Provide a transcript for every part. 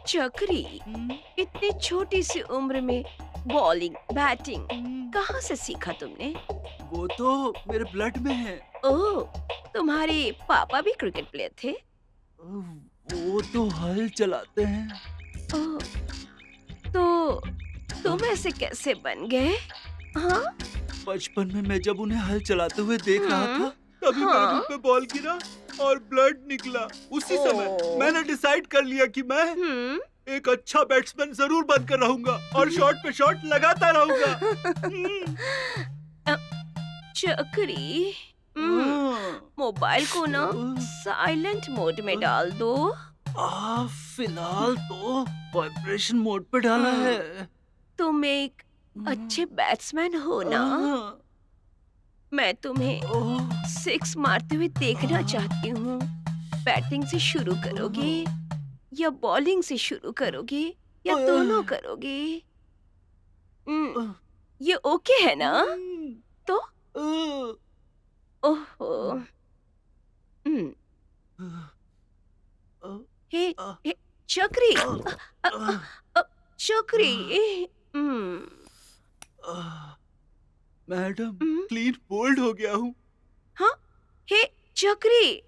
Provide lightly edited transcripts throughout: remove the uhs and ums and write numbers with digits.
चक्री, इतनी छोटी सी उम्र में बॉलिंग बैटिंग कहाँ से सीखा तुमने? वो तो मेरे ब्लड में है। ओह, तुम्हारे पापा भी क्रिकेट प्लेयर थे? वो तो हल चलाते हैं। ओह, तो तुम ऐसे कैसे बन गए? हाँ? बचपन में मैं जब उन्हें हल चलाते हुए देख रहा था, तभी मेरे हाँ? मुंह पे बॉल गिरा और ब्लड निकला। उसी समय ओह। मैंने डिसाइड कर लिया कि मैं एक अच्छा बैट्समैन जरूर बनकर रहूंगा और शॉट पे शॉट लगाता रहूंगा। चक्री, हाँ। मोबाइल को ना साइलेंट मोड में डाल दो। फिलहाल तो वाइब्रेशन मोड पे डाला है। तुम एक अच्छे बैट्समैन हो ना? मैं तुम्हें सिक्स मारते हुए देखना चाहती हूँ। बैटिंग से शुरू करोगे या बॉलिंग से शुरू करोगे या दोनों करोगे? ये ओके है ना? तो ओहो, हे हे चक्री, चक्री, मैडम, क्लीन बोल्ड हो गया हूँ। हाँ, हे चक्री,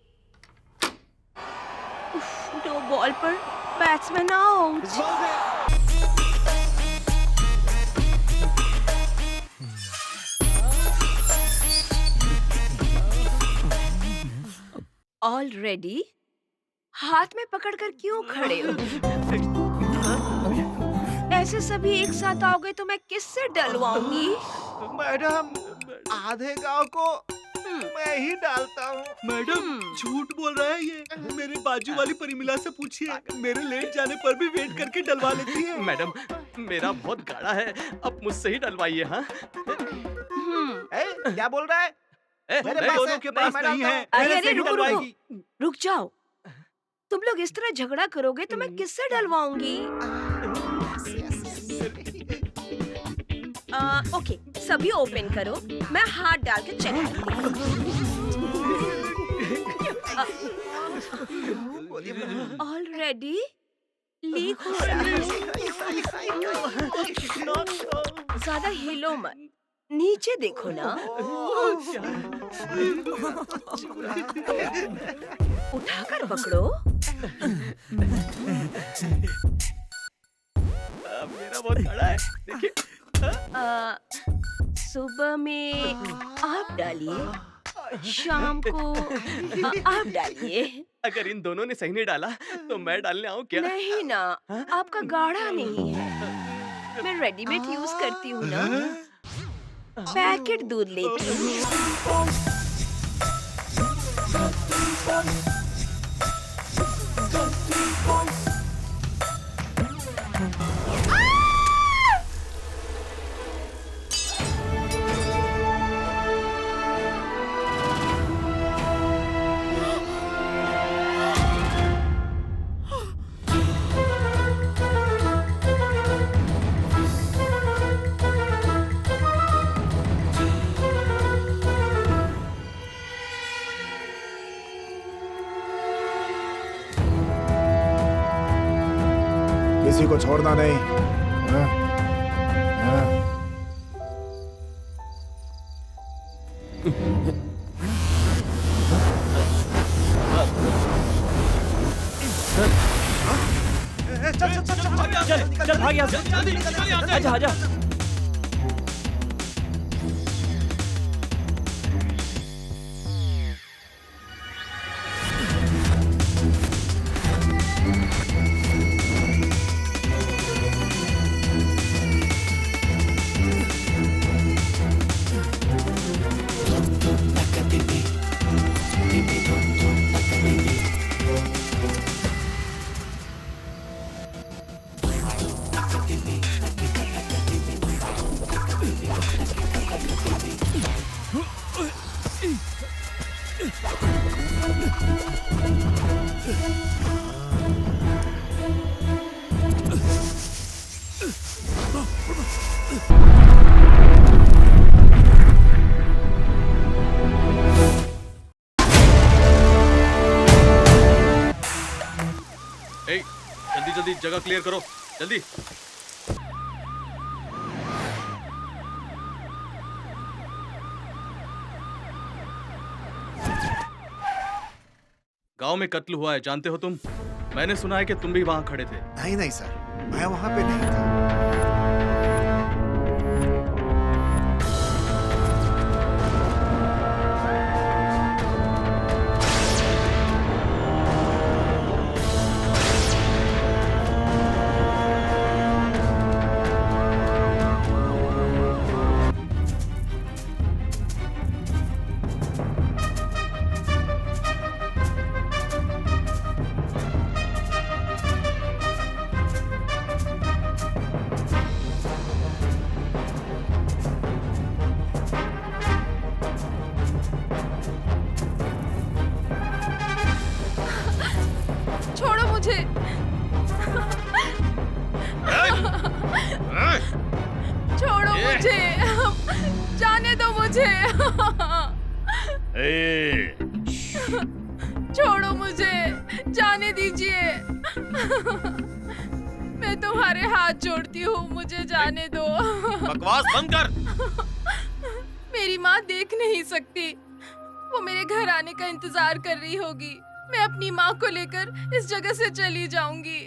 नो बॉल पर बैट्समैन आउट। ऑलरेडी हाथ में पकड़कर क्यों खड़े हो? ऐसे सभी एक साथ आओगे तो मैं किससे डलवाऊंगी? मैडम, आधे गांव को मैं ही डालता हूँ। मैडम, झूठ बोल रहा है ये। मेरे बाजू वाली परिमिला से पूछिए, मेरे लेट जाने पर भी वेट करके डलवा लेती है। मैडम, मेरा बहुत गाढ़ा है, अब मुझसे ही डलवाइए। हाँ, क्या बोल रहा है? मेरे पास दोनों है, के पास मैं नहीं डालता है। हूँ। अरे मेरे अरे से ही रुको डलवाएगी। रुक जाओ। तुम लोग इस तरह झगड़ा करोगे तो मैं किससे डलवाऊंगी? ओके, सभी ओपन करो, मैं हाथ डाल के चेक करती हूँ। ऑलरेडी लीक हो रहा है। ज्यादा हिलो मत, नीचे देखो ना। उठाकर पकड़ो। मेरा बहुत गाढ़ा है, देखिए। सुबह में आप डालिए, शाम को आप डालिए। अगर इन दोनों ने सही नहीं डाला तो मैं डालने आऊँ क्या? नहीं ना, आपका गाढ़ा नहीं है। मैं रेडीमेड यूज करती हूँ ना, पैकेट दूध लेती हूँ। किसी को छोड़ना नहीं। हाँ? हाँ? चल भाग यहाँ से। आजा आजा। जल्दी जल्दी जगह क्लियर करो, जल्दी। गांव में कत्ल हुआ है, जानते हो तुम? मैंने सुना है कि तुम भी वहां खड़े थे। नहीं नहीं सर, मैं वहां पे नहीं था। छोड़ो मुझे। छोड़ो मुझे, जाने दो मुझे। छोड़ो मुझे, जाने दीजिए। मैं तुम्हारे हाथ जोड़ती हूँ, मुझे जाने दो। बकवास बंद कर। मेरी माँ देख नहीं सकती, वो मेरे घर आने का इंतजार कर रही होगी। मैं अपनी माँ को लेकर इस जगह से चली जाऊंगी।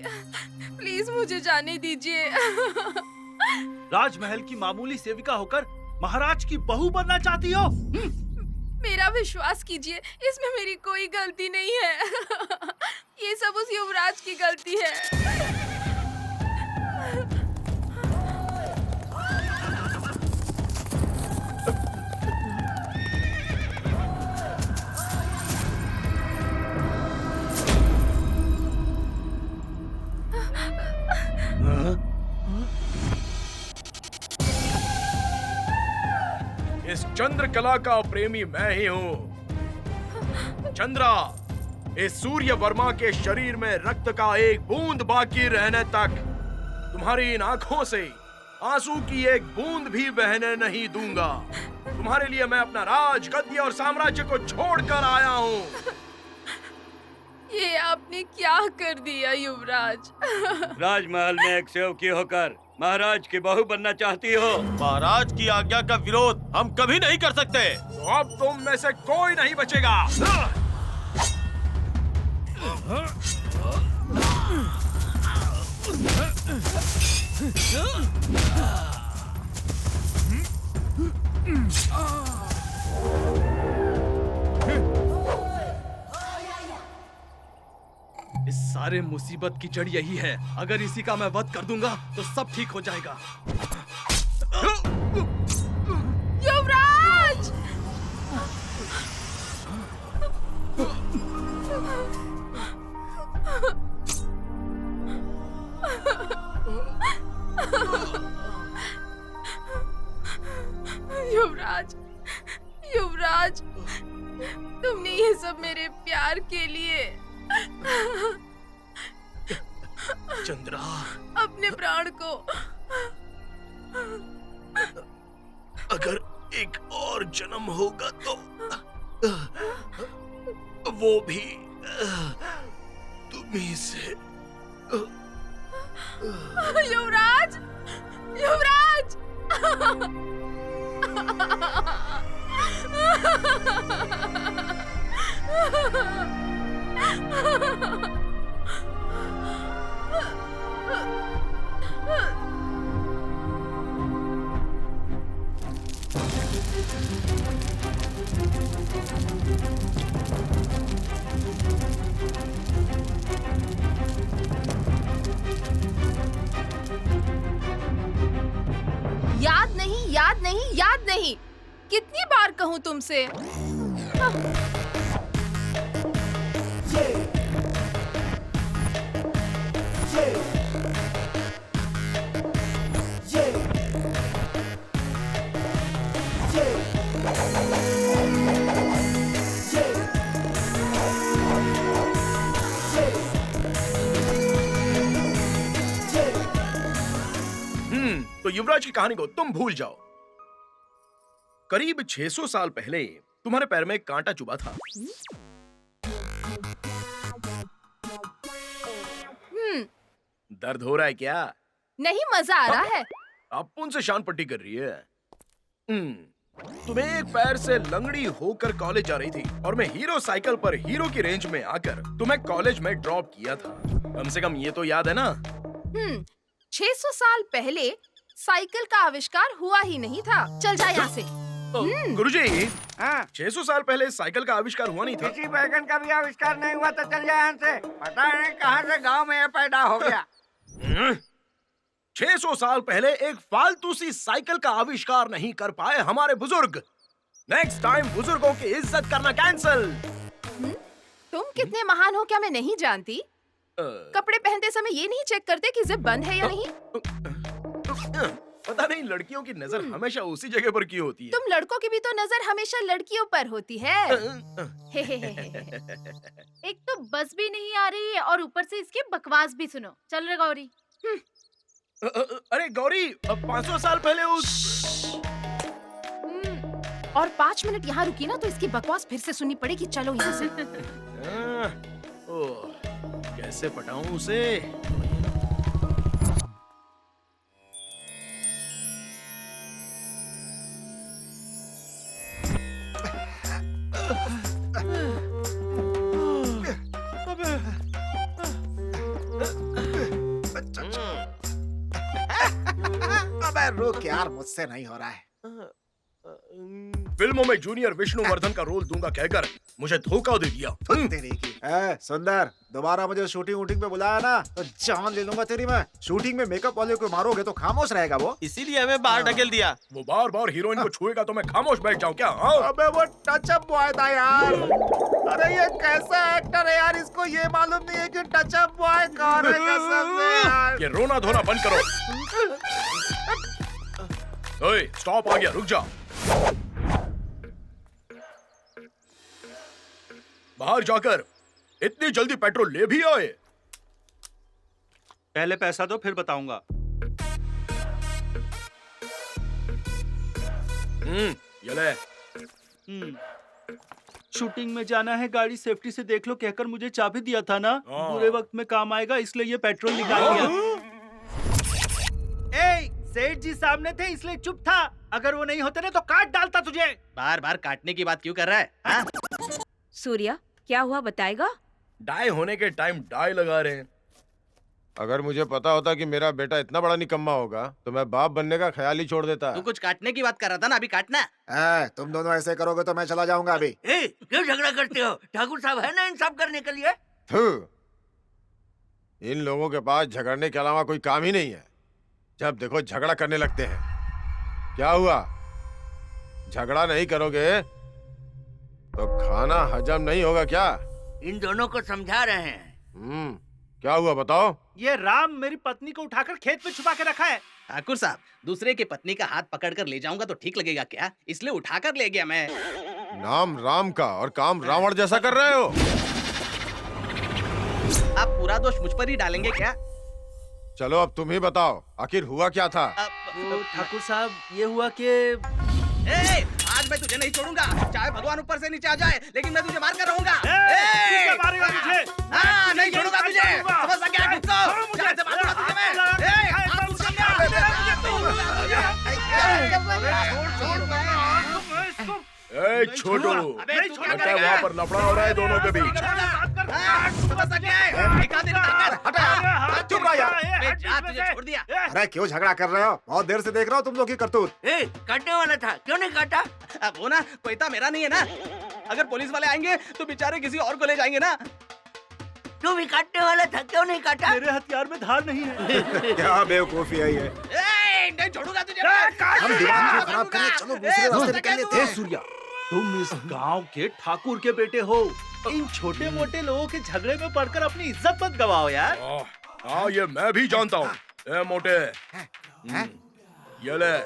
प्लीज मुझे जाने दीजिए। राजमहल की मामूली सेविका होकर महाराज की बहू बनना चाहती हो? मेरा विश्वास कीजिए, इसमें मेरी कोई गलती नहीं है। ये सब उस युवराज की गलती है। इस चंद्रकला का प्रेमी मैं ही हूँ। चंद्रा, इस सूर्य वर्मा के शरीर में रक्त का एक बूंद बाकी रहने तक तुम्हारी इन आंखों से आंसू की एक बूंद भी बहने नहीं दूंगा। तुम्हारे लिए मैं अपना राज, गद्दी और साम्राज्य को छोड़कर आया हूँ। ये आपने क्या कर दिया युवराज? राजमहल में एक सेवकी होकर महाराज की बहू बनना चाहती हो? महाराज की आज्ञा का विरोध हम कभी नहीं कर सकते। तो अब तुम में से कोई नहीं बचेगा। इस सारे मुसीबत की जड़ यही है। अगर इसी का मैं वध कर दूंगा तो सब ठीक हो जाएगा। युवराज! युवराज, युवराज, तुमने ये सब मेरे प्यार के लिए। चंद्रा, अपने प्राण को। अगर एक और जन्म होगा तो वो भी तुम्ही से। युवराज, युवराज! याद नहीं, याद नहीं, याद नहीं। कितनी बार कहूं तुमसे? तो युवराज की कहानी को तुम भूल जाओ। करीब 600 साल पहले तुम्हारे पैर में एक कांटा चुभा था। दर्द हो रहा है क्या? नहीं, मजा आ रहा है। अपुन से शान पट्टी कर रही है। तुम्हें एक पैर से लंगड़ी होकर कॉलेज जा रही थी और मैं हीरो साइकिल पर हीरो की रेंज में आकर तुम्हें कॉलेज में ड्रॉप किया था। कम से कम ये तो याद है ना? 600 साल पहले साइकिल का आविष्कार हुआ ही नहीं था। चल जा यहाँ से। गुरुजी, हाँ, 600 साल पहले साइकिल का आविष्कार हुआ नहीं था। किसी बैगन का भी आविष्कार नहीं हुआ तो चल जाए यहाँ से। पता नहीं कहाँ से गांव में ये पैदा हो गया। 600 साल पहले एक फालतू सी साइकिल का आविष्कार नहीं कर पाए हमारे बुजुर्ग। नेक्स्ट टाइम बुजुर्गों की इज्जत करना कैंसल। तुम कितने महान हो क्या मैं नहीं जानती? कपड़े पहनते समय ये नहीं चेक करते कि जिप बंद है या नहीं? पता नहीं लड़कियों की नजर हमेशा उसी जगह पर क्यों होती है। तुम लड़कों की भी तो नजर हमेशा लड़कियों पर होती है। एक तो बस भी नहीं आ रही है और ऊपर से इसकी बकवास भी सुनो। चल रे गौरी। अरे गौरी, 500 साल पहले उस और 5 मिनट यहाँ रुकी ना तो इसकी बकवास फिर से सुननी पड़ेगी। चलो यहाँ से। कैसे पटाऊं उसे? अबे रुक यार, मुझसे नहीं हो रहा है। फिल्मों में जूनियर विष्णुवर्धन का रोल दूंगा कहकर मुझे धोखा दे दिया। तेरे की। सुंदर, दोबारा मुझे शूटिंग वूटिंग पे बुलाया ना तो जान ले लूंगा तेरी मैं। शूटिंग में मेकअप वाले को मारोगे तो खामोश रहेगा वो। इसीलिए हमें बाहर ढकेल दिया। वो बार बार हीरोइन को छुएगा तो मैं खामोश बैठ जाऊं क्या? हाँ? अबे वो टचअप बॉय था यार। अरे ये कैसा एक्टर है यार, इसको ये मालूम नहीं है कि टचअप बॉय कौन है। कसम से यार। ये रोना धोना बंद करो। ओए, स्टॉप आ गया, रुक जा। बाहर जाकर इतनी जल्दी पेट्रोल ले भी आए? पहले पैसा दो फिर बताऊंगा। ये ले। शूटिंग में जाना है, गाड़ी सेफ्टी से देख लो कहकर मुझे चाबी दिया था ना। हाँ। बुरे वक्त में काम आएगा इसलिए ये पेट्रोल निकाल दिया। ए, सेठ जी सामने थे इसलिए चुप था। अगर वो नहीं होते ना तो काट डालता तुझे। बार बार काटने की बात क्यों कर रहा है? हाँ? सूर्या, क्या हुआ बताएगा? डाई होने के टाइम डाई लगा रहे हैं। अगर मुझे पता होता कि मेरा बेटा इतना बड़ा निकम्मा होगा तो मैं बाप बनने का ख्याल ही छोड़ देता। तू कुछ काटने की बात कर रहा था ना, अभी काटना। तुम दोनों ऐसे करोगे तो मैं चला जाऊंगा अभी। क्यों झगड़ा करते हो? ठाकुर साहब है ना इंसाफ करने के लिए। इन लोगों के पास झगड़ने के अलावा कोई काम ही नहीं है। जब देखो झगड़ा करने लगते हैं। क्या हुआ? झगड़ा नहीं करोगे तो खाना हजम नहीं होगा क्या? इन दोनों को समझा रहे हैं। क्या हुआ बताओ? ये राम मेरी पत्नी को उठाकर खेत में छुपा के रखा है। ठाकुर साहब, दूसरे की पत्नी का हाथ पकड़कर ले जाऊंगा तो ठीक लगेगा क्या? इसलिए उठाकर ले गया मैं। नाम राम का और काम रावण जैसा कर रहे हो। आप पूरा दोष मुझ पर ही डालेंगे क्या? चलो अब तुम ही बताओ, आखिर हुआ क्या था? ठाकुर साहब, ये हुआ कि आज मैं तुझे नहीं छोड़ूंगा, चाहे भगवान ऊपर से नीचे आ जाए, लेकिन मैं तुझे मार कर रहूंगा। किससे मारेगा मुझे? हाँ, नहीं छोड़ूंगा तुझे। समझ लग गया तुझको? जान से मारूंगा तुझे मैं। छोटू, लगता है वहाँ पर लफड़ा हो रहा है दोनों के बीच। चुप रहो यार। तुझे छोड़ दिया। अरे क्यों झगड़ा कर रहे हो? बहुत देर से देख रहा हूँ तुम लोग की करतूत। काटने वाला था, क्यों नहीं काटा? अब वो ना पैसा मेरा नहीं है ना। अगर पुलिस वाले आएंगे तो बेचारे किसी और को ले जाएंगे ना। तू भी काटने वाला था, क्यों नहीं काटा? मेरे हथियार में धार नहीं है। क्या बेवकूफी है ये। नहीं छोड़ूंगा तुझे। हम दिमाग क्यों खराब करें? चलो दूसरे रास्ते निकल लेते हैं। सूर्या, तुम इस गांव के ठाकुर के बेटे हो। इन छोटे मोटे लोगों के झगड़े में पड़कर अपनी इज्जत मत गवाओ यार। हाँ, ये मैं भी जानता हूँ। ए मोटे, ये ले।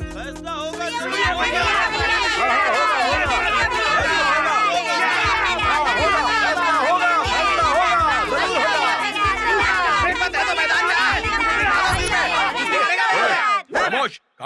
फैसला होगा।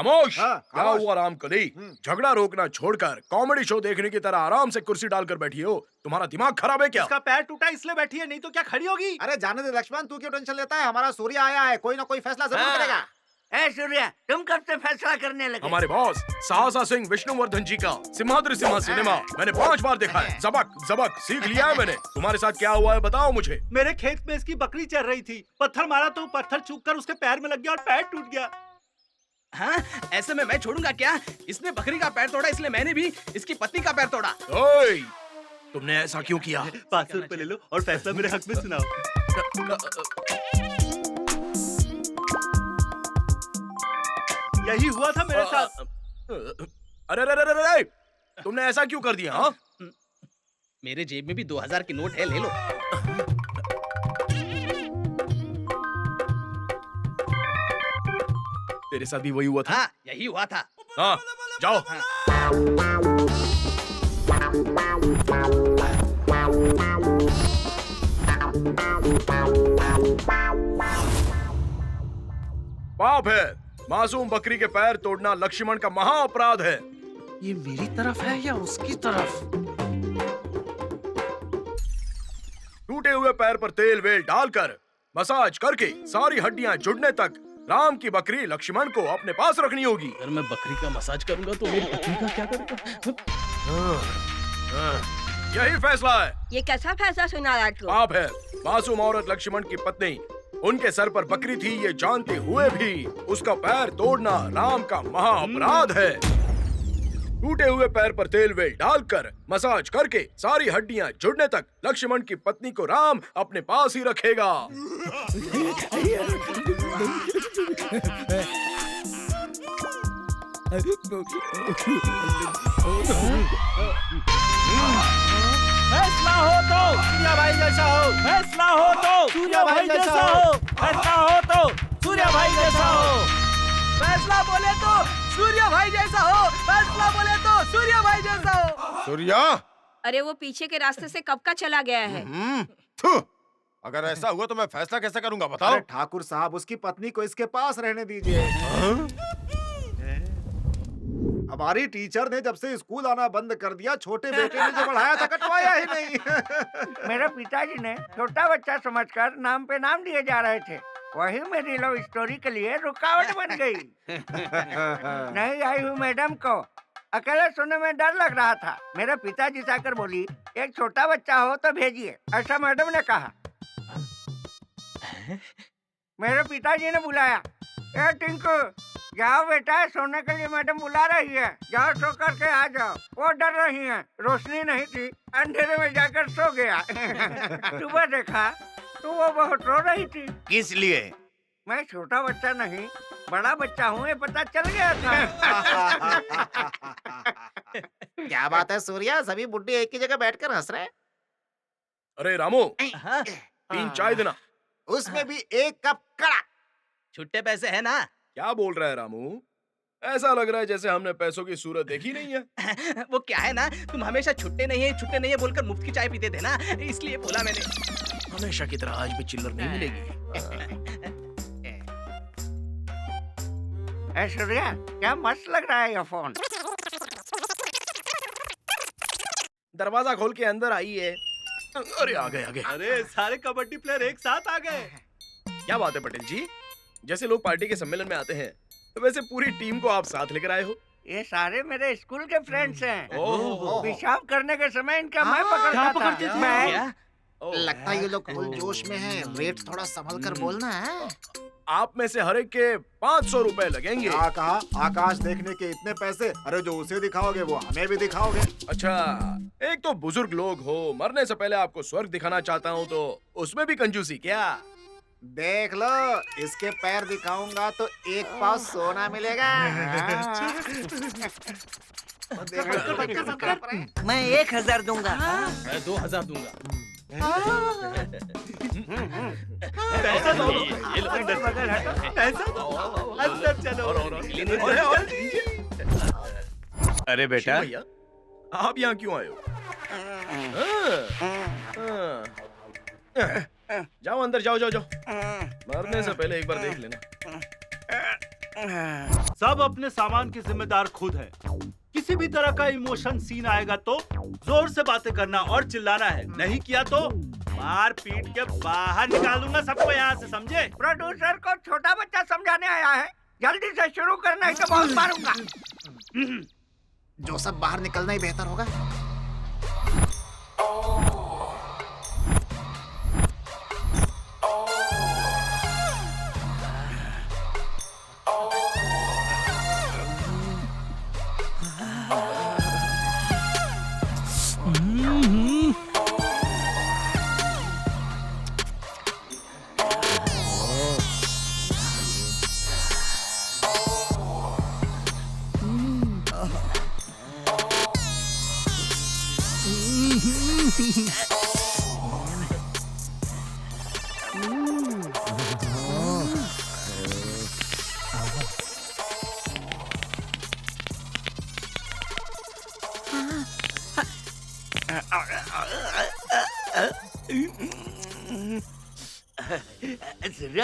खामोश। हाँ, क्या खामोश। हुआ रामकली? झगड़ा रोकना छोड़कर कॉमेडी शो देखने की तरह आराम से कुर्सी डालकर बैठी हो। तुम्हारा दिमाग खराब है क्या? उसका पैर टूटा इसलिए बैठी है, नहीं तो क्या खड़ी होगी? अरे जाने दे लक्ष्मण, तू क्यों टेंशन लेता है? हमारा सूर्य आया है, कोई ना कोई फैसला जरूर करेगा। ए सूर्या, तुम कब से फैसला करने लगे? हमारे बॉस सहसा सिंह विष्णुवर्धन जी का सिम्हाद्री सिम्हा सिनेमा मैंने 5 बार देखा है। जबक जबक सीख लिया है मैंने। तुम्हारे साथ क्या हुआ है बताओ मुझे। मेरे खेत में इसकी बकरी चल रही थी, पत्थर मारा तो पत्थर चूक कर उसके पैर में लग गया और पैर टूट गया। हाँ, ऐसे में मैं छोड़ूंगा क्या? इसने बकरी का पैर तोड़ा, इसलिए मैंने भी इसकी पत्नी का पैर तोड़ा। ओए, तुमने ऐसा क्यों किया? 500 रुपए ले लो और फैसला मेरे हक में सुनाओ। यही हुआ था मेरे साथ। अरे अरे अरे अरे, तुमने ऐसा क्यों कर दिया? हाँ? मेरे जेब में भी 2000 की नोट है, ले लो। तेरे साथ भी वही हुआ था? हाँ, यही हुआ था। हाँ, जाओ। पाप है। मासूम बकरी के पैर तोड़ना लक्ष्मण का महा अपराध है। ये मेरी तरफ है या उसकी तरफ? टूटे हुए पैर पर तेल वेल डालकर मसाज करके सारी हड्डियां जुड़ने तक राम की बकरी लक्ष्मण को अपने पास रखनी होगी। अगर मैं बकरी का मसाज करूंगा तो मेरी पत्नी का क्या करूंगा? यही फैसला है। ये कैसा फैसला सुना रहा तू? पाप है। मासूम औरत लक्ष्मण की पत्नी, उनके सर पर बकरी थी ये जानते हुए भी उसका पैर तोड़ना राम का महा अपराध है। टूटे हुए पैर पर तेल वेल डालकर मसाज करके सारी हड्डियां जुड़ने तक लक्ष्मण की पत्नी को राम अपने पास ही रखेगा। फैसला हो तो सूर्या भाई जैसा हो, फैसला हो तो सूर्या भाई जैसा हो, फैसला हो तो सूर्या भाई जैसा हो। फैसला बोले तो सूर्य भाई जैसा हो, फैसला बोले तो सूर्य भाई जैसा हो। सूर्या, अरे वो पीछे के रास्ते से कब का चला गया है। थू, अगर ऐसा हुआ तो मैं फैसला कैसे करूंगा बताओ? अरे ठाकुर साहब, उसकी पत्नी को इसके पास रहने दीजिए। हमारी टीचर ने जब से स्कूल आना बंद कर दिया, छोटे बेटे ने जो बढ़ाया था कटवाया ही नहीं। मेरे पिताजी ने छोटा बच्चा समझकर नाम पे नाम दिए जा रहे थे, वही मेरी लव स्टोरी के लिए रुकावट बन गई। नहीं आई हूँ मैडम को अकेले सोने में डर लग रहा था। मेरे पिताजी से आकर बोली, एक छोटा बच्चा हो तो भेजिए, ऐसा मैडम ने कहा। मेरे पिताजी ने बुलाया, ए टिंकू जाओ बेटा, सोने के लिए मैडम बुला रही है, जाओ सो करके आ जाओ। वो डर रही है, रोशनी नहीं थी, अंधेरे में जाकर सो गया। सुबह देखा तो वो बहुत रो रही थी। किस लिए? मैं छोटा बच्चा नहीं बड़ा बच्चा हूँ, ये पता चल गया था। क्या बात है सूर्या, सभी बुड्ढे एक ही जगह बैठकर हंस रहे हैं। अरे रामू, 3 चाय देना। उसमें भी 1 कप कड़ा। छुट्टे पैसे है ना? क्या बोल रहा है रामू? ऐसा लग रहा है जैसे हमने पैसों की सूरत देखी नहीं है। वो क्या है ना, तुम हमेशा छुट्टे नहीं है बोलकर मुफ्त की चाय पीते थे ना, इसलिए बोला मैंने। हमेशा की तरह आज भी चिल्लर नहीं मिलेगी। सूर्या, क्या मस्त लग रहा है ये फोन। दरवाजा खोल के अंदर आई है। अरे आ गए। अरे सारे कबड्डी प्लेयर एक साथ आ गए। क्या बात है पटेल जी, जैसे लोग पार्टी के सम्मेलन में आते हैं तो वैसे पूरी टीम को आप साथ लेकर आए हो। ये सारे मेरे स्कूल के फ्रेंड्स हैं। ओह। पेशाब करने के समय इनका मैं पकड़ता था। मैं लगता है ये लोग फुल जोश में हैं। रेट थोड़ा संभल कर बोलना है। आप में से हर एक के 500 रुपए लगेंगे। क्या कहा? आकाश देखने के इतने पैसे? अरे जो उसे दिखाओगे वो हमें भी दिखाओगे। अच्छा, एक तो बुजुर्ग लोग हो, मरने से पहले आपको स्वर्ग दिखाना चाहता हूँ तो उसमें भी कंजूसी क्या? देख लो, इसके पैर दिखाऊंगा तो 1 पाव सोना मिलेगा। मैं 1000 दूंगा। मैं 2000 दूंगा। पैसा दो। ये लो। पैसा दो। अंदर चलो। और अरे बेटा, भैया, आप यहाँ क्यों आए हो? जाओ अंदर, जाओ। मरने से पहले एक बार देख लेना। सब अपने सामान के जिम्मेदार खुद है। किसी भी तरह का इमोशन सीन आएगा तो जोर से बातें करना और चिल्लाना है, नहीं किया तो मार पीट के बाहर निकाल दूंगा सबको यहाँ से, समझे? प्रोड्यूसर को छोटा बच्चा समझाने आया है, जल्दी से शुरू करना है तो बहुत मारूंगा। जो सब बाहर निकलना ही बेहतर होगा।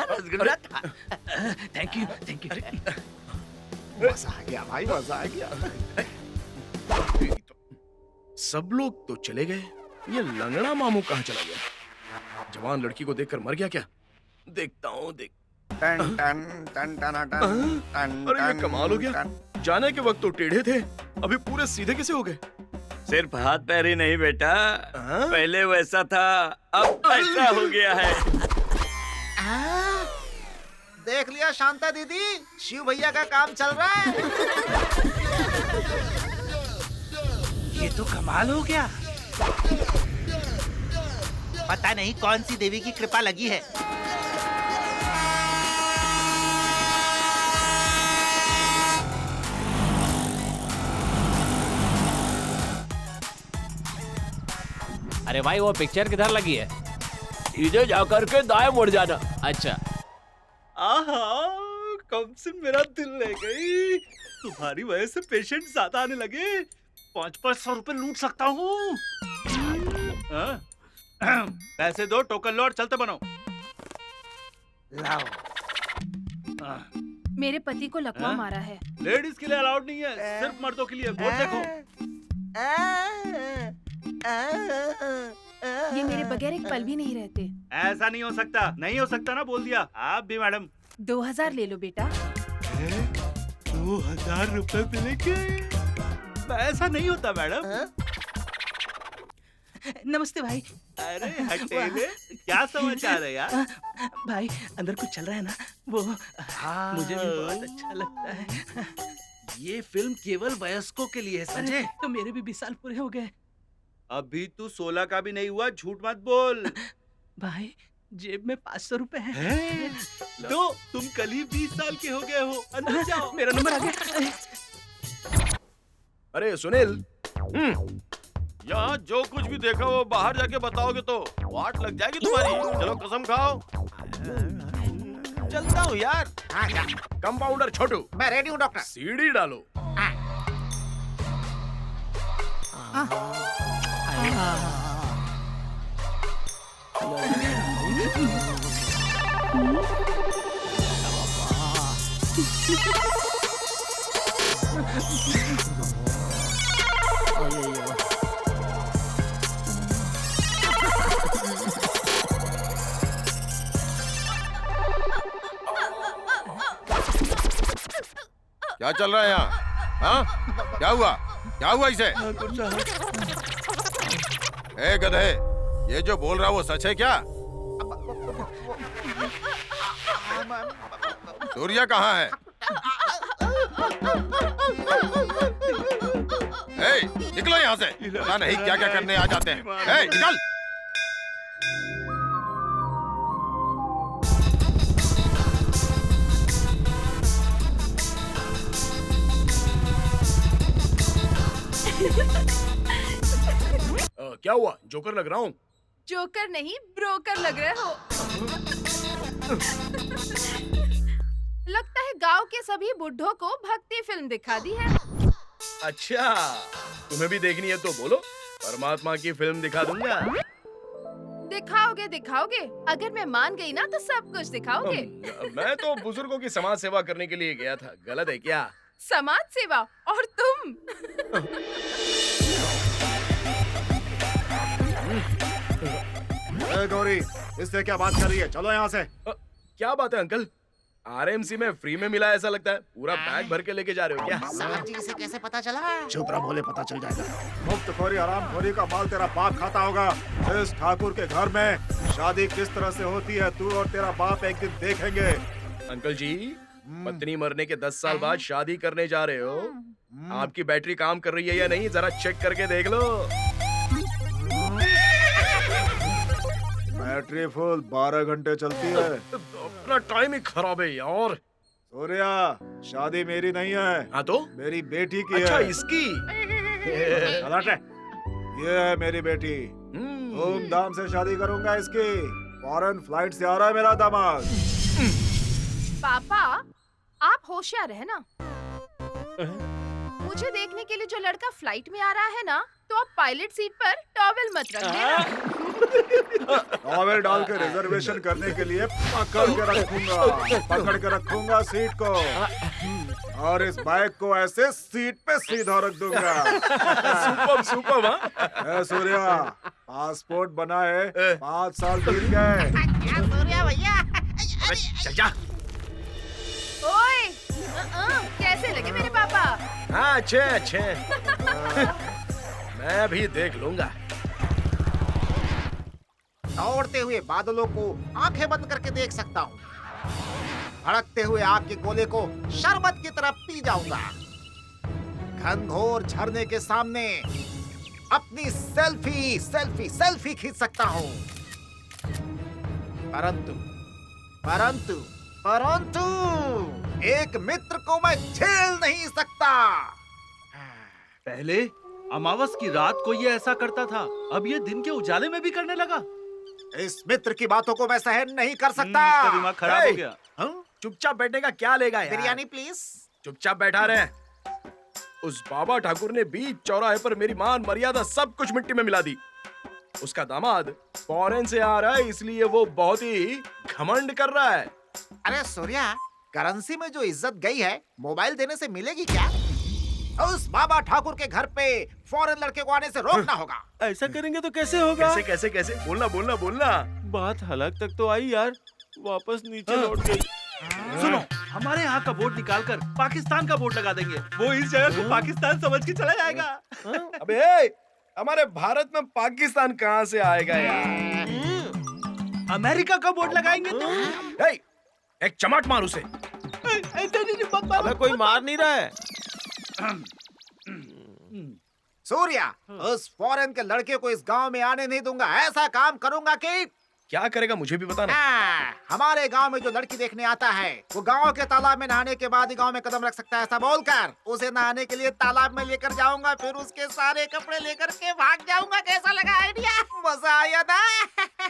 रसगुल्ला था। Thank you. मजा आ गया भाई, मजा आ गया। सब लोग तो चले गए, ये लंगड़ा मामू कहाँ चला गया? जवान लड़की को देखकर मर गया क्या? देखता हूँ देख। टन टन टन टन टन टन। अरे ये कमाल हो गया, जाने के वक्त तो टेढ़े थे, अभी पूरे सीधे कैसे हो गए? सिर्फ हाथ पैर ही नहीं बेटा, पहले वैसा था अब ऐसा हो गया है। देख लिया शांता दीदी, शिव भैया का काम चल रहा है। ये तो कमाल हो गया। पता नहीं कौन सी देवी की कृपा लगी है। अरे भाई वो पिक्चर किधर लगी है? सीधे जाकर के दाएं मुड़ जाना। अच्छा। आहा, कम से मेरा दिल ले गई। तुम्हारी वजह से पेशेंट ज्यादा आने लगे। 500 रुपए लूट सकता हूँ। पैसे दो, टोकन लो और चलते बनो। लाओ। मेरे पति को लकवा मारा है। लेडीज के लिए अलाउड नहीं है, सिर्फ मर्दों के लिए। बोर्ड देखो। ये मेरे बगैर एक पल भी नहीं रहते। ऐसा नहीं हो सकता, नहीं हो सकता ना, बोल दिया। आप भी मैडम। 2000 ले लो बेटा। 2000 रुपए मिलेंगे? ऐसा नहीं होता मैडम। नमस्ते भाई। अरे हटेले, क्या समाचार है यार? भाई अंदर कुछ चल रहा है ना, वो मुझे भी बहुत अच्छा लगता है। ये फिल्म केवल वयस्कों के लिए है, समझे? तो मेरे भी 20 साल पूरे हो गए। अभी तू 16 का भी नहीं हुआ, झूठ मत बोल। भाई जेब में 500 रुपए है। तो तुम कल ही 20 साल के हो गए हो। अंदर जाओ। मेरा नंबर आ गया। अरे सुनील, यहाँ जो कुछ भी देखा वो बाहर जाके बताओगे तो वाट लग जाएगी तुम्हारी। चलो कसम खाओ। चलता हूँ यार। कंपाउंडर छोटू। मैं रेडी हूँ डॉक्टर। सीढ़ी डालो। क्या चल रहा है यहाँ? हाँ? क्या हुआ? क्या हुआ इसे? ए गधे, ये जो बोल रहा वो सच है क्या? सूर्या कहाँ है? ए, निकलो यहाँ से। पता नहीं क्या क्या करने आ जाते हैं। ए, निकल। क्या हुआ? जोकर लग रहा हूँ? जोकर नहीं, ब्रोकर लग रहे हो। लगता है गांव के सभी बुढ़ों को भक्ति फिल्म दिखा दी है। अच्छा, तुम्हें भी देखनी है तो बोलो, परमात्मा की फिल्म दिखा दूंगा। दिखाओगे दिखाओगे। अगर मैं मान गई ना तो सब कुछ दिखाओगे। मैं तो बुजुर्गों की समाज सेवा करने के लिए गया था, गलत है क्या? समाज सेवा और तुम। गौरी, इससे क्या बात कर रही है? चलो यहाँ से। क्या बात है अंकल? आरएमसी में फ्री में मिला ऐसा लगता है। पूरा बैग भर के लेके जा रहे हो क्या? साहब जी, इसे कैसे पता चला? चुप रहो, बोले पता चल जाएगा। मुफ्तखोरी हरामखोरी का माल तेरा बाप खाता होगा। इस ठाकुर के घर में शादी किस तरह से होती है तू और तेरा बाप एक दिन देखेंगे। अंकल जी, पत्नी मरने के 10 साल बाद शादी करने जा रहे हो। आपकी बैटरी काम कर रही है या नहीं, जरा चेक करके देख लो। बैटरी फुल 12 घंटे चलती है। अपना टाइम ही खराब है यार। सूर्या, शादी मेरी नहीं है। हाँ तो? मेरी बेटी की अच्छा, है। इसकी? ये है मेरी बेटी। धूमधाम से शादी करूंगा इसकी। फॉरेन फ्लाइट से आ रहा है मेरा दामाद। पापा, आप होशियार रहना। मुझे देखने के लिए जो लड़का फ्लाइट में आ रहा है ना, तो आप पायलट सीट पर टॉवेल मत रख देना। टॉवेल डाल के रिजर्वेशन करने के लिए पकड़ के रखूंगा सीट को, और इस बाइक को ऐसे सीट पे सीधा रख दूंगा। Super super. हाँ सूर्या, पासपोर्ट बनाए 5 साल बीत गए। सूर्या भैया, चल जा। ओए, कैसे लगे मेरे पापा? हाँ, अच्छे अच्छे। मैं भी देख लूंगा। दौड़ते हुए बादलों को आंखें बंद करके देख सकता हूँ। भड़कते हुए आग के गोले को शरबत की तरह पी जाऊंगा। घनघोर झरने के सामने अपनी सेल्फी खींच सकता हूँ। परंतु एक मित्र को मैं झेल नहीं सकता। पहले अमावस की रात को ये ऐसा करता था, अब ये दिन के उजाले में भी करने लगा। इस मित्र की बातों को मैं सहन नहीं कर सकता। इसका दिमाग खराब हो गया। चुपचाप बैठने का क्या लेगा यार? बिरयानी प्लीज। चुपचाप बैठा रहे। उस बाबा ठाकुर ने बीच चौराहे पर मेरी मान मर्यादा सब कुछ मिट्टी में मिला दी। उसका दामाद फॉरेन से आ रहा है, इसलिए वो बहुत ही घमंड कर रहा है। अरे सूर्या, करेंसी में जो इज्जत गई है, मोबाइल देने से मिलेगी क्या? उस बाबा ठाकुर के घर पे फॉरेन लड़के को आने से रोकना होगा। ऐसा करेंगे तो कैसे होगा? कैसे कैसे कैसे? बोलना। बात हलक तक तो आई यार, वापस नीचे लौट गई। सुनो, हमारे यहाँ का बोर्ड निकालकर पाकिस्तान का बोर्ड लगा देंगे। वो इस जगह को पाकिस्तान समझ के चला जाएगा। अबे हमारे भारत में पाकिस्तान कहाँ से आएगा यार? अमेरिका का बोर्ड लगाएंगे तो? एक चमाट मार उसे। अबे कोई मार नहीं रहा है। सूर्या, उस फॉरेन के लड़के को इस गांव में आने नहीं दूंगा। ऐसा काम करूंगा कि क्या करेगा मुझे भी बताना। हमारे गांव में जो लड़की देखने आता है, वो गांव के तालाब में नहाने के बाद ही गांव में कदम रख सकता है, ऐसा बोलकर उसे नहाने के लिए तालाब में लेकर जाऊंगा। फिर उसके सारे कपड़े लेकर के भाग जाऊंगा। कैसा लगा आइडिया? मजा आया ना?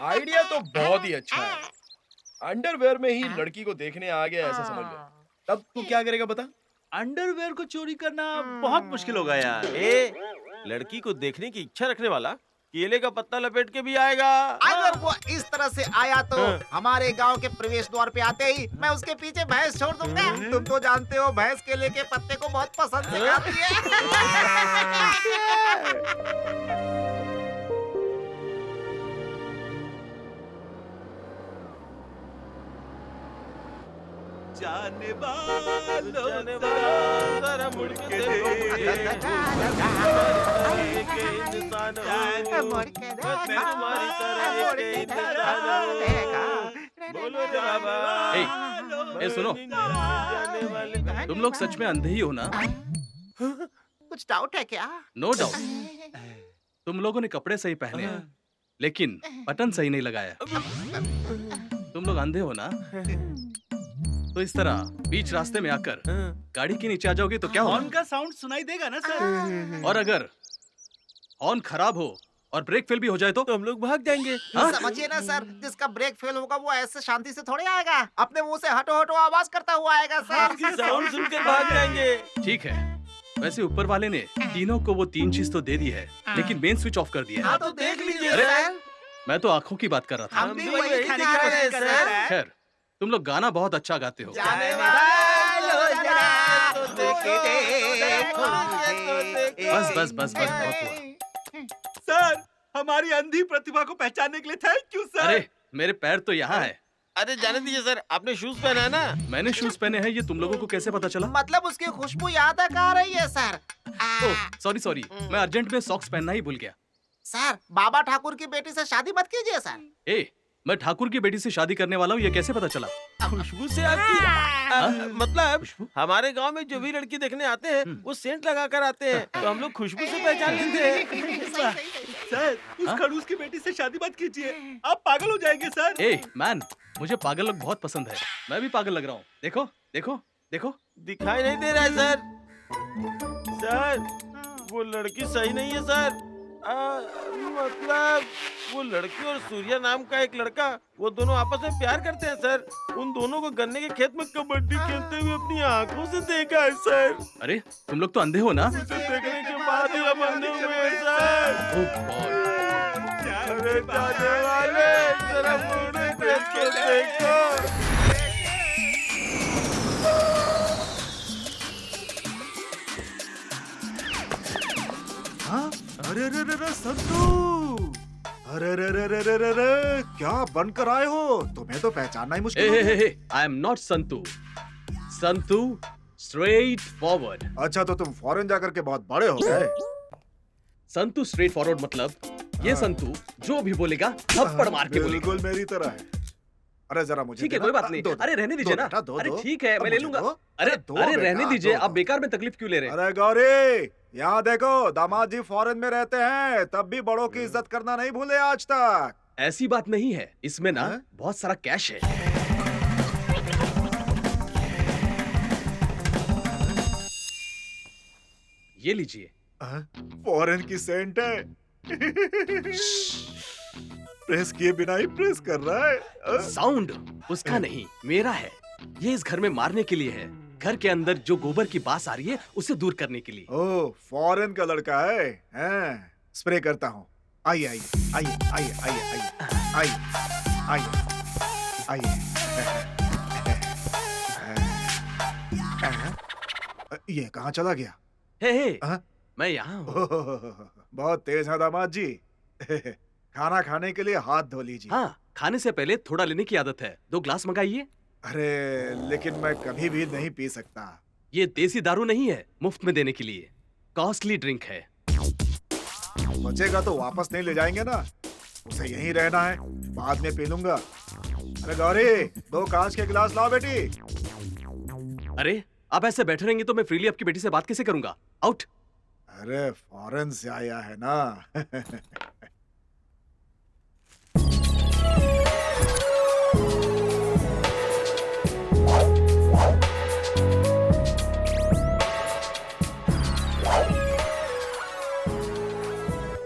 आइडिया तो बहुत ही अच्छा है। अंडरवेयर में ही लड़की को देखने आ गया ऐसा समझ ले। तब तू क्या करेगा बता? अंडरवेयर को चोरी करना बहुत मुश्किल होगा यार। लड़की को देखने की इच्छा रखने वाला केले का पत्ता लपेट के भी आएगा। अगर वो इस तरह से आया तो हमारे गांव के प्रवेश द्वार पे आते ही मैं उसके पीछे भैंस छोड़ दूंगा। तुम तो जानते हो, भैंस केले के पत्ते को बहुत पसंद से खाती है। जाने वालों जरा मुड़ के सुनो, तुम लोग सच में अंधे ही हो ना? कुछ डाउट है क्या? No doubt. तुम लोगों ने कपड़े सही पहने हैं, लेकिन बटन सही नहीं लगाया। तुम लोग अंधे हो ना? तो इस तरह बीच रास्ते में आकर गाड़ी के नीचे आ जाओगे तो क्या होगा? हॉर्न का साउंड सुनाई देगा ना सर। और अगर हॉर्न खराब हो और ब्रेक फेल भी हो जाए तो हम लोग भाग जाएंगे। समझिए ना सर, जिसका ब्रेक फेल होगा वो ऐसे शांति से थोड़े आएगा। अपने मुंह से हटो हटो आवाज करता हुआ आएगा सर। साउंड सुनकर भाग जाएंगे। ठीक है। वैसे ऊपर वाले ने तीनों को वो 3 चीज तो दे दी है, लेकिन मेन स्विच ऑफ कर दिया है। तो देख लीजिए अरे, सर। मैं तो आंखों की बात कर रहा था। हम भी वही खाने की कोशिश कर रहे हैं। खैर, तुम लोग गाना बहुत अच्छा गाते हो। जाने वालो जरा तो देखो बस बस बस बस बहुत हुआ। सर, हमारी अंधी प्रतिभा को पहचानने के लिए थैंक यू सर। अरे मेरे पैर तो यहाँ है। अरे जाने दीजिए सर, आपने शूज पहना है ना? मैंने शूज पहने हैं, ये तुम लोगों को कैसे पता चला? मतलब उसकी खुशबू याद तक आ रही है सर। ओह सॉरी सॉरी, मैं अर्जेंट में सॉक्स पहनना ही भूल गया। सर, बाबा ठाकुर की बेटी से शादी मत कीजिए सर। ए, मैं ठाकुर की बेटी से शादी करने वाला हूँ, ये कैसे पता चला? खुशबू से आपकी मतलब हमारे गांव में जो भी लड़की देखने आते हैं वो सेंट लगा कर आते हैं, तो हम लोग खुशबू से पहचान लेते हैं। सर, उस खड़ूस की बेटी से शादी मत कीजिए, आप पागल हो जाएंगे सर। ए मैन, मुझे पागल लोग बहुत पसंद है। मैं भी पागल लग रहा हूँ। देखो देखो देखो। दिखाई नहीं दे रहा है सर। सर, वो लड़की सही नहीं है सर। मतलब वो लड़की और सूर्या नाम का एक लड़का, वो दोनों आपस में प्यार करते हैं सर। उन दोनों को गन्ने के खेत में कबड्डी खेलते हुए अपनी आंखों से देखा है सर। अरे तुम लोग तो अंधे हो ना? उसे देखने के बाद ही हम अंधे हुए हैं सर। ओह गॉड। अरे जाने वाले, जरा मुझे देख के देखो। हाँ? अरे रे रे रे संतू, अरे रे रे रे रे रे रे, क्या बनकर आए हो? तुम्हें तो पहचानना ही मुश्किल है। I am not Santu. Santu straight forward. अच्छा, तो तुम फॉरेन जाकर के बहुत बड़े हो गए। संतू स्ट्रेट फॉरवर्ड मतलब ये संतू जो भी बोलेगा थप्पड़ मार के बोलेगा। बिल्कुल मेरी तरह है। अरे जरा मुझे ठीक है, देना। कोई बात नहीं। दो, दो, अरे रहने दीजिए दो ना। बेटा, दो, अरे दो। ठीक है, मैं ले मुझे लूंगा। दो। अरे दो अरे बेटा, रहने दीजिए, दो, आप दो। बेकार में तकलीफ क्यों ले रहे हैं? अरे गौरी, यहाँ देखो, दामाद जी फॉरेन में रहते हैं, तब भी बड़ों की इज्जत करना नहीं भूले आज तक। ऐसी बात नहीं है, इसमें ना बहुत सारा कैश है। ये लीजिए। फॉरेन की सेंट है। प्रेस किए बिना ही प्रेस कर रहा है। साउंड उसका नहीं, मेरा है। ये इस घर में मारने के लिए है। घर के अंदर जो गोबर की बास आ रही है उसे दूर करने के लिए। ओह, फॉरेन का लड़का है। स्प्रे करता हूँ। आइए आइए आइए आइए आइए आइए आइए आइए आइए। ये कहाँ चला गया? हे, मैं यहाँ हूँ। बहुत तेज है दामाद जी। खाना खाने के लिए हाथ धो लीजिए। हाँ, खाने से पहले थोड़ा लेने की आदत है। 2 ग्लास मंगाइए। अरे लेकिन मैं कभी भी नहीं पी सकता। ये देसी दारू नहीं है, मुफ्त में देने के लिए। कॉस्टली ड्रिंक है। बचेगा तो वापस नहीं ले जाएंगे ना? उसे यहीं रहना है, बाद में पी लूंगा। अरे गौरी, 2 कांच के गिलास लाओ बेटी। अरे आप ऐसे बैठे रहेंगे तो मैं फ्रीली आपकी बेटी से बात कैसे करूंगा? आउट। अरे फॉरेन से आया है ना।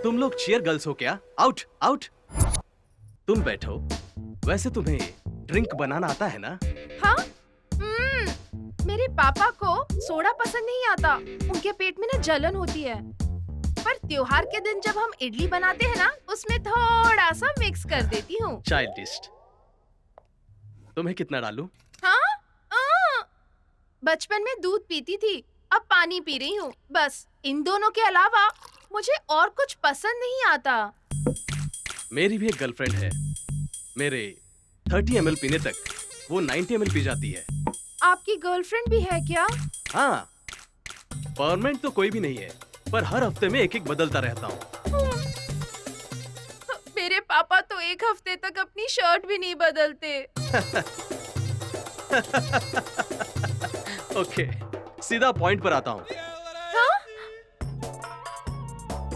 तुम लोग चीयर गर्ल्स हो क्या? Out out. तुम बैठो। वैसे तुम्हें ड्रिंक बनाना आता है ना? हाँ? मेरे पापा को सोडा पसंद नहीं आता। उनके पेट में ना जलन होती है। पर त्योहार के दिन जब हम इडली बनाते हैं ना, उसमें थोड़ा सा मिक्स कर देती हूँ। चाइल्डिश। तुम्हें कितना डालूं? हाँ? बचपन में दूध पीती थी, अब पानी पी रही हूँ। बस इन दोनों के अलावा मुझे और कुछ पसंद नहीं आता। मेरी भी एक गर्लफ्रेंड है। मेरे 30 ml पीने तक वो 90 ml पी जाती है। आपकी गर्लफ्रेंड भी है क्या? हाँ, परमानेंट तो कोई भी नहीं है, पर हर हफ्ते में एक बदलता रहता हूँ। मेरे पापा तो एक हफ्ते तक अपनी शर्ट भी नहीं बदलते। ओके, सीधा पॉइंट पर आता हूँ।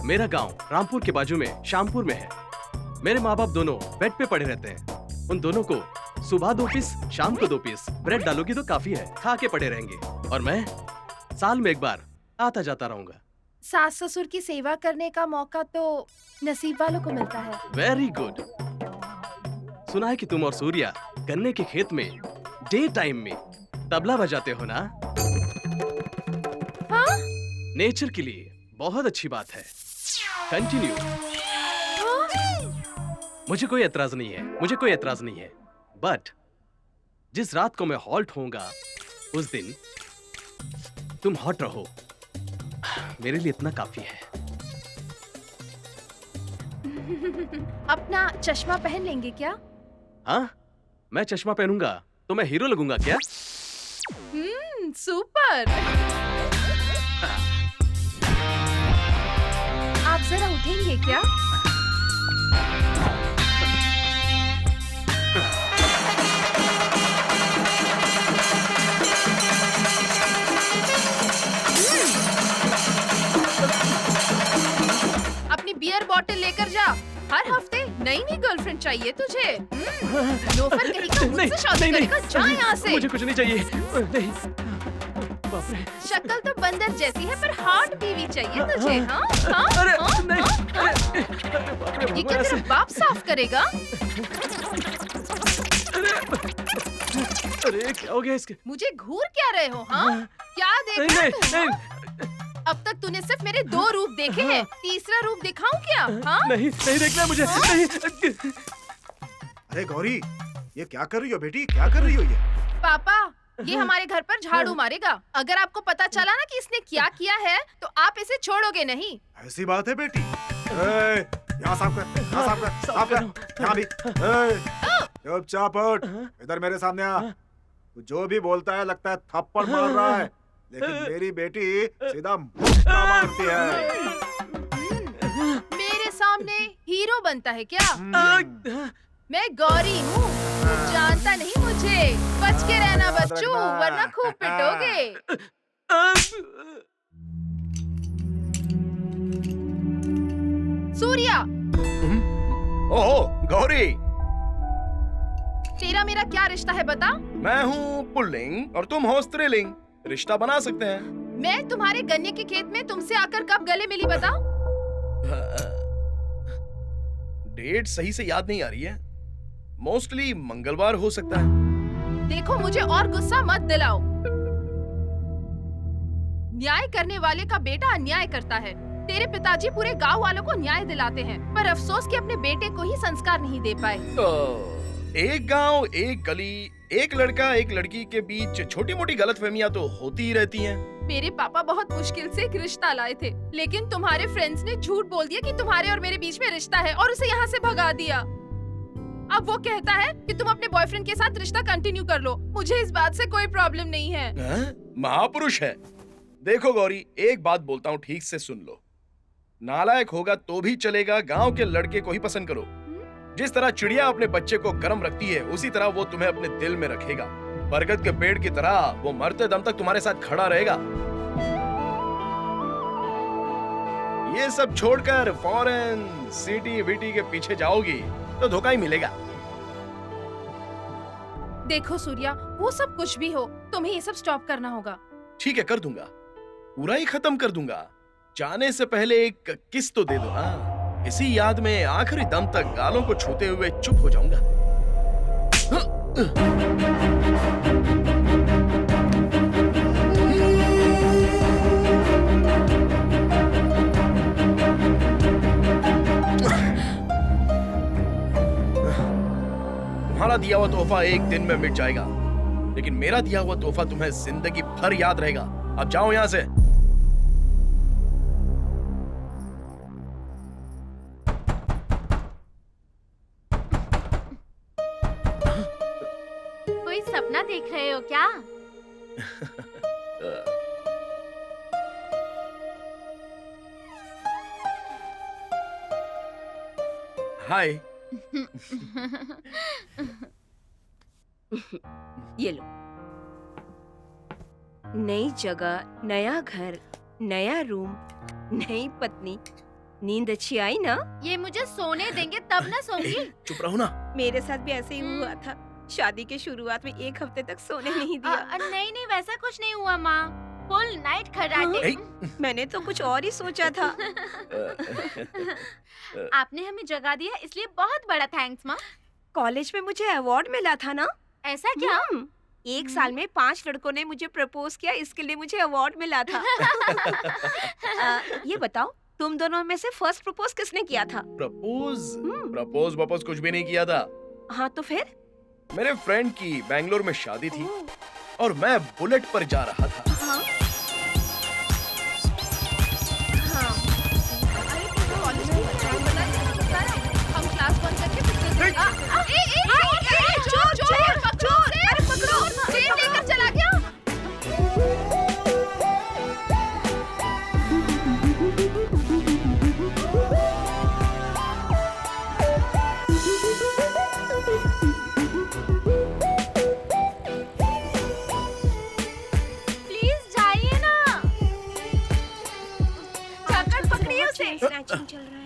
मेरा गांव रामपुर के बाजू में शामपुर में है। मेरे माँ बाप दोनों बेड पे पड़े रहते हैं। उन दोनों को सुबह 2 पीस, शाम को 2 पीस ब्रेड डालोगी तो काफी है, खा के पड़े रहेंगे। और मैं साल में एक बार आता जाता रहूंगा। सास ससुर की सेवा करने का मौका तो नसीब वालों को मिलता है। Very good. सुना है कि तुम और सूर्या गन्ने के खेत में डे टाइम में तबला बजाते हो ना? हाँ? नेचर के लिए बहुत अच्छी बात है। कंटिन्यू। मुझे कोई एतराज नहीं है, मुझे कोई एतराज नहीं है। बट जिस रात को मैं हॉल्ट होऊंगा उस दिन तुम हॉट रहो, मेरे लिए इतना काफी है। अपना चश्मा पहन लेंगे क्या? हाँ, मैं चश्मा पहनूंगा तो मैं हीरो लगूंगा क्या? सुपर। आप जरा उठेंगे क्या? अपनी बियर बॉटल लेकर जा। हर हफ्ते नई नई गर्लफ्रेंड चाहिए तुझे। लोफर कहीं का मुझसे शादी करेगा, जा यहाँ से। मुझे कुछ नहीं चाहिए। नहीं। बाप रे। शक्ल तो बंदर जैसी है पर हॉट बीवी चाहिए तुझे। हाँ? हाँ? अरे हाँ? नहीं। हाँ? ये क्या तेरा बाप साफ करेगा? अरे क्या हो गया इसके? मुझे घूर क्या रहे हो? हाँ? क्या देख रहा है तू? हाँ? अब तक तूने सिर्फ मेरे 2 रूप देखे हैं, तीसरा रूप दिखाऊं क्या? हाँ? नहीं देखना मुझे। नहीं। अरे गौरी, ये क्या कर रही हो बेटी? क्या कर रही हो ये? पापा, ये हमारे घर पर झाड़ू मारेगा। अगर आपको पता चला ना कि इसने क्या किया है, तो आप इसे छोड़ोगे नहीं। ऐसी बात है बेटी। यहाँ साफ कर, यहाँ साफ कर, साफ कर, यहाँ भी। चुपचाप उठ, इधर मेरे सामने आ। तू जो भी बोलता है लगता है थप्पड़ मार रहा है, लेकिन मेरी बेटी सीधा मुक्का मारती है। मेरे सामने हीरो बनता है क्या? मैं गौरी हूँ, जानता नहीं मुझे। बच के रहना बच्चों, वरना खूब पिटोगे। सूर्या, ओहो गौरी, तेरा मेरा क्या रिश्ता है बता? मैं हूँ पुल्लिंग और तुम हो स्त्रीलिंग। रिश्ता बना सकते हैं। मैं तुम्हारे गन्ने के खेत में तुमसे आकर कब गले मिली बता? डेट सही से याद नहीं आ रही है। मोस्टली मंगलवार हो सकता है। देखो मुझे और गुस्सा मत दिलाओ। न्याय करने वाले का बेटा अन्याय करता है। तेरे पिताजी पूरे गांव वालों को न्याय दिलाते हैं, पर अफसोस कि अपने बेटे को ही संस्कार नहीं दे पाए। एक गांव, एक गली, एक लड़का एक लड़की के बीच छोटी मोटी गलतफहमियां तो होती ही रहती हैं। मेरे पापा बहुत मुश्किल से एक रिश्ता लाए थे, लेकिन तुम्हारे फ्रेंड्स ने झूठ बोल दिया कि तुम्हारे और मेरे बीच में रिश्ता है और उसे यहाँ से भगा दिया। अब वो कहता है कि तुम अपने बॉयफ्रेंड के साथ रिश्ता कंटिन्यू कर लो। मुझे इस बात से कोई प्रॉब्लम नहीं है। महापुरुष है। देखो गौरी, एक बात बोलता हूँ, ठीक से सुन लो। नालायक होगा तो भी चलेगा, गांव के लड़के को ही पसंद करो। जिस तरह चिड़िया अपने बच्चे को गर्म रखती है, उसी तरह वो तुम्हें अपने दिल में रखेगा। बरगद के पेड़ की तरह वो मरते दम तक तुम्हारे साथ खड़ा रहेगा। ये सब छोड़कर फॉरेन सिटी विटी के पीछे जाओगी तो धोखा ही मिलेगा। देखो सूर्या, वो सब कुछ भी हो, तुम्हें ये सब स्टॉप करना होगा। ठीक है, कर दूंगा, पूरा ही खत्म कर दूंगा। जाने से पहले एक किस तो दे दो। हाँ, इसी याद में आखिरी दम तक गालों को छूते हुए चुप हो जाऊंगा। तुम्हारा दिया हुआ तोहफा एक दिन में मिट जाएगा, लेकिन मेरा दिया हुआ तोहफा तुम्हें जिंदगी भर याद रहेगा। अब जाओ यहां से। कोई सपना देख रहे हो क्या? हाय। ये लो, नई जगह, नया घर, नया रूम, नई पत्नी। नींद अच्छी आई ना? ये मुझे सोने देंगे तब ना सोऊंगी। चुप रहो ना। मेरे साथ भी ऐसे ही हुआ था। शादी के शुरुआत में 1 हफ्ते तक सोने नहीं दिया। नहीं नहीं, वैसा कुछ नहीं हुआ माँ। फुल नाइट खर्राटे। मैंने तो कुछ और ही सोचा था। आपने हमें जगा दिया, इसलिए बहुत बड़ा थैंक्स माँ। कॉलेज में मुझे अवार्ड मिला था ना? ऐसा क्या? 1 साल में 5 लड़कों ने मुझे प्रपोज किया, इसके लिए मुझे अवार्ड मिला था। ये बताओ, तुम दोनों में से फर्स्ट प्रपोज किसने किया था? प्रपोज कुछ भी नहीं किया था। हाँ तो फिर? मेरे फ्रेंड की बैंगलोर में शादी थी और मैं बुलेट पर जा रहा था। हाँ। हाँ। अरे तुम कॉलेज की बच्चा बता हम क्लास बंद करके चोर अरे पकड़ो, चेन लेकर चला गया। प्लीज जाइए ना। जाकर पकड़िए उसे। स्नैचिंग चल रहा है।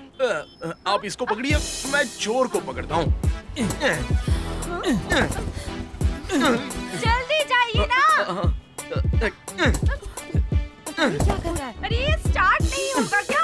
आप इसको पकड़िए, मैं चोर को पकड़ता हूँ। जल्दी जाइए ना। क्या कर रहा है? अरे ये स्टार्ट नहीं होगा क्या?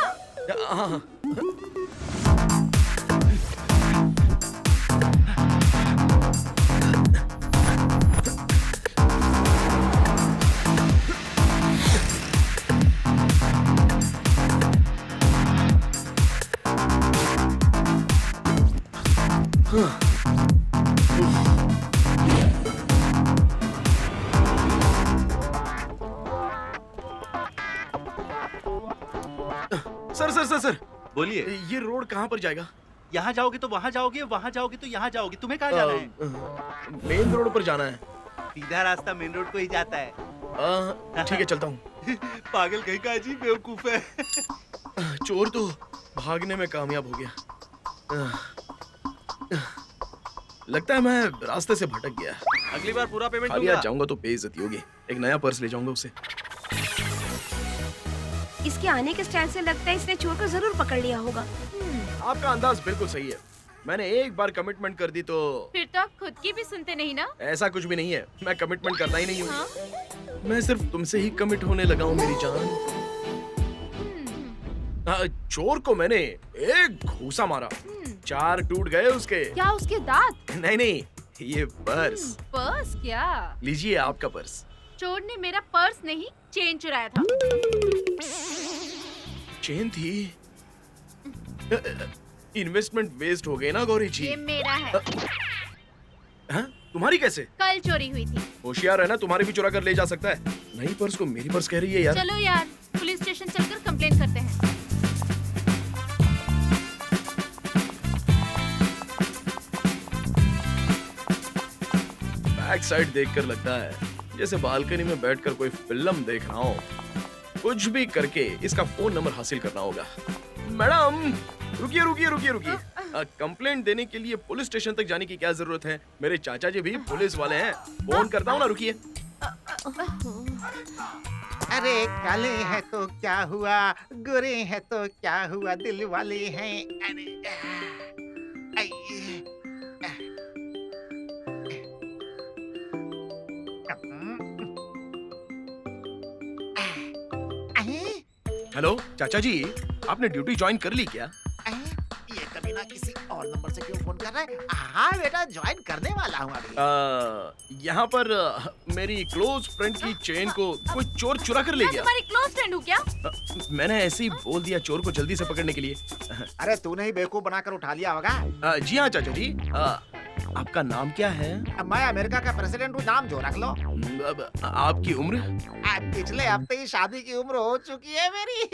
सर बोलिए। ये रोड कहाँ पर जाएगा? यहाँ जाओगे तो वहाँ जाओगे, वहाँ जाओगे तो यहाँ जाओगे। तुम्हें कहाँ जाना है? मेन रोड पर जाना है। सीधा रास्ता मेन रोड को ही जाता है। ठीक है, चलता हूँ। पागल कहीं का अजीब बेवकूफ है। चोर तो भागने में कामयाब हो गया। लगता है मैं रास्ते से भटक गया। अगली बार पूरा पेमेंट खाली दूंगा। हाथ जाऊंगा तो बेइज्जती होगी। एक नया पर्स ले जाऊंगा उसे। इसके आने के स्टाइल से लगता है इसने चोर को जरूर पकड़ लिया होगा। आपका अंदाज बिल्कुल सही है। मैंने एक बार कमिटमेंट कर दी तो फिर तो आप खुद की भी सुनते नहीं ना। ऐसा कुछ भी नहीं है। मैं कमिटमेंट करता ही नहीं हूँ। मैं सिर्फ तुमसे ही कमिट होने लगा हूँ मेरी जान। चोर को मैंने एक घूसा मारा, 4 टूट गए उसके। क्या उसके दांत? नहीं, ये पर्स। पर्स क्या? लीजिए आपका पर्स। चोर ने मेरा पर्स नहीं, चेन चुराया था। चेन थी। इन्वेस्टमेंट वेस्ट हो गई ना गौरी जी। ये मेरा है। हाँ? तुम्हारी कैसे? कल चोरी हुई थी। होशियार है ना, तुम्हारे भी चुरा कर ले जा सकता है। नहीं, पर्स को मेरी पर्स कह रही है यार। चलो यार, पुलिस स्टेशन चलकर कंप्लेंट करते हैं। बैक साइड देखकर लगता है जैसे बालकनी में बैठकर कोई फिल्म देख रहा हूँ। कुछ भी करके इसका फोन नंबर हासिल करना होगा। मैडम रुकिए। कंप्लेंट देने के लिए पुलिस स्टेशन तक जाने की क्या जरूरत है? मेरे चाचा जी भी पुलिस वाले हैं। फोन करता हूँ ना, रुकिए। अरे काले हैं तो क्या हुआ, गोरे हैं तो क्या हुआ, दिल वाले हैं। हेलो चाचा जी, आपने ड्यूटी ज्वाइन कर ली क्या? ये कभी ना किसी और नंबर से क्यों फोन कर रहा है? हाँ बेटा, ज्वाइन करने वाला हूँ अभी। यहाँ पर मेरी क्लोज फ्रेंड की चेन को कोई चोर चुरा कर ले मैं गया। तुम्हारी क्लोज फ्रेंड हूँ क्या? मैंने ऐसे ही बोल दिया चोर को जल्दी से पकड़ने के लिए। अरे तूने ही बेवकूफ बनाकर उठा लिया होगा। जी हाँ चाचा जी। आपका नाम क्या है? मैं अमेरिका का प्रेसिडेंट हूँ, नाम जो रख लो। आपकी उम्र? पिछले हफ्ते ही शादी की उम्र हो चुकी है मेरी।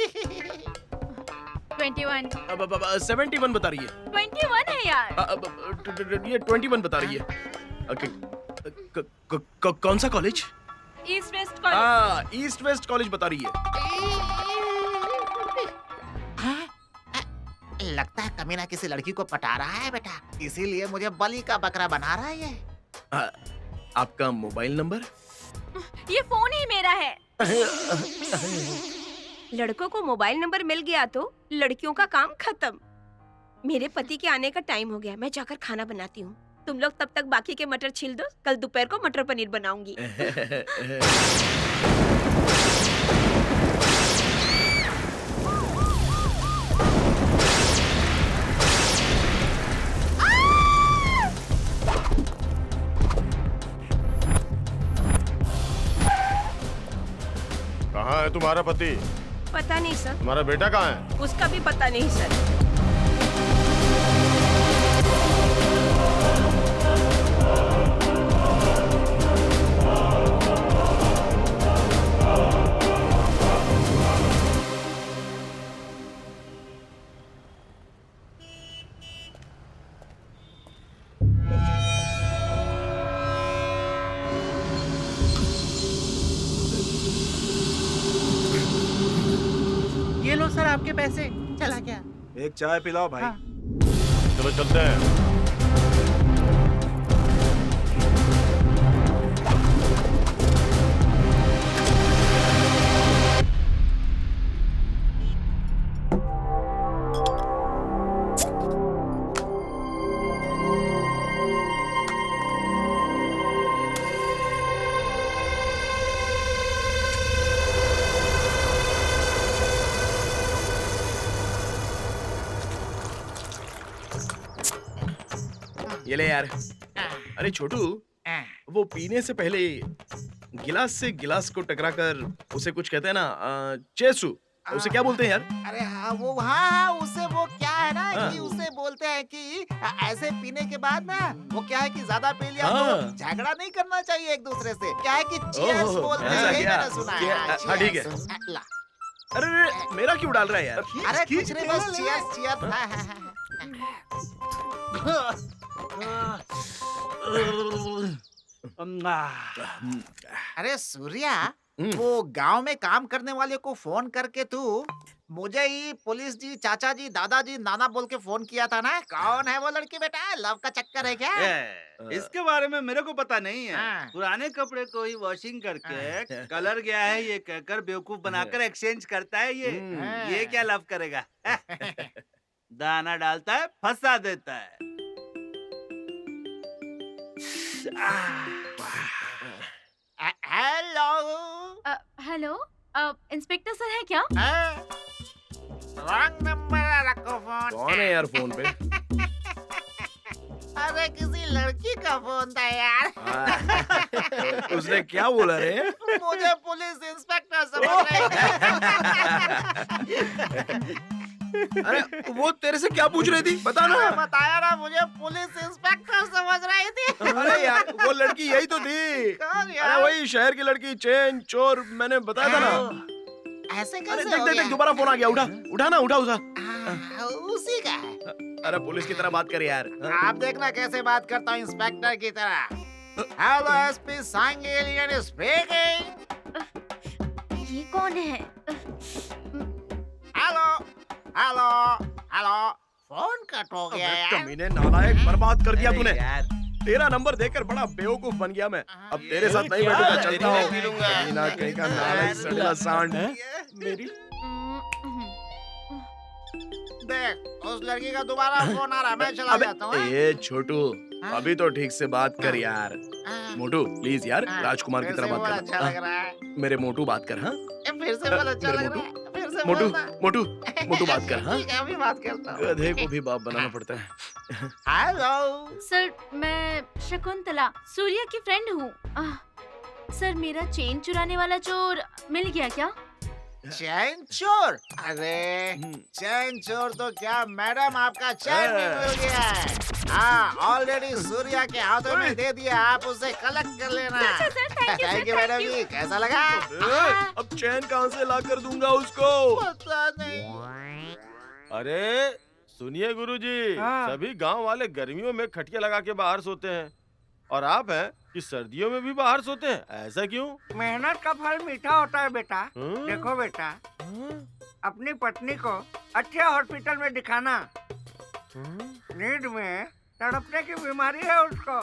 21। 71 बता रही है। 21 है यार। ये 21 बता रही है। कौन सा college? East west college. East west college बता रही है। लगता है कमीना किसी लड़की को पटा रहा है बेटा, इसीलिए मुझे बलि का बकरा बना रहा है ये। आपका मोबाइल नंबर? ये फोन ही मेरा है। लड़कों को मोबाइल नंबर मिल गया तो लड़कियों का काम खत्म। मेरे पति के आने का टाइम हो गया, मैं जाकर खाना बनाती हूँ। तुम लोग तब तक बाकी के मटर छील दो, कल दोपहर को मटर पनीर बनाऊंगी। कहाँ है तुम्हारा पति? पता नहीं सर, तुम्हारा बेटा कहाँ है? उसका भी पता नहीं सर। ये लो सर आपके पैसे। चला क्या? एक चाय पिलाओ भाई। हाँ। चलो चलते हैं। ये ले यार। अरे छोटू, वो पीने से पहले गिलास से गिलास को टकराकर उसे कुछ कहते हैं ना, चेसू, उसे क्या बोलते हैं यार? अरे हाँ वो हाँ उसे वो क्या है ना हाँ। कि उसे बोलते हैं कि ऐसे पीने के बाद ना वो क्या है कि ज्यादा पी लिया तो हाँ। झगड़ा नहीं करना चाहिए एक दूसरे से। क्या है कि चीयर्स ओह, बोलते ऐसा हैं, ये क्या? मैंने सुना क्या- है। हाँ, ठीक है। cheers। ला। अरे मेरा क्यों डाल रहा है यार? अरे कुछ नहीं बस चीयर्स चीयर्स। हाँ, हाँ, हाँ। अरे सूर्या, वो गांव में काम करने वाले को फोन करके तू मुझे ही पुलिस जी, चाचा जी, दादाजी, नाना बोल के फोन किया था ना। कौन है वो लड़की बेटा? लव का चक्कर है क्या? इसके बारे में मेरे को पता नहीं है। हाँ। पुराने कपड़े को ही वॉशिंग करके कलर गया है ये कहकर बेवकूफ बनाकर एक्सचेंज करता है ये क्या लव करेगा? दाना डालता है, फंसा देता है। हेलो। हेलो, इंस्पेक्टर सर है क्या? रॉन्ग नंबर रखो फोन। कौन है यार फोन पे? अरे किसी लड़की का फोन था यार। उसने क्या बोला रे? मुझे पुलिस इंस्पेक्टर समझ रहे थे। अरे वो तेरे से क्या पूछ रही थी? बता ना। मैंने बताया ना, मुझे पुलिस इंस्पेक्टर समझ रही थी। अरे यार वो लड़की यही तो थी। कौन यार? अरे वही शहर की लड़की, चेन चोर, मैंने बताया था ना। ऐसे अरे कैसे देख हो देख गया? देख, दोबारा फोन आ गया। उठा उठा ना, उठा उठा। उसी का है। अरे पुलिस की तरह बात कर यार। आप देखना कैसे बात करता हूँ इंस्पेक्टर की तरह। हेलो एसपी सांगेलियन स्पीकिंग। ये कौन है? Hello hello hello. Phone cut हो गया यार। कमीने, नालायक, बर्बाद कर दिया अरे तूने। यार, तेरा नंबर देकर बड़ा बेवकूफ बन गया मैं। अब तेरे साथ नहीं क्या? बैठूंगा, चलता मैं हूँ। पी लूंगा। कमीना कहीं का नालायक सड़ेला सांड। मेरी देख उस लड़की का दोबारा फोन आ रहा है, मैं चला जाता हूँ। ए छोटू, अभी तो ठीक से बात कर यार। हाँ। मोटू प्लीज यार, हाँ, राजकुमार की फिर तरह से बात बोल, कर। अच्छा लग रहा है। मेरे मोटू बात कर। हाँ फिर से बोल, अच्छा मेरे लग रहा है। फिर से मोटू बोलना। मोटू मोटू बात कर। हाँ ठीक है, अभी बात करता हूँ। गधे को भी बाप बनाना पड़ता है। हेलो। सर मैं शकुंतला, सूर्या की फ्रेंड हूँ। सर मेरा चेन चुराने वाला चोर मिल गया क्या? चैन चोर? अरे चैन चोर तो क्या मैडम, आपका चैन भी मिल गया है। हाँ, ऑलरेडी सूर्या के हाथों में दे दिया, आप उसे कलेक्ट कर लेना। अच्छा sir, thank you thank you madam ji. कैसा लगा? अब चैन कहाँ से ला कर दूंगा उसको? पता नहीं। अरे सुनिए गुरुजी, हाँ। सभी गांव वाले गर्मियों में खटिया लगा के बाहर सोते हैं और आप हैं कि सर्दियों में भी बाहर सोते हैं। ऐसा क्यों? मेहनत का फल मीठा होता है बेटा। हाँ? देखो बेटा, अपनी पत्नी को अच्छे हॉस्पिटल में दिखाना। नींद में तड़पने की बीमारी है उसको।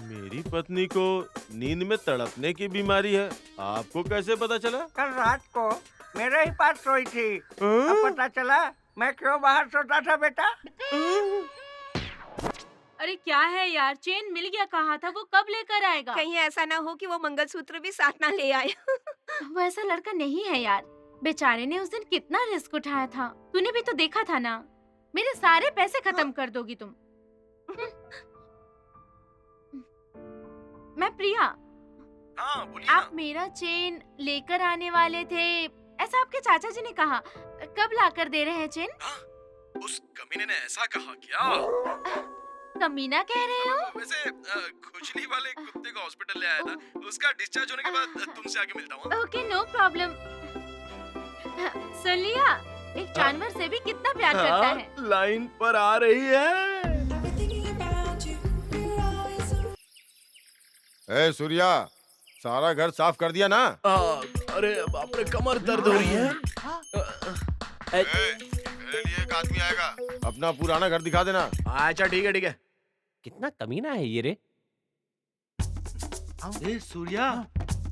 मेरी पत्नी को नींद में तड़पने की बीमारी है, आपको कैसे पता चला? कल रात को मेरे ही पास सोई थी। हाँ? अब पता चला मैं क्यों बाहर सोता था बेटा। अरे क्या है यार, चेन मिल गया, कहा था वो कब लेकर आएगा? कहीं ऐसा ना हो कि वो मंगलसूत्र भी साथ ना ले आए। वो ऐसा लड़का नहीं है यार। बेचारे ने उस दिन कितना रिस्क उठाया था, तूने भी तो देखा था ना। मेरे सारे पैसे खत्म कर दोगी तुम। मैं प्रिया। हाँ बोलिए आप मेरा चेन लेकर आने वाले थे, ऐसा आपके चाचा जी ने कहा। कब लाकर दे रहे हैं चेन? उस कमीने ने ऐसा कहा क्या? कमीना कह रहे हो? वैसे खुजली वाले कुत्ते को हॉस्पिटल ले आया था, उसका डिस्चार्ज होने के बाद तुमसे आके मिलता हूँ। Okay, no problem. सुन लिया, एक जानवर से भी कितना प्यार करता है। लाइन पर आ रही है। ए सूर्या, सारा घर साफ कर दिया ना? अरे बाप रे, कमर दर्द हो रही है। मेरे लिए एक आदमी आएगा, अपना पुराना घर दिखा देना। अच्छा ठीक है ठीक है। कितना कमीना है ये रे। ए सूर्या,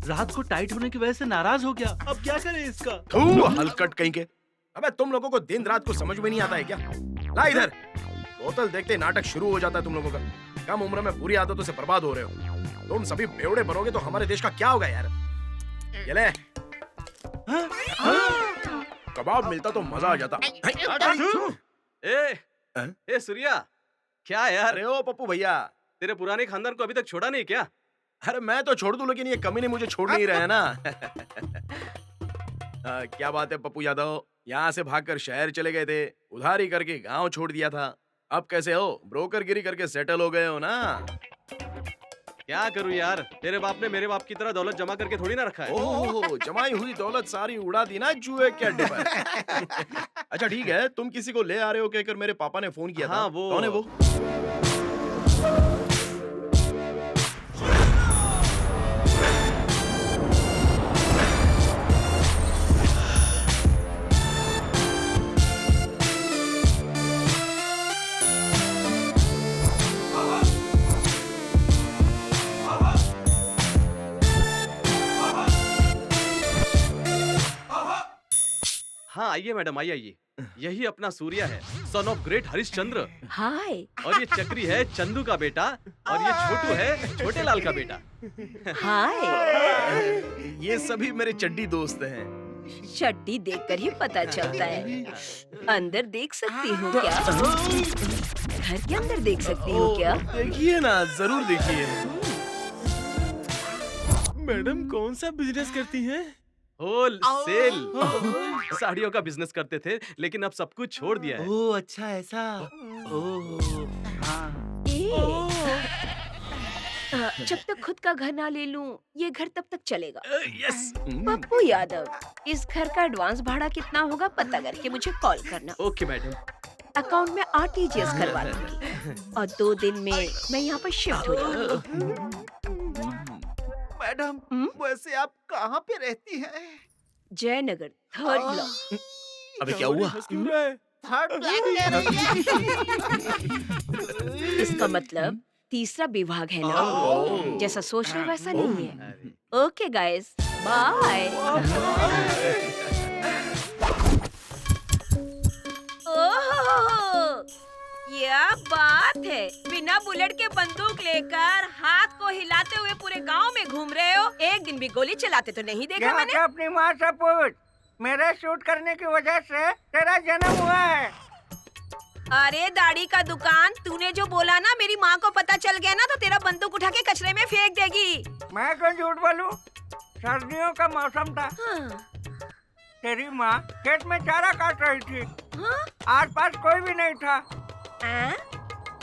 रात को टाइट होने की वजह से नाराज हो गया, अब क्या करें इसका? हलकट कहीं के। अबे तुम लोगों को दिन रात को समझ में नहीं आता है क्या? ला इधर। बोतल देखते ही नाटक शुरू हो जाता है तुम लोगों का। कम उम्र में बुरी आदतों से बर्बाद हो रहे हो। तुम सभी बेवड़े बनोगे तो हमारे देश का क्या होगा यार? ये ले। कबाब मिलता तो मजा आ जाता। ए सूर्या, क्या यार? अरे ओ पप्पू भैया, तेरे पुराने खानदान को अभी तक छोड़ा नहीं क्या? अरे मैं तो छोड़ दूं, लेकिन ये कमीने मुझे छोड़ नहीं रहे हैं ना। क्या बात है पप्पू यादव, यहाँ से भागकर शहर चले गए थे, उधारी करके गांव छोड़ दिया था। अब कैसे हो? ब्रोकरगिरी करके सेटल हो गए हो ना? क्या करूं यार, तेरे बाप ने मेरे बाप की तरह दौलत जमा करके थोड़ी ना रखा है। ओह, जमाई हुई दौलत सारी उड़ा दी ना जुए के अड्डे पर। अच्छा ठीक है, तुम किसी को ले आ रहे हो कहकर मेरे पापा ने फोन किया था। हाँ, वो कौन है वो? हाँ आइए मैडम, आइए। यही अपना सूर्या है, सन ऑफ ग्रेट हरिश्चंद्र। हाय। और ये चक्री है चंदू का बेटा, और ये छोटू है छोटे लाल का बेटा। हाय। ये सभी मेरे चड्डी दोस्त हैं। चड्डी देखकर ही पता चलता है। अंदर देख सकती हूँ क्या? घर के अंदर देख सकती हूँ क्या? देखिए ना, जरूर देखिए। मैडम कौन सा बिजनेस करती हैं? होल सेल साड़ियों का बिजनेस करते थे, लेकिन अब सब कुछ छोड़ दिया है। ओह अच्छा ऐसा। ओह हाँ। जब तक खुद का घर ना ले लूं, ये घर तब तक चलेगा। यस। पप्पू यादव, इस घर का एडवांस भाड़ा कितना होगा पता करके मुझे कॉल करना। Okay madam. अकाउंट में आरटीजीएस करवा दूंगी और 2 दिन में मैं यहाँ पर शिफ्ट हो जाऊंगी। मैडम, वैसे आप कहाँ पे रहती हैं? Jaynagar 3rd block. अबे क्या हुआ? 3rd block. इसका मतलब 3रा विभाग है ना? जैसा सोच रहे वैसा नहीं है। Okay guys, bye. ओह, क्या बात है, बिना बुलेट के बंदूक लेकर हाथ को हिलाते हुए पूरे गांव में घूम रहे हो। एक दिन भी गोली चलाते तो नहीं देखा मैंने। अपनी माँ से पूछ, मेरे शूट करने की वजह से तेरा जन्म हुआ है। अरे दाढ़ी का दुकान, तूने जो बोला ना, मेरी माँ को पता चल गया ना तो तेरा बंदूक उठा के कचरे में फेंक देगी। मैं क्यों झूठ बोलूं? सर्दियों का मौसम था। हाँ। तेरी माँ खेत में चारा काट रही थी। हाँ? आसपास कोई भी नहीं था। हाँ?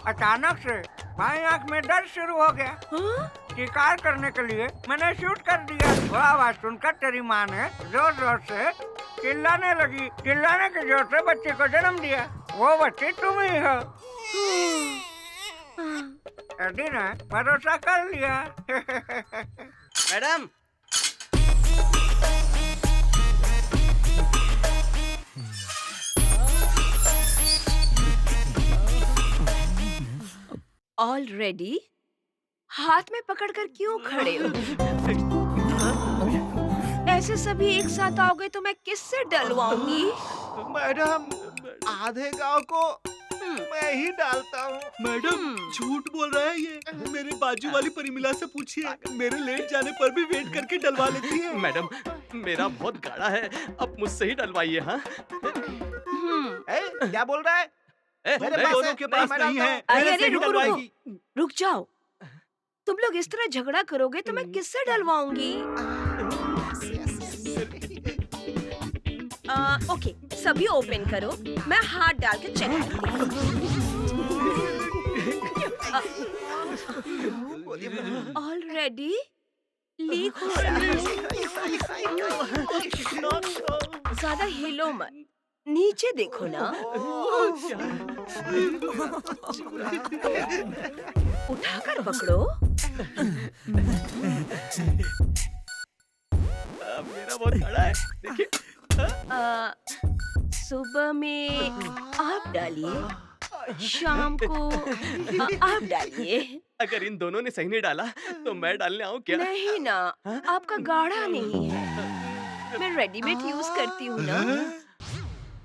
अचानक से बाईं आंख में दर्द शुरू हो गया। हाँ? शिकार करने के लिए मैंने शूट कर दिया। वो आवाज सुनकर तेरी माँ ने जोर जोर से चिल्लाने लगी। चिल्लाने के जोर से बच्चे को जन्म दिया। वो बच्चे तुम ही हो। एडी ने भरोसा कर लिया। मैडम, ऑलरेडी हाथ में पकड़कर क्यों खड़े हो? ऐसे सभी एक साथ आओगे तो मैं किससे डलवाऊंगी? मैडम, आधे गांव को मैं ही डालता हूँ। मैडम झूठ बोल रहा है ये। मेरे बाजू वाली परिमिला से पूछिए, मेरे लेट जाने पर भी वेट करके डलवा लेती है। मैडम मेरा बहुत गाढ़ा है, अब मुझसे ही डलवाइए। हाँ क्या बोल रहा है? मेरे दोनों के पास नहीं है। अरे रुक जाओ। तुम लोग इस तरह झगड़ा करोगे तो मैं किससे डलवाऊंगी? ओके, सभी ओपन करो, मैं हाथ डाल के चेक करती हूँ। ऑलरेडी लीक हो रहा है। ज्यादा हिलो मत, नीचे देखो ना। उठाकर पकड़ो। मेरा बहुत बड़ा है, देखिए। सुबह में आप डालिए, शाम को आप डालिए। अगर इन दोनों ने सही नहीं डाला तो मैं डालने आऊँ क्या? नहीं ना, आपका गाढ़ा नहीं है। मैं रेडीमेड यूज करती हूँ ना,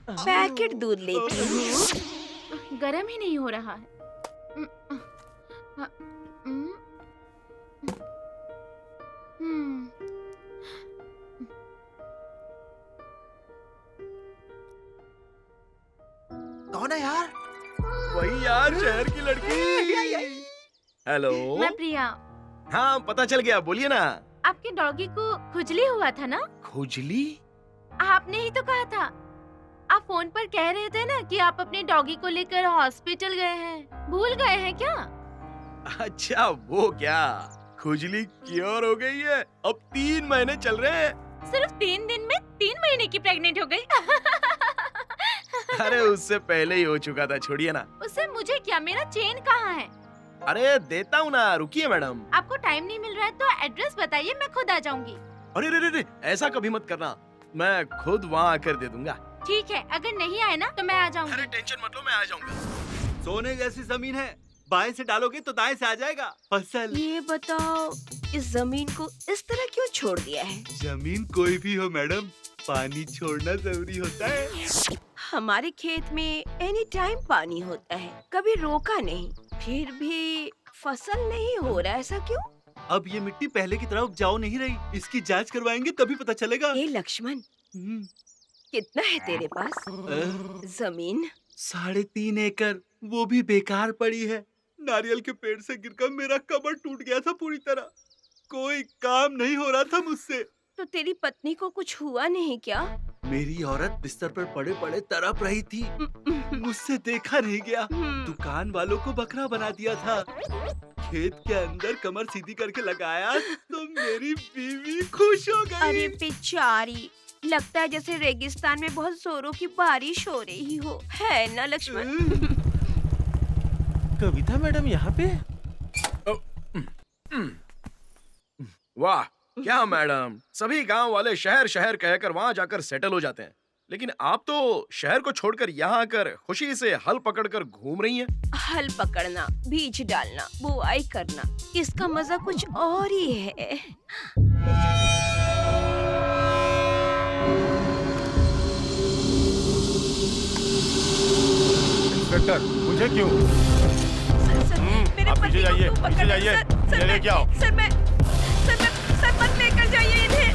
पैकेट दूध लेती हूँ। गरम ही नहीं हो रहा है। कौन है यार? वही यार, शहर की लड़की। हेलो। मैं प्रिया। हाँ, पता चल गया, बोलिए ना। आपके डॉगी को खुजली हुआ था ना? खुजली? आपने ही तो कहा था। आप फोन पर कह रहे थे ना कि आप अपने डॉगी को लेकर हॉस्पिटल गए हैं। भूल गए हैं क्या? अच्छा, वो क्या खुजली क्योर हो गई है? अब 3 महीने चल रहे हैं। सिर्फ 3 दिन में 3 महीने की प्रेग्नेंट हो गई। अरे उससे पहले ही हो चुका था, छोड़िए ना। उससे मुझे क्या, मेरा चेन कहाँ है? अरे देता हूँ ना, रुकिए मैडम। आपको टाइम नहीं मिल रहा है तो एड्रेस बताइए, मैं खुद आ जाऊंगी। अरे रे रे रे, ऐसा कभी मत करना, मैं खुद वहाँ आकर दे दूंगा। ठीक है, अगर नहीं आए ना तो मैं आ जाऊंगी। अरे टेंशन मत लो, मैं आ जाऊंगा। सोने जैसी जमीन है, बाएं से डालोगे तो दाएं से आ जाएगा फसल। ये बताओ, इस जमीन को इस तरह क्यों छोड़ दिया है? जमीन कोई भी हो मैडम, पानी छोड़ना जरूरी होता है। हमारे खेत में एनी टाइम पानी होता है, कभी रोका नहीं, फिर भी फसल नहीं हो रहा, ऐसा क्यों? अब ये मिट्टी पहले की तरह उपजाऊ नहीं रही, इसकी जांच करवाएंगे तभी पता चलेगा। ए लक्ष्मण, कितना है तेरे पास जमीन? 3.5 एकड़, वो भी बेकार पड़ी है। नारियल के पेड़ से गिरकर मेरा कमर टूट गया था पूरी तरह, कोई काम नहीं हो रहा था मुझसे। तो तेरी पत्नी को कुछ हुआ नहीं क्या? मेरी औरत बिस्तर पर पड़े पड़े तड़प रही थी, मुझसे देखा नहीं गया। दुकान वालों को बकरा बना दिया था, खेत के अंदर कमर सीधी करके लगाया तो मेरी बीवी खुश हो गई। अरे बेचारी, लगता है जैसे रेगिस्तान में बहुत जोरों की बारिश हो रही हो, है ना लक्ष्मण? कविता मैडम यहाँ पे? वाह, क्या मैडम, सभी गांव वाले शहर शहर कहकर वहाँ जाकर सेटल हो जाते हैं, लेकिन आप तो शहर को छोड़कर यहाँ आकर खुशी से हल पकड़कर घूम रही हैं। हल पकड़ना, बीज डालना, बुआई करना, इसका मजा कुछ और ही है। इंस्पेक्टर, मुझे क्यों? मेरे आप पति पीछे को जाइए, क्यों पीछे पकड़- जाइए, सर, ये लेके आओ। सर मत लेकर जाइए इन्हें।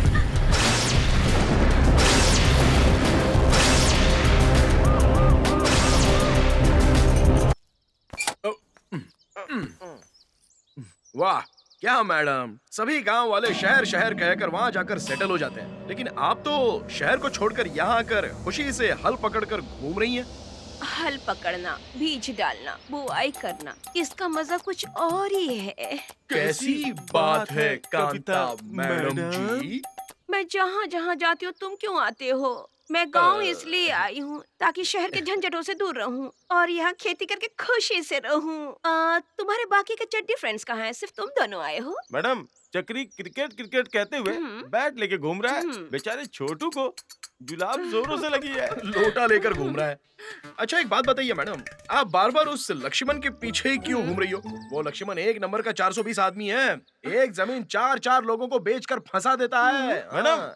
वाह, क्या मैडम, सभी गांव वाले शहर शहर कहकर वहाँ जाकर सेटल हो जाते हैं, लेकिन आप तो शहर को छोड़कर यहाँ आकर खुशी से हल पकड़कर घूम रही हैं। हल पकड़ना, बीज डालना, बुआई करना, इसका मजा कुछ और ही है। कैसी बात है कांता मैडम जी? मैं जहाँ जहाँ जाती हूँ तुम क्यों आते हो? मैं गांव इसलिए आई हूँ ताकि शहर के झंझटों से दूर रहूँ और यहाँ खेती करके खुशी से रहूँ। तुम्हारे बाकी के चड्डी फ्रेंड्स कहाँ हैं? सिर्फ तुम दोनों आए हो? मैडम, चक्री क्रिकेट क्रिकेट कहते हुए बैट लेके घूम रहा है। बेचारे छोटू को जुलाब जोरों से लगी है, लोटा लेकर घूम रहा है। अच्छा, एक बात बताइए मैडम, आप बार बार उस लक्ष्मण के पीछे ही क्यों घूम रही हो? वो लक्ष्मण 1 नंबर का 420 आदमी है, एक जमीन 4-4 लोगों को बेचकर फंसा देता है। मैडम,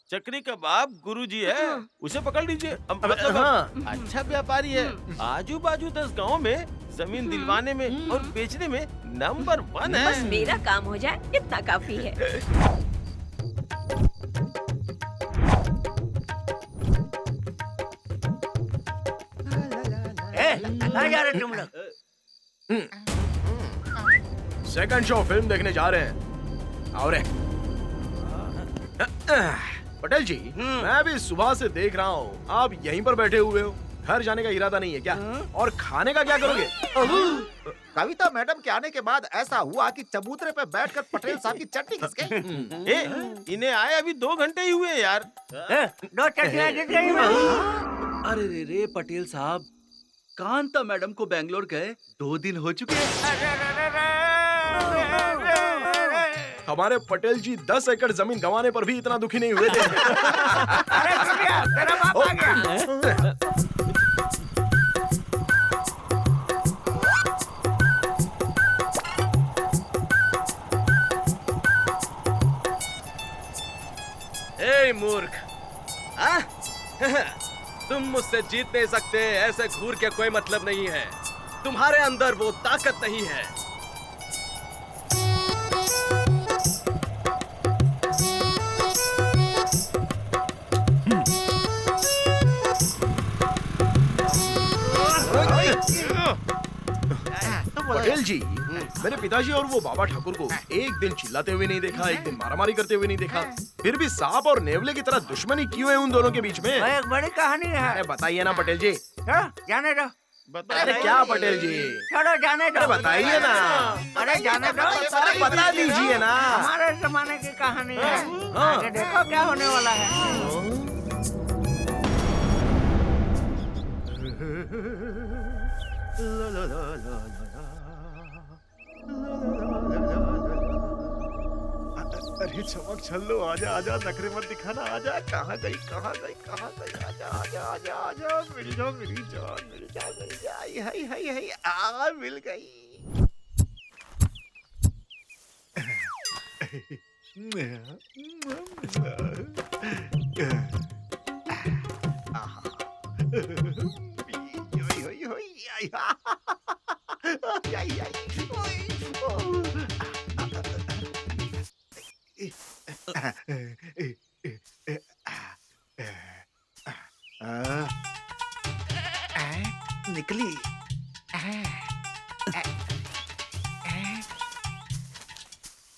चक्री का बाप गुरुजी है, उसे पकड़ लीजिए। मतलब हाँ, अच्छा व्यापारी है, आजू बाजू 10 गाँव में जमीन दिलवाने में और बेचने में नंबर 1 है। बस मेरा काम हो जाए, इतना काफी है। कहाँ जा रहे तुम लोग? सेकंड शो फिल्म देखने जा रहे हैं। और पटेल जी, मैं भी सुबह से देख रहा हूँ आप यहीं पर बैठे हुए हो। घर जाने का इरादा नहीं है क्या? और खाने का क्या करोगे? कविता मैडम के आने के बाद ऐसा हुआ कि चबूतरे पे बैठकर पटेल साहब की चटनी घिस गई। इन्हें आए अभी 2 घंटे ही हुए यार। 2 चटनियां घिस गई मैं। अरे रे रे पटेल साहब, कांता मैडम को बेंगलोर गए 2 दिन हो चुके हैं। हमारे पटेल जी 10 एकड़ जमीन गंवाने पर भी इतना दुखी नहीं हुए थे। अरे सूर्या, तेरा बाप आ गया। ए मूर्ख, आ? तुम मुझसे जीत नहीं सकते, ऐसे घूर के कोई मतलब नहीं है। तुम्हारे अंदर वो ताकत नहीं है। पटेल जी, मेरे पिताजी और वो बाबा ठाकुर को एक दिन चिल्लाते हुए नहीं देखा, एक दिन मारामारी करते हुए नहीं देखा। फिर भी सांप और नेवले की तरह दुश्मनी क्यों है उन दोनों के बीच में? एक बड़ी कहानी है। अरे बताइए ना पटेल जी। छोड़ो, जाने दो। अरे क्या पटेल जी? छोड़ो, जाने दो। बताइए ना। अरे जाने दो। अरे बता दीजिए ना। हमारे जमाने की कहानी है। आगे देखो क्या होने वाला है। अरे चमक छल्लो, आजा आजा, नखरे मत दिखाना, आजा। कहाँ गई कहाँ गई कहाँ गई? आजा आजा आजा आजा, मिल जाओ मेरी जान, मिल जा मिल जा। हाय हाय हाय हाय, आ मिल गई। निकली।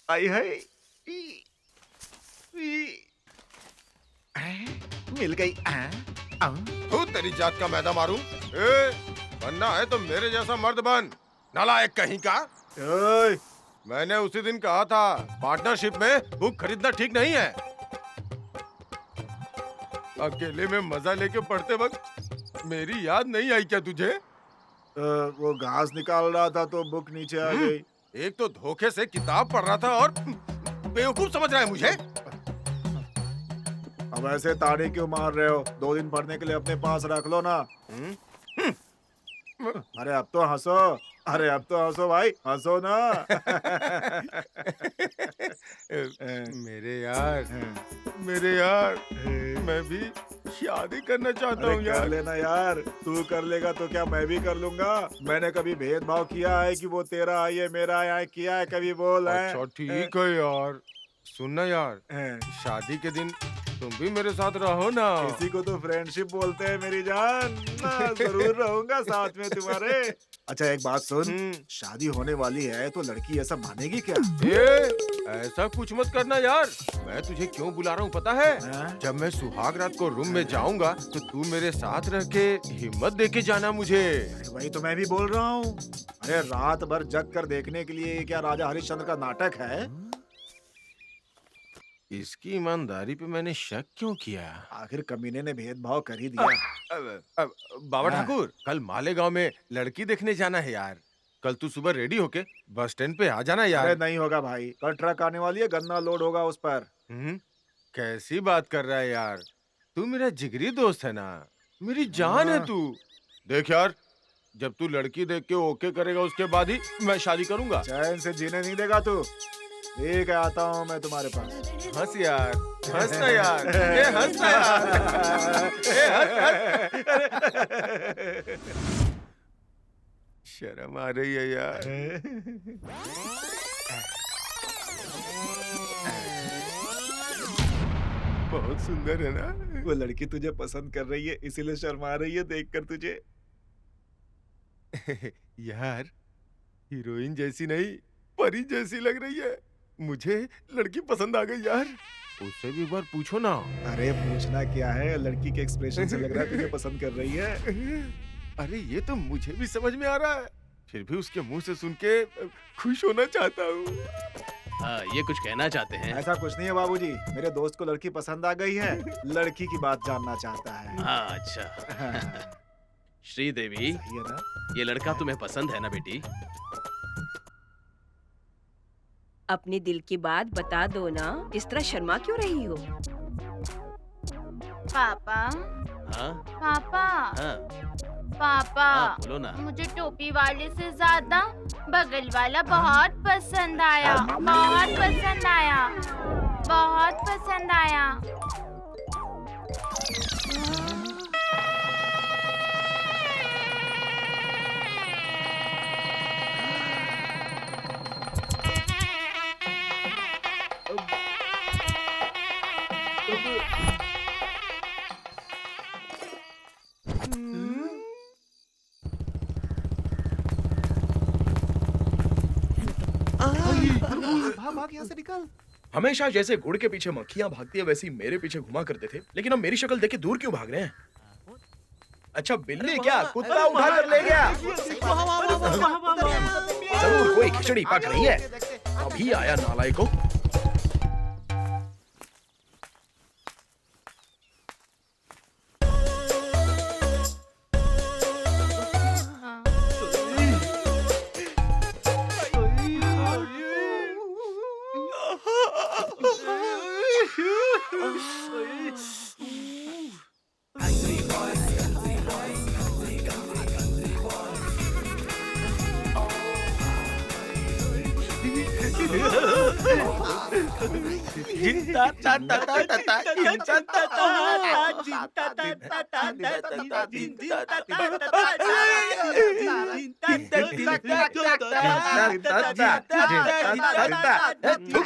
आई है, मिल गई। तू तेरी जात का मैदा मारूं? बनना है तो मेरे जैसा मर्द बन, नालायक कहीं का। मैंने उसी दिन कहा था पार्टनरशिप में बुक खरीदना ठीक नहीं है। अकेले में मजा लेके पढ़ते वक्त मेरी याद नहीं आई क्या तुझे? वो घास निकाल रहा था तो बुक नीचे आ गई। एक तो धोखे से किताब पढ़ रहा था और बेवकूफ समझ रहा है मुझे। अब ऐसे ताड़े क्यों मार रहे हो? 2 दिन पढ़ने के लिए अपने पास रख लो ना। अरे अब तो हंसो, अरे अब तो हंसो भाई, हंसो ना। मेरे यार, मैं भी शादी करना चाहता हूँ यार। कर लेना यार, तू कर लेगा तो क्या मैं भी कर लूंगा? मैंने कभी भेदभाव किया है कि वो तेरा है ये मेरा है किया है? कभी बोल है? अच्छा ठीक है यार, सुनना यार, शादी के दिन तुम भी मेरे साथ रहो ना। किसी को तो फ्रेंडशिप बोलते हैं मेरी जान। जरूर रहूंगा साथ में तुम्हारे। अच्छा एक बात सुन, शादी होने वाली है तो लड़की ऐसा मानेगी क्या? ऐसा कुछ मत करना यार। मैं तुझे क्यों बुला रहा हूँ पता है? जब मैं सुहाग रात को रूम में जाऊंगा तो तू मेरे साथ रह के हिम्मत दे के जाना मुझे। वही तो मैं भी बोल रहा हूँ। अरे रात भर जग कर देखने के लिए क्या राजा हरिश्चंद्र का नाटक है? इसकी ईमानदारी पे मैंने शक क्यों किया? आखिर कमीने ने भेदभाव कर ही दिया। बाबा ठाकुर, कल मालेगांव में लड़की देखने जाना है यार। कल तू सुबह रेडी होके बस स्टैंड पे आ जाना यार। अरे नहीं होगा भाई, कल ट्रक आने वाली है, गन्ना लोड होगा उस पर। कैसी बात कर रहा है यार? तू मेरा जिगरी दोस्त है ना, मेरी जान है तू। देख यार, जब तू लड़की देख के ओके करेगा उसके बाद ही मैं शादी करूंगा। चैन से जीने नहीं देगा तू। ठीक है, आता हूँ मैं तुम्हारे पास। हंस यार, हंस ना यार, ये हंस ना यार, ये हंस। शर्म आ रही है यार। बहुत सुंदर है ना? वो लड़की तुझे पसंद कर रही है इसीलिए शर्मा रही है देखकर तुझे। यार, हीरोइन जैसी नहीं, परी जैसी लग रही है। मुझे लड़की पसंद आ गई यार। उससे भी एक बार पूछो ना। अरे पूछना क्या है, लड़की के एक्सप्रेशन से लग रहा है तुझे पसंद कर रही है। अरे ये तो मुझे भी समझ में आ रहा है, फिर भी उसके मुंह से सुन के खुश होना चाहता हूँ। ये कुछ कहना चाहते हैं? ऐसा कुछ नहीं है बाबूजी, मेरे दोस्त को लड़की पसंद आ गई है, लड़की की बात जानना चाहता है। हाँ, अच्छा। श्रीदेवी, सही है ना? ये लड़का तुम्हें पसंद है ना बेटी? अपने दिल की बात बता दो ना, इस तरह शर्मा क्यों रही हो? पापा, हाँ पापा, हाँ पापा, हाँ, बोलो ना। मुझे टोपी वाले से ज्यादा बगल वाला बहुत पसंद आया, बहुत पसंद आया, बहुत पसंद आया। भाग यहाँ से निकल। हमेशा जैसे गुड़ के पीछे मक्खियां भागती है वैसे ही मेरे पीछे घुमा करते थे, लेकिन अब मेरी शक्ल देख के दूर क्यों भाग रहे हैं? अच्छा बिल्ली क्या कुत्ता उठा कर ले गया? जरूर कोई खिचड़ी पक रही है। अभी आया नालायकों।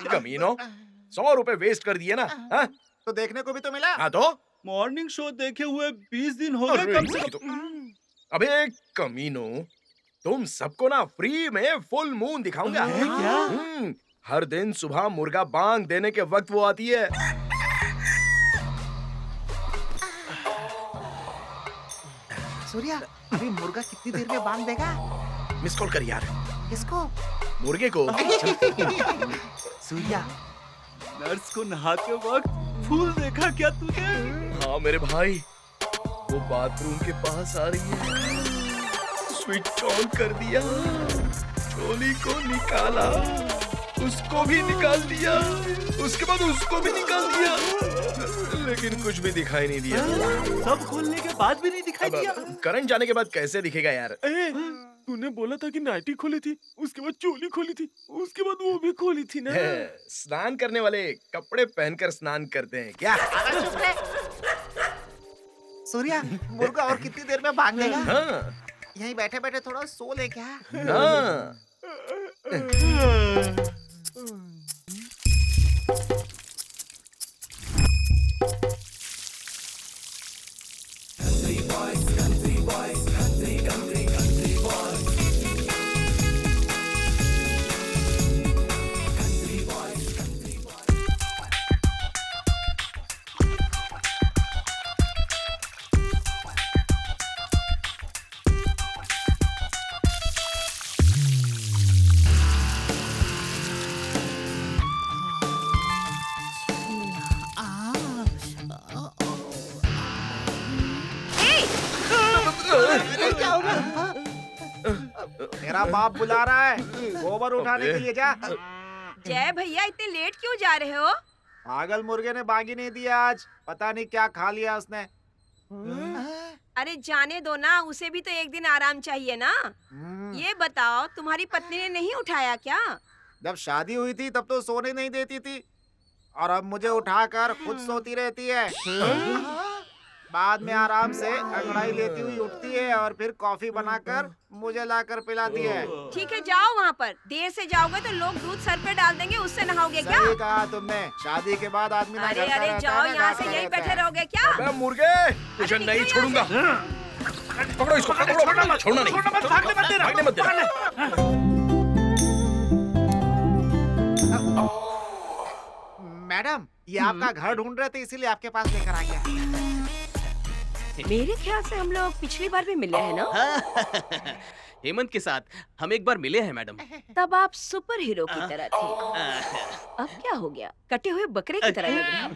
कमीनों, 100 रुपए वेस्ट कर दिए ना? हाँ? तो देखने को भी तो मिला। हाँ तो मॉर्निंग शो देखे हुए 20 दिन हो गए कम से कम। अबे कमीनों, तुम सबको ना फ्री में फुल मून दिखाऊंगा। क्या? हर दिन सुबह मुर्गा बांग देने के वक्त वो आती है। सूर्या, अभी मुर्गा कितनी देर में बांध देगा? मिस कॉल कर यार। किसको? मुर्गे को। सूर्या, नर्स को नहाते वक्त फूल देखा क्या तूने? हाँ मेरे भाई, वो बाथरूम के पास आ रही है। स्विच ऑन कर दिया, चोली को निकाला, उसको भी निकाल दिया, उसके बाद उसको भी निकाल दिया, लेकिन कुछ भी दिखाई नहीं दिया। सब खोलने के बाद भी नहीं दिखाई दिया? करंट जाने के बाद कैसे दिखेगा यार? तूने बोला था कि नाइटी खोली थी, उसके बाद चोली खोली थी, उसके बाद वो भी खोली थी ना? स्नान करने वाले कपड़े पहनकर स्नान करते हैं क्या? सूर्या, मुर्गा और कितनी देर में भाग देगा? हाँ। यहीं बैठे बैठे थोड़ा सो ले क्या? हाँ। मेरा बाप बुला रहा है, गोबर उठाने के लिए जा। जय भैया, इतने लेट क्यों जा रहे हो? पागल मुर्गे ने बागी नहीं दिया आज, पता नहीं क्या खा लिया उसने। अरे जाने दो ना, उसे भी तो एक दिन आराम चाहिए ना। ये बताओ, तुम्हारी पत्नी ने नहीं उठाया क्या? जब शादी हुई थी तब तो सोने नहीं देती थी, और अब मुझे उठाकर खुद सोती रहती है। बाद में आराम से अंगड़ाई लेती हुई उठती है और फिर कॉफी बनाकर मुझे लाकर पिलाती है। ठीक है, जाओ वहाँ पर। देर से जाओगे तो लोग दूध सर पे डाल देंगे, उससे नहाओगे क्या? सही कहा तुमने, शादी के बाद आदमी ना अरे घर का अरे रहता जाओ है, ना यहाँ घर से, का यहीं रहता बैठे है। रहोगे क्या? अबे मुर्गे, तुझे नहीं छोड़ूंगा। पकड़ो इसको, पकड़ो, छोड़ना नहीं, भागने मत देना। मैडम, ये आपका घर ढूंढ रहे थे इसीलिए आपके पास लेकर आ गया। मेरे ख्याल से हम लोग पिछली बार भी मिले हैं ना? हेमंत के साथ हम एक बार मिले हैं मैडम। तब आप सुपर हीरो की तरह थे। अब क्या हो गया? कटे हुए बकरे की तरह लग रहे हैं।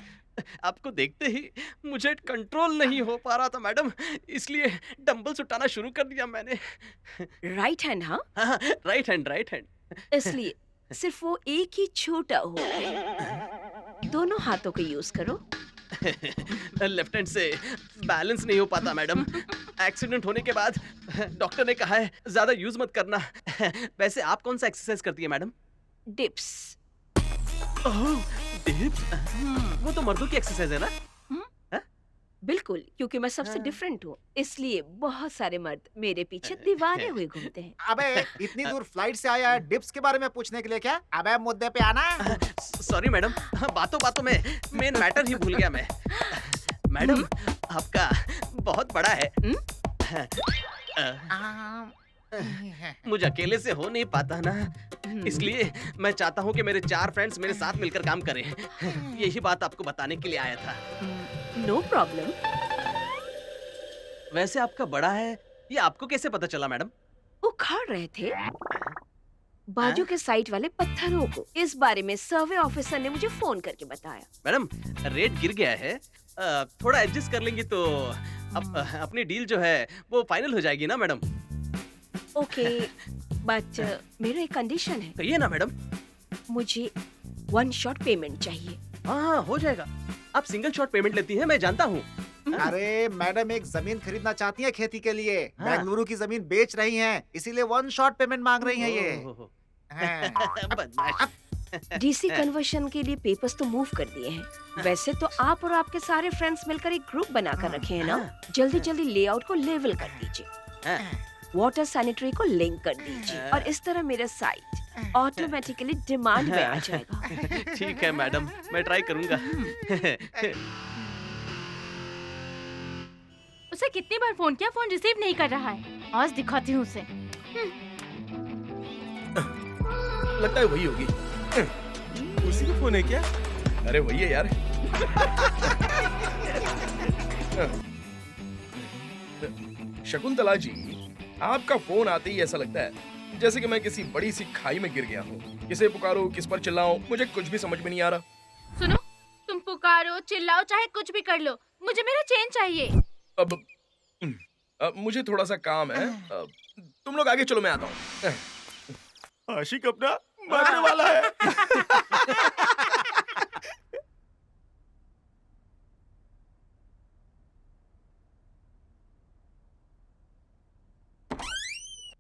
आपको देखते ही मुझे कंट्रोल नहीं हो पा रहा था मैडम, इसलिए डंबल्स उठाना शुरू कर दिया मैंने। Right hand? हाँ, राइट हैंड। इसलिए सिर्फ वो एक ही छोटा हुआ है। दोनों हाथों को यूज करो। लेफ्ट हैंड से बैलेंस नहीं हो पाता मैडम। एक्सीडेंट होने के बाद डॉक्टर ने कहा है ज्यादा यूज मत करना। वैसे आप कौन सा एक्सरसाइज करती है मैडम? डिप्स। डिप्स? वो तो मर्दों की एक्सरसाइज है ना? बिल्कुल, क्योंकि मैं सबसे डिफरेंट हूँ, इसलिए बहुत सारे मर्द मेरे पीछे दीवाने हुए घूमते हैं। अबे इतनी दूर फ्लाइट से आया है डिप्स के बारे में पूछने के लिए क्या? अबे मुद्दे पे आना। सॉरी मैडम, बातों बातों में मेन मैटर ही भूल गया मैं। मैडम आपका बहुत बड़ा है। मुझे अकेले से हो नहीं पाता ना, इसलिए मैं चाहता हूँ कि मेरे 4 फ्रेंड्स मेरे साथ मिलकर काम करें। यही बात आपको बताने के लिए आया था। No problem. वैसे आपका बड़ा है, ये आपको कैसे पता चला मैडम? उखाड़ रहे थे बाजू के साइड वाले पत्थरों को। इस बारे में सर्वे ऑफिसर ने मुझे फोन करके बताया। मैडम रेट गिर गया है, थोड़ा एडजस्ट कर लेंगी तो अपनी डील जो है वो फाइनल हो जाएगी ना मैडम? ओके, बट मेरा एक कंडीशन है। कहिए ना मैडम। मुझे 1 शॉट पेमेंट चाहिए। हाँ हो जाएगा। आप सिंगल शॉट पेमेंट लेती हैं, मैं जानता हूँ। अरे मैडम एक जमीन खरीदना चाहती है खेती के लिए। हाँ। बेंगलुरु की जमीन बेच रही हैं, इसीलिए 1 शॉट पेमेंट मांग रही हैं ये। डीसी कन्वर्शन के लिए पेपर्स तो मूव कर दिए हैं। वैसे तो आप और आपके सारे फ्रेंड्स मिलकर एक ग्रुप बनाकर रखे हैं ना? जल्दी जल्दी लेआउट को लेवल कर दीजिए, वाटर सैनिटरी को लिंक कर दीजिए, और इस तरह मेरा साइट ऑटोमेटिकली डिमांड में आ जाएगा। ठीक है मैडम, मैं ट्राई करूंगा। उसे कितनी बार फोन किया, फोन रिसीव नहीं कर रहा है। आज दिखाती हूँ उसे। लगता है वही होगी। उसी का फोन है क्या? अरे वही है यार। शकुंतला जी, आपका फोन आते ही ऐसा लगता है जैसे कि मैं किसी बड़ी सी खाई में गिर गया हूँ। किसे पुकारो, किस पर चिल्लाऊं, मुझे कुछ भी समझ में नहीं आ रहा। सुनो, तुम पुकारो चिल्लाओ चाहे कुछ भी कर लो, मुझे मेरा चेन चाहिए। अब मुझे थोड़ा सा काम है। तुम लोग आगे चलो, मैं आता हूँ। आशिक अपना मरने वाला है।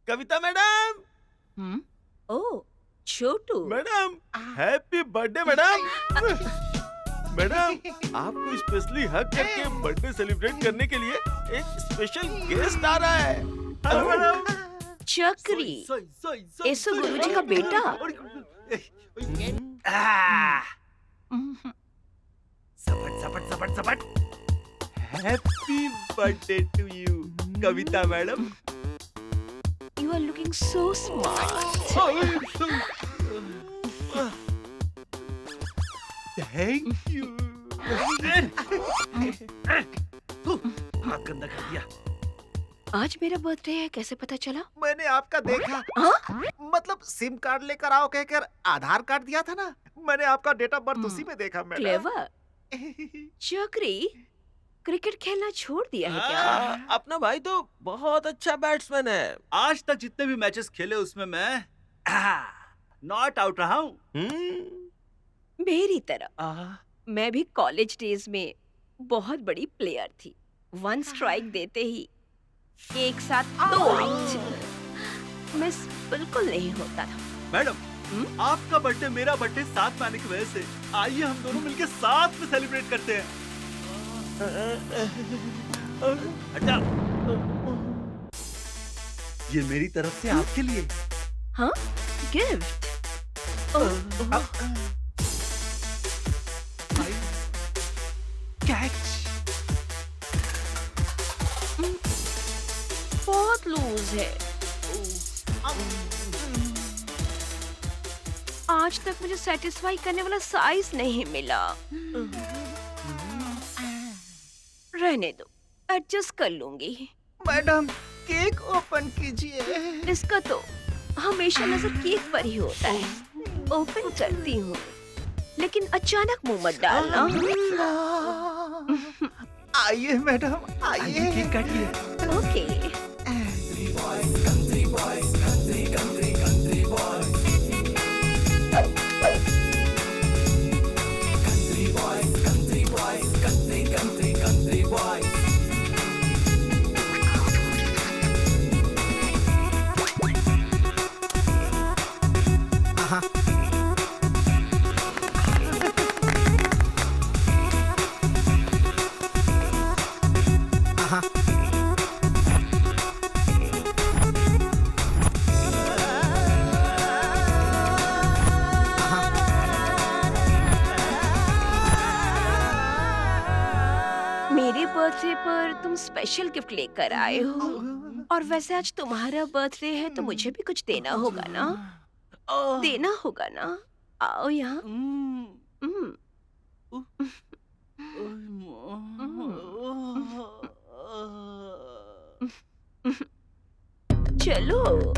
Kavita madam. Oh Chhotu. Madam happy birthday madam. Madam आपको स्पेशली हक करके बर्थडे सेलिब्रेट करने के लिए एक स्पेशल गेस्ट आ रहा है। Hello madam. चक्री, ऐसो गुरुजी का बेटा। सपट। Happy birthday to you Kavita madam. You are looking so smart. Thank you. हाथ गंदा कर दिया। आज मेरा बर्थडे है, कैसे पता चला? मैंने आपका देखा। मतलब सिम कार्ड लेकर आओ कहकर आधार कार्ड दिया था ना, मैंने आपका डेट ऑफ बर्थ उसी में देखा। Madam clever. चक्री, क्रिकेट खेलना छोड़ दिया है क्या? अपना भाई तो बहुत अच्छा बैट्समैन है। आज तक जितने भी मैचेस खेले उसमें मैं नॉट आउट रहा हूँ। मेरी तरह मैं भी कॉलेज डेज में बहुत बड़ी प्लेयर थी। 1 स्ट्राइक देते ही एक साथ 2 आउट। मिस बिल्कुल नहीं होता था। मैडम आपका बर्थडे मेरा बर्थडे साथ में आने की वजह से आइए हम दोनों मिलकर साथ में सेलिब्रेट करते हैं। हटा। ये मेरी तरफ से आपके लिए। हाँ, गिफ्ट। कैच। बहुत लूज है। आज तक मुझे सेटिस्फाई करने वाला साइज नहीं मिला। रहने दो, एडजस्ट कर लूंगी। मैडम केक ओपन कीजिए। इसका तो हमेशा नजर केक पर ही होता है। ओपन करती हूँ, लेकिन अचानक मुंह मत डालना। आइए मैडम, आइए केक काटिए। ओके। मेरे बर्थडे पर तुम स्पेशल गिफ्ट लेकर आए हो, और वैसे आज तुम्हारा बर्थडे है तो मुझे भी कुछ देना होगा ना। देना होगा ना। आओ यहाँ। चलो।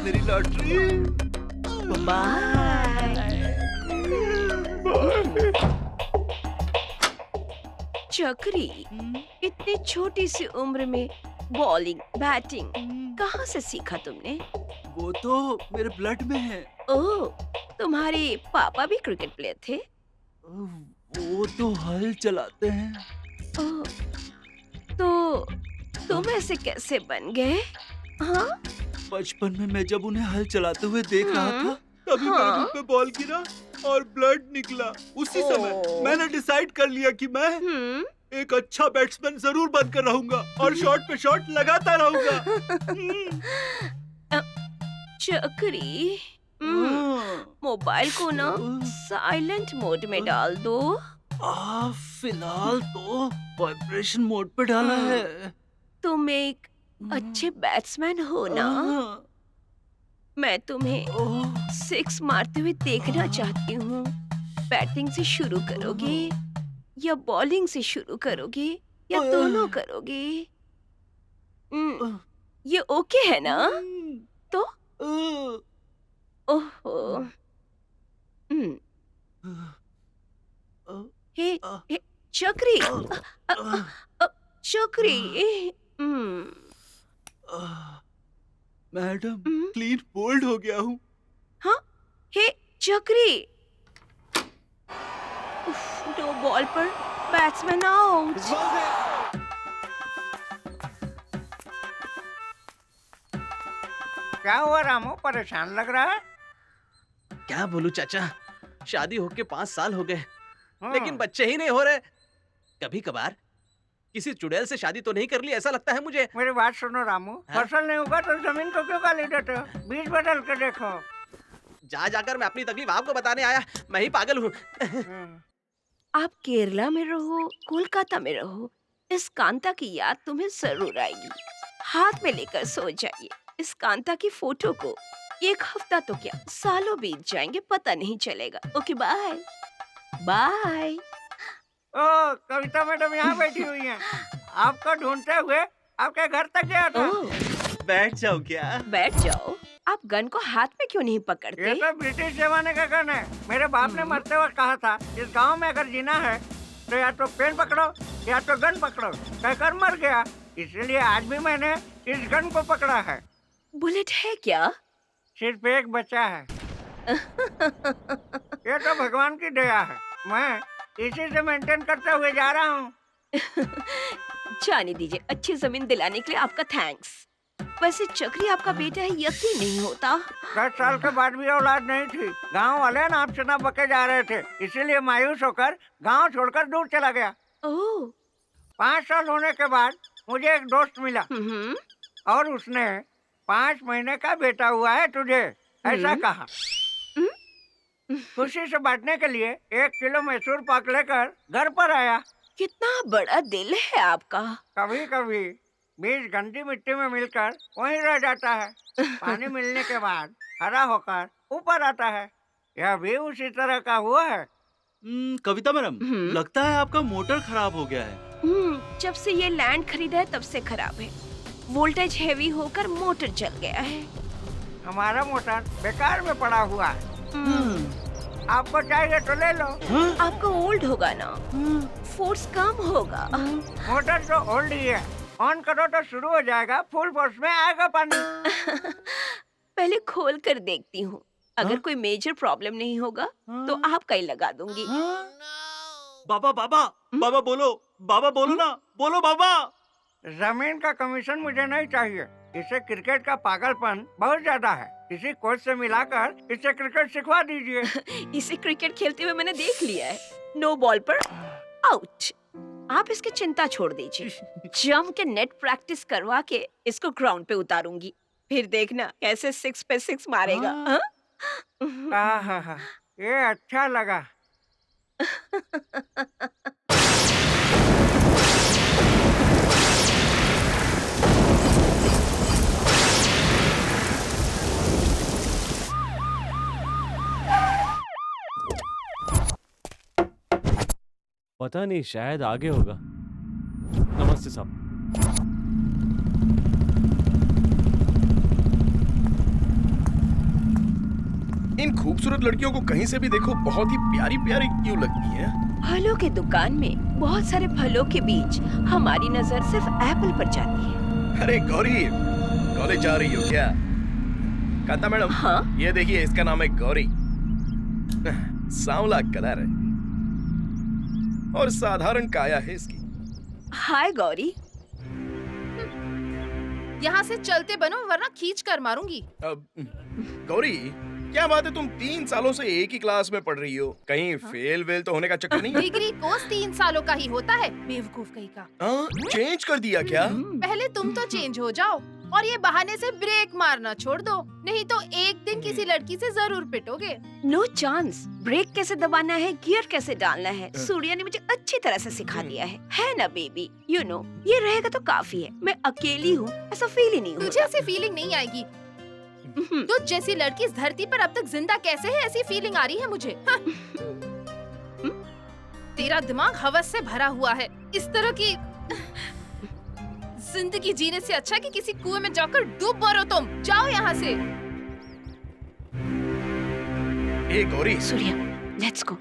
मेरी लॉटरी। बाय। चक्री, इतनी छोटी सी उम्र में बॉलिंग बैटिंग कहाँ से सीखा तुमने? वो तो मेरे ब्लड में है। ओह, तुम्हारे पापा भी क्रिकेट प्लेयर थे? वो तो हल चलाते हैं। ओह, तो तुम ऐसे कैसे बन गए? हाँ? बचपन में मैं जब उन्हें हल चलाते हुए देख रहा था, तभी मेरे पे बॉल गिरा और ब्लड निकला। उसी समय मैंने डिसाइड कर लिया कि मैं एक अच्छा बैट्समैन जरूर बनकर रहूंगा और शॉट पे शॉट लगाता रहूंगा। चक्री, मोबाइल को ना साइलेंट मोड में डाल दो। फिलहाल तो वाइब्रेशन मोड पे डाला है। तुम एक अच्छे बैट्समैन हो ना? मैं तुम्हें सिक्स मारते हुए देखना चाहती हूँ। बैटिंग से शुरू करोगे या बॉलिंग से शुरू करोगे या दोनों करोगे? ये ओके है ना? तो ओहो। हे चक्री, चक्री। मैडम, क्लीन बोल्ड हो गया हूँ। हाँ? हे चक्री। नो बॉल पर बैट्समैन आउट। क्या हुआ रामू, परेशान लग रहा है? क्या बोलूं चाचा, शादी होके 5 साल हो गए, लेकिन बच्चे ही नहीं हो रहे। कभी कभार किसी चुड़ैल से शादी तो नहीं कर ली ऐसा लगता है मुझे। मेरी बात सुनो रामू, फसल नहीं होगा तो जमीन को क्यों गाली देते हो? बीज बदल के देखो। जा जाकर मैं अपनी तकलीफ आपको बताने आया, मैं ही पागल हूँ। आप केरला में रहो, कोलकाता में रहो, इस कांता की याद तुम्हें जरूर आएगी। हाथ में लेकर सो जाइए इस कांता की फोटो को। 1 हफ्ता तो क्या, सालों बीत जाएंगे, पता नहीं चलेगा। Okay, bye bye. Oh, Kavita madam यहाँ बैठी हुई हैं। आपको ढूंढते हुए आपके घर तक गया था। बैठ जाओ क्या? बैठ जाओ। आप गन को हाथ में क्यों नहीं पकड़ते? ये तो ब्रिटिश जमाने का गन है। मेरे बाप ने मरते वक्त कहा था, इस गांव में अगर जीना है तो या तो पेन पकड़ो या तो गन पकड़ो। कहकर मर गया। इसलिए आज भी मैंने इस गन को पकड़ा है। बुलेट है क्या? सिर्फ एक बचा है। ये तो भगवान की दया है। मैं इसी से मेंटेन करते हुए जा रहा हूँ। जाने दीजिए, अच्छी जमीन दिलाने के लिए आपका थैंक्स। वैसे चक्री आपका बेटा है, यकीन नहीं होता। 10 साल के बाद भी औलाद नहीं थी। गांव वाले ना आपसे ना बके जा रहे थे, इसीलिए मायूस होकर गांव छोड़कर दूर चला गया। ओह। 5 साल होने के बाद मुझे एक दोस्त मिला और उसने 5 महीने का बेटा हुआ है तुझे, ऐसा कहा। खुशी से बांटने के लिए 1 किलो मैसूर पाक लेकर घर पर आया। कितना बड़ा दिल है आपका। कभी कभी बीज गंदी मिट्टी में मिलकर वहीं रह जाता है, पानी मिलने के बाद हरा होकर ऊपर आता है। यह भी उसी तरह का हुआ है। कविता मैडम, लगता है आपका मोटर खराब हो गया है। जब से ये लैंड खरीदा है तब से खराब है। वोल्टेज हेवी होकर मोटर जल गया है। हमारा मोटर बेकार में पड़ा हुआ है। आपको चाहिए तो ले लो। आपका ओल्ड होगा ना, फोर्स कम होगा। मोटर तो ओल्ड ही है, ऑन करो तो शुरू हो जाएगा, फुल फोर्स में आएगा पानी। पहले खोल कर देखती हूँ, अगर कोई मेजर प्रॉब्लम नहीं होगा तो आपका ही लगा दूंगी। बाबा बाबा बाबा बोलो, बाबा बोलो ना, बोलो बाबा। जमीन का कमीशन मुझे नहीं चाहिए। इसे क्रिकेट का पागलपन बहुत ज्यादा है। किसी कोच से मिलाकर इसे क्रिकेट सिखवा दीजिए। इसे क्रिकेट खेलते हुए मैंने देख लिया है। नो बॉल पर आउट। आप इसकी चिंता छोड़ दीजिए। जम के नेट प्रैक्टिस करवा के इसको ग्राउंड पे उतारूंगी, फिर देखना कैसे 6 पे 6 मारेगा। हाँ, ये अच्छा लगा। पता नहीं, शायद आगे होगा। नमस्ते साहब। इन खूबसूरत लड़कियों को कहीं से भी देखो बहुत ही प्यारी प्यारी क्यों लगती हैं? फलों के दुकान में बहुत सारे फलों के बीच हमारी नजर सिर्फ एप्पल पर जाती है। अरे गौरी, कॉलेज जा रही हो क्या? कांता मैडम, हाँ? ये देखिए, इसका नाम है गौरी। सांवला कलर है और साधारण काया है इसकी। हाय गौरी। यहाँ से चलते बनो वरना खींच कर मारूंगी। गौरी, क्या बात है, तुम 3 सालों से एक ही क्लास में पढ़ रही हो, कहीं फेल वेल तो होने का चक्कर नहीं है? डिग्री कोर्स 3 सालों का ही होता है, बेवकूफ कहीं का। चेंज कर दिया क्या? पहले तुम तो चेंज हो जाओ और ये बहाने से ब्रेक मारना छोड़ दो, नहीं तो एक दिन किसी लड़की से जरूर पिटोगे। No chance. ब्रेक कैसे दबाना है, गियर कैसे डालना है, सूर्या ने मुझे अच्छी तरह से सिखा दिया है ना बेबी? यू नो, ये रहेगा तो काफी है। मैं अकेली हूँ, ऐसा फील ही नहीं तुझे होगा। ऐसी फीलिंग नहीं आएगी। तुझ जैसी लड़की इस धरती पर अब तक जिंदा कैसे है, ऐसी फीलिंग आ रही है मुझे। तेरा दिमाग हवस से भरा हुआ है। इस तरह की जिंदगी जीने से अच्छा कि किसी कुएं में जाकर डूब मरो। तुम जाओ यहाँ से। ए गौरी, सूर्या, लेट्स गो।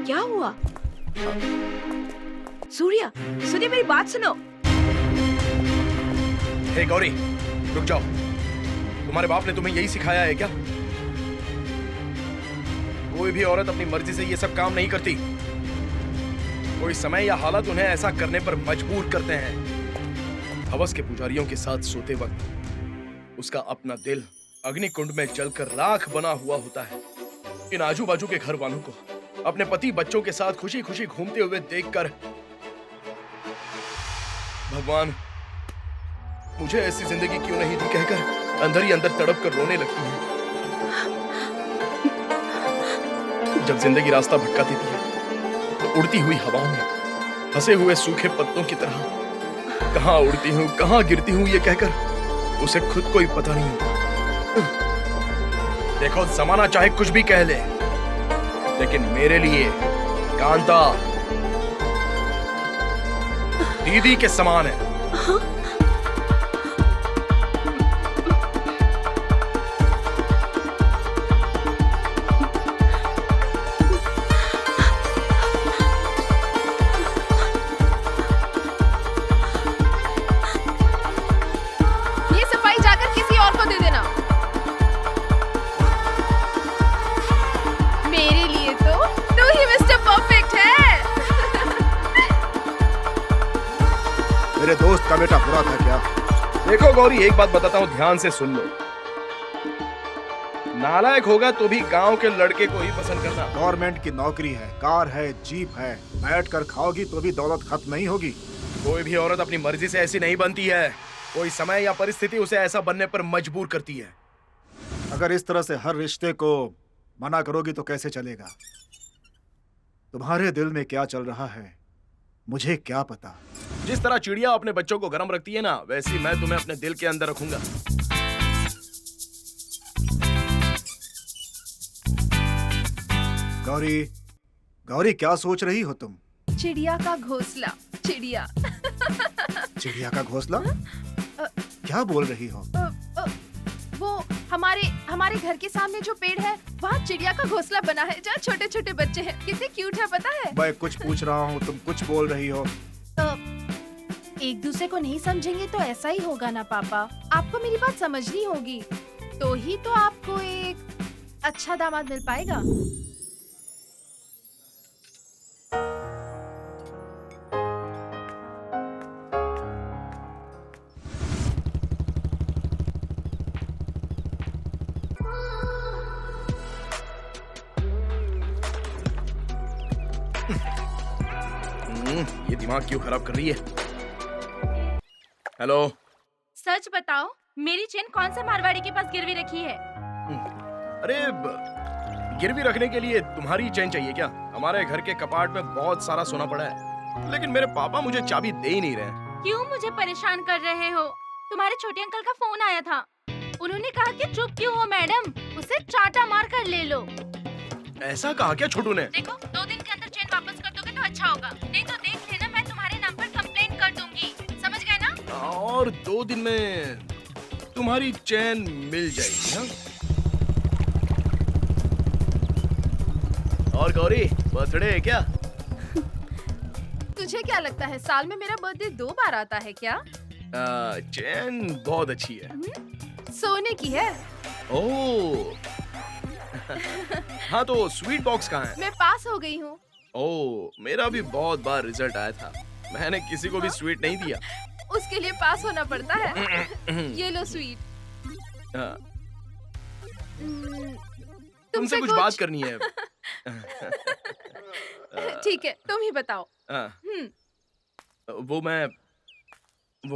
क्या हुआ? सूर्या, सूर्या मेरी बात सुनो। हे गौरी, रुक जाओ। तुम्हारे बाप ने तुम्हें यही सिखाया है क्या? कोई भी औरत अपनी मर्जी से ये सब काम नहीं करती। कोई समय या हालत उन्हें ऐसा करने पर मजबूर करते हैं। हवस के पुजारियों के साथ सोते वक्त उसका अपना दिल अग्निकुंड में जलकर राख बना हुआ होता है। इन आजू बाजू के घर वालों को अपने पति बच्चों के साथ खुशी खुशी घूमते हुए देखकर भगवान मुझे ऐसी जिंदगी क्यों नहीं दी कहकर अंदर ही अंदर तड़प कर रोने लगती है। जब जिंदगी रास्ता भटका देती है तो उड़ती हुई हवाओं में फंसे हुए सूखे पत्तों की तरह कहां उड़ती हूँ कहां गिरती हूँ ये कहकर उसे खुद को ही पता नहीं होता। देखो, जमाना चाहे कुछ भी कह ले, लेकिन मेरे लिए कांता दीदी के समान है। ये सफाई जाकर किसी और को दे देना। मेरे लिए तो तू ही मिस्टर परफेक्ट है। मेरे दोस्त का बेटा बुरा था क्या? देखो गौरी, एक बात बताता हूँ, ध्यान से सुन लो। नालायक होगा तो भी गांव के लड़के को ही पसंद करना। गवर्नमेंट की नौकरी है, कार है, जीप है, बैठ कर खाओगी तो भी दौलत खत्म नहीं होगी। कोई भी औरत अपनी मर्जी से ऐसी नहीं बनती है। कोई समय या परिस्थिति उसे ऐसा बनने पर मजबूर करती है। अगर इस तरह से हर रिश्ते को मना करोगी तो कैसे चलेगा? तुम्हारे दिल में क्या चल रहा है मुझे क्या पता। जिस तरह चिड़िया अपने बच्चों को गर्म रखती है ना, वैसी मैं तुम्हें अपने दिल के अंदर रखूंगा। गौरी, गौरी क्या सोच रही हो तुम? चिड़िया का घोंसला। चिड़िया चिड़िया का घोंसला? क्या बोल रही हो? वो हमारे घर के सामने जो पेड़ है, वहाँ चिड़िया का घोंसला बना है जहाँ छोटे छोटे बच्चे हैं। कितने क्यूट है पता है? मैं कुछ पूछ रहा हूँ, तुम कुछ बोल रही हो। एक दूसरे को नहीं समझेंगे तो ऐसा ही होगा ना पापा। आपको मेरी बात समझनी होगी, तो ही तो आपको एक अच्छा दामाद मिल पाएगा। ये दिमाग क्यों खराब कर रही है? हेलो। सच बताओ, मेरी चेन कौन से मारवाड़ी के पास गिरवी रखी है? अरे गिरवी रखने के लिए तुम्हारी चेन चाहिए क्या? हमारे घर के कपाट में बहुत सारा सोना पड़ा है, लेकिन मेरे पापा मुझे चाबी दे ही नहीं रहे। क्यों मुझे परेशान कर रहे हो? तुम्हारे छोटे अंकल का फोन आया था, उन्होंने कहा कि चुप क्यों हो मैडम, उसे चाटा मार कर ले लो। ऐसा कहा क्या छोटू ने? देखो, 2 दिन के अंदर चेन वापस कर दोगे तो अच्छा होगा, नहीं तो देख लेना मैं तुम्हारे नाम पर कंप्लेंट कर दूंगी। समझ गए ना? और 2 दिन में तुम्हारी चैन मिल जाएगी। हाँ? और गौरी, बर्थडे है क्या? तुझे क्या लगता है साल में मेरा बर्थडे 2 बार आता है क्या? चैन बहुत अच्छी है। सोने की है। ओह। हाँ, तो स्वीट बॉक्स कहाँ है? मैं पास हो गई हूँ। ओह, मेरा भी बहुत बार रिजल्ट आया था, मैंने किसी को भी स्वीट नहीं दिया। उसके लिए पास होना पड़ता है। ये लो स्वीट। हाँ। तुमसे कुछ बात करनी है। ठीक है, तुम ही बताओ। वो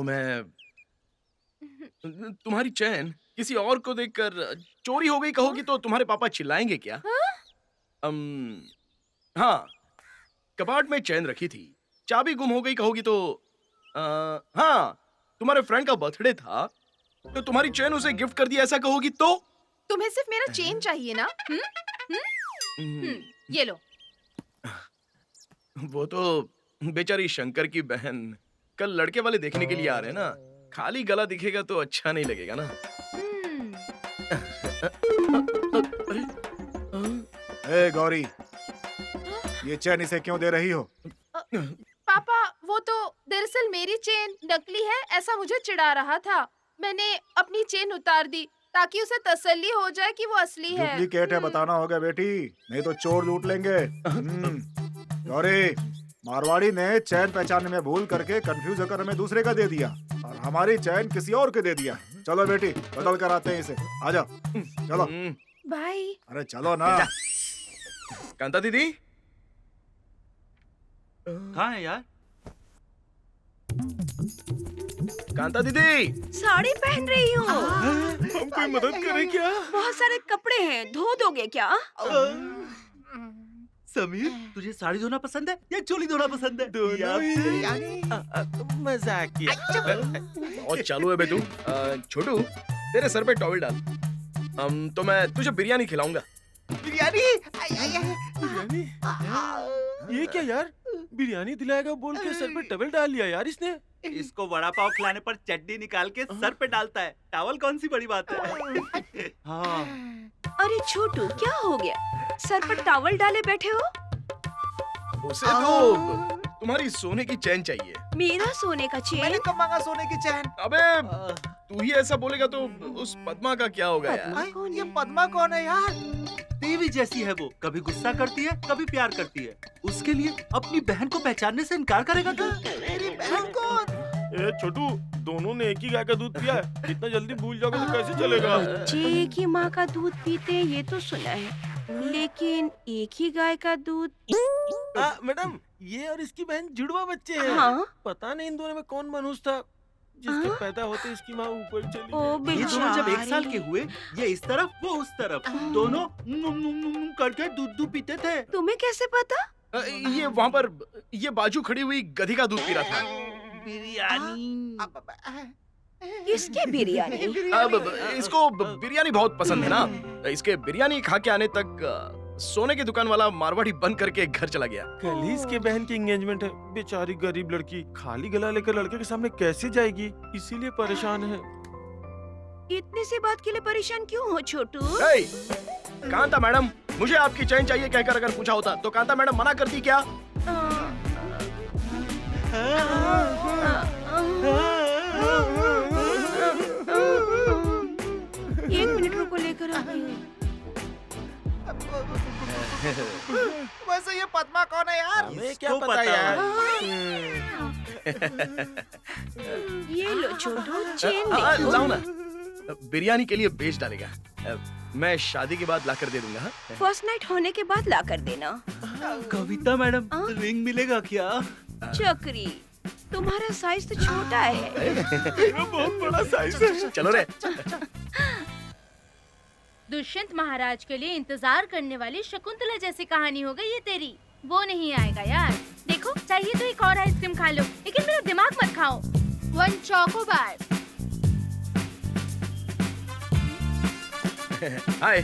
मैं तुम्हारी चैन किसी और को देखकर चोरी हो गई कहोगी तो तुम्हारे पापा चिल्लाएंगे क्या? हाँ, कपाट में चैन रखी थी, चाबी गुम हो गई कहोगी तो हाँ, तुम्हारे फ्रेंड का बर्थडे था तो तुम्हारी चैन उसे गिफ्ट कर दिया ऐसा कहोगी तो? तुम्हें सिर्फ मेरा चेन चाहिए ना? ये लो। वो तो बेचारी शंकर की बहन कल लड़के वाले देखने के लिए आ रहे हैं ना, खाली गला दिखेगा तो अच्छा नहीं लगेगा ना। ए गौरी, ये चैन इसे क्यों दे रही हो? पापा, वो तो दरअसल मेरी चेन नकली है ऐसा मुझे चिढ़ा रहा था। मैंने अपनी चेन उतार दी ताकि उसे तसल्ली हो जाए कि वो असली है। डुप्लीकेट है बताना होगा बेटी, नहीं तो चोर लूट लेंगे। गौरी, मारवाड़ी ने चैन पहचानने में भूल करके कंफ्यूज होकर हमें दूसरे का दे दिया और हमारी चैन किसी और के दे दिया। चलो बेटी, बदल कर आते हैं इसे। आ जाओ, चलो। बाय। अरे चलो ना। कांता दीदी कहाँ है यार? कांता दीदी, साड़ी पहन रही हूँ। हम कोई मदद करें क्या? बहुत सारे कपड़े हैं, धो दोगे क्या? समीर, तुझे साड़ी धोना पसंद है या चोली धोना पसंद है? मजाक किया। और चालू है बे तू। छोटू, तेरे सर पे टॉवल डाल। तो मैं तुझे बिरयानी खिलाऊंगा। बिरयानी? ये क्या यार, बिरयानी दिलाएगा बोल के सर पे टवल डाल लिया यार इसने। इसको वड़ा पाव खिलाने पर चटनी निकाल के सर पे डालता है, टावल कौन सी बड़ी बात है? हाँ। अरे छोटू, क्या हो गया? सर पर टॉवल डाले बैठे हो? उसे तो तुम्हारी सोने की चैन चाहिए। मेरा सोने का चेन? मैंने कब मांगा सोने की चैन? अबे तू ही ऐसा बोलेगा तो उस पद्मा का क्या होगा यार? ये पद्मा कौन है यार? देवी जैसी है वो, कभी गुस्सा करती है कभी प्यार करती है। उसके लिए अपनी बहन को पहचानने से इनकार करेगा क्या? मेरी बहन कौन? ए छोटू, दोनों ने एक ही गाय का दूध पिया है, इतना जल्दी भूल जाओगे तो कैसे चलेगा? बच्चे एक ही माँ का दूध पीते हैं ये तो सुना है, लेकिन एक ही गाय का दूध। मैडम, ये और इसकी बहन जुड़वा बच्चे हैं। हाँ? पता नहीं इन दोनों में कौन मनहूस था, जिसके पैदा होते इसकी माँ ऊपर चली ओ गई। ये दोनों जब 1 साल बेचारे। के हुए, ये इस तरफ वो उस तरफ, दोनों करके दूध पीते थे। तुम्हें कैसे पता? ये वहाँ पर ये बाजू खड़ी हुई गधी का दूध पी रहा था। बिरयानी। किसकी बिरयानी? अब इसको बिरयानी बहुत पसंद है ना, इसके बिरयानी खा के आने तक सोने की दुकान वाला मारवाड़ी बंद करके घर चला गया। कल ही इसके बहन की एंगेजमेंट है। बेचारी गरीब लड़की खाली गला लेकर लड़के के सामने कैसे जाएगी, इसीलिए परेशान है। इतनी सी बात के लिए परेशान क्यों हो छोटू? हे, कांता मैडम, मुझे आपकी चैन चाहिए कहकर अगर पूछा होता तो कांता मैडम मना करती क्या? एक मिनट रुको, लेकर आ रही हूँ। वैसे ये पद्मा कौन है यार? हमें क्या पता यार। ये लो छोटू, चेन देखो। लाओ ना, बिरयानी के लिए बेच डालेगा। मैं शादी के बाद लाकर दे दूंगा। हाँ? फर्स्ट नाइट होने के बाद ला कर देना। कविता मैडम, रिंग मिलेगा क्या? चक्री, तुम्हारा साइज तो छोटा है। मेरा बहुत बड़ा साइज है। चलो रे। दुष्यंत महाराज के लिए इंतजार करने वाली शकुंतला जैसी कहानी हो गई ये तेरी। वो नहीं आएगा यार। देखो, चाहिए तो एक और आइसक्रीम खा लो, लेकिन मेरा दिमाग मत खाओ। 1 चोकोबार। हाय,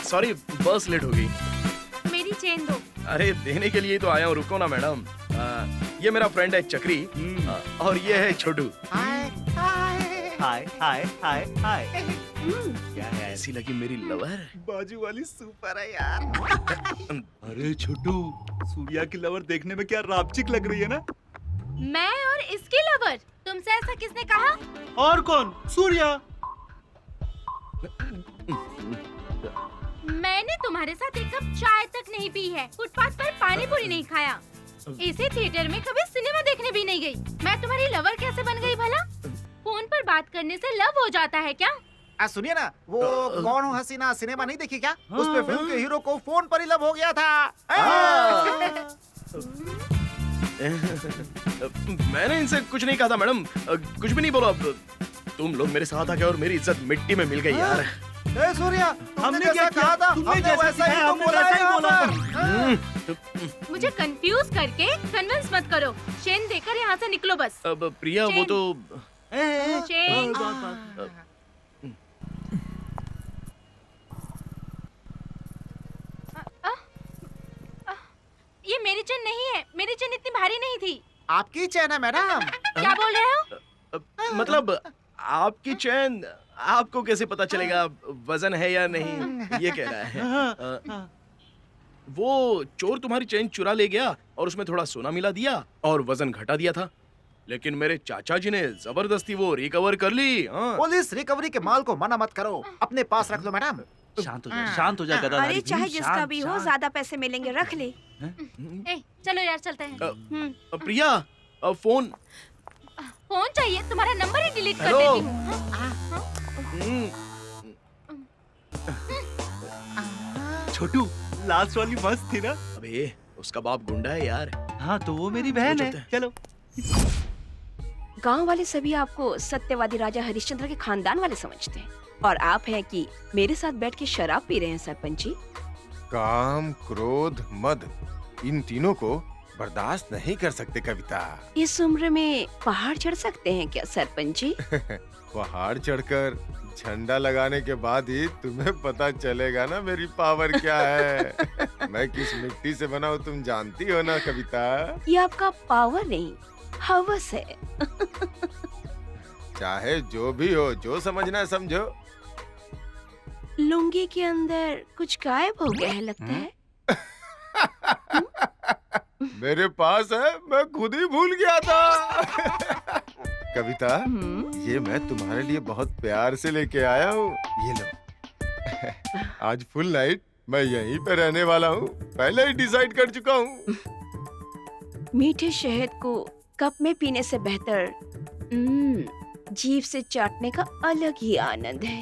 सॉरी बस लेट हो गई। मेरी चेन दो। अरे देने के लिए तो आया हूँ, रुको ना मैडम। ये मेरा फ्रेंड है चक्री, और ये है छोटू। हाय हाय हाय हाय। क्या है, ऐसी लगी मेरी लवर? बाजू वाली सुपर है यार। अरे छोटू, सूर्या की लवर देखने में क्या रापचिक लग रही है ना? मैं और इसकी लवर? तुमसे ऐसा किसने कहा? और कौन? सूर्या। मैंने तुम्हारे साथ एक कप चाय तक नहीं पी है, फुटपाथ पर पानी पूरी नहीं खाया, इसी थिएटर में कभी सिनेमा देखने भी नहीं गई। मैं तुम्हारी लवर कैसे बन गई भला? फोन पर बात करने से लव हो जाता है क्या? सुनिए ना, वो कौन हो हसीना सिनेमा नहीं देखी क्या? उसमें फिल्म के हीरो को फोन पर ही लव हो गया था। मैंने इनसे कुछ नहीं कहा था मैडम, कुछ भी नहीं बोला। तुम लोग मेरे साथ आ गए और मेरी इज्जत मिट्टी में मिल गई यार। ए सूर्या, हमने क्या कहा था? हमने वैसा ही तो बोला है। मुझे कंफ्यूज करके कन्विंस मत करो। चेन देकर यहाँ से निकलो बस। अब प्रिया, वो तो चेन। ये मेरी चेन नहीं है, मेरी चेन इतनी भारी नहीं थी। आपकी चेन है मैडम। क्या बोल रहे हो? मतलब आपकी चैन, आपको कैसे पता चलेगा वजन है या नहीं, ये कह रहा है। वो चोर तुम्हारी चेन चुरा ले गया और उसमें थोड़ा सोना मिला दिया और वजन घटा दिया था, लेकिन मेरे चाचा जी ने जबरदस्ती वो रिकवर कर ली। पुलिस रिकवरी के माल को मना मत करो, अपने पास रख लो मैडम। शांत हो जा गदाधारी। अरे चाहे जिसका भी हो, ज्यादा पैसे मिलेंगे, रख ले। चलो यार, चलते हैं। प्रिया, फोन फोन चाहिए? तुम्हारा नंबर ही डिलीट कर देती हूँ। छोटू, लास्ट वाली मस्त थी ना? अबे उसका बाप गुंडा है यार। हाँ तो वो मेरी बहन है। चलो। गांव वाले सभी आपको सत्यवादी राजा हरिश्चंद्र के खानदान वाले समझते हैं, और आप हैं कि मेरे साथ बैठ के शराब पी रहे हैं सरपंच जी। काम, क्रोध, मद, इन तीनों को बर्दाश्त नहीं कर सकते कविता। इस उम्र में पहाड़ चढ़ सकते हैं क्या सरपंच जी? पहाड़ चढ़कर झंडा लगाने के बाद ही तुम्हें पता चलेगा ना मेरी पावर क्या है। मैं किस मिट्टी से बना हूँ तुम जानती हो ना कविता। ये आपका पावर नहीं, हवस है। चाहे जो भी हो, जो समझना है समझो। लुंगी के अंदर कुछ गायब हो गया है लगता है। मेरे पास है, मैं खुद ही भूल गया था। कविता, ये मैं तुम्हारे लिए बहुत प्यार से लेके आया हूँ, ये लो। आज फुल नाइट मैं यहीं पे रहने वाला हूँ, पहले ही डिसाइड कर चुका हूँ। मीठे शहद को कप में पीने से बेहतर जीभ से चाटने का अलग ही आनंद है।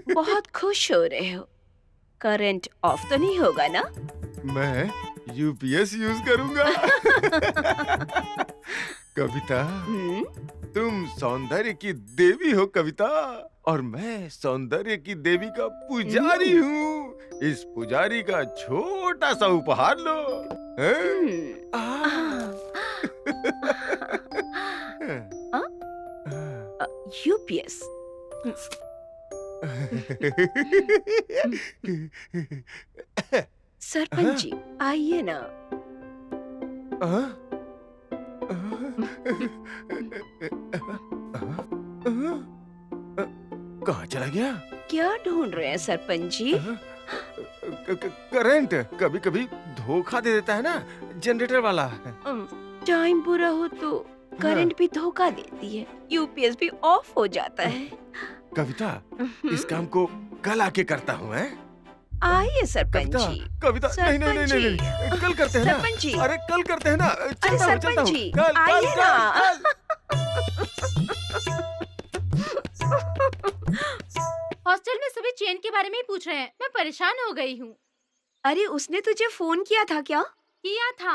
बहुत खुश हो रहे हो। करंट ऑफ तो नहीं होगा ना? मैं यूपीएस यूज करूंगा। कविता, तुम सौंदर्य की देवी हो कविता, और मैं सौंदर्य की देवी का पुजारी हूँ। इस पुजारी का छोटा सा उपहार लो। यूपीएस। सरपंच जी आइए ना। कहाँ चला गया? क्या ढूंढ रहे हैं सरपंच जी? करंट कभी कभी धोखा दे देता है ना, जनरेटर वाला। टाइम पूरा हो तो करंट भी धोखा देती है, यूपीएस भी ऑफ हो जाता है। कविता, इस काम को कल आके करता हूँ। आइए सरपंच जी। कविता, नहीं नहीं नहीं नहीं, नहीं, कल करते हैं ना। सरपंच जी। अरे कल करते हैं ना। अरे सरपंच जी कल आइए ना। हॉस्टल में सभी चेन के बारे में ही पूछ रहे हैं। मैं परेशान हो गई हूँ। अरे उसने तुझे फोन किया था क्या? किया था,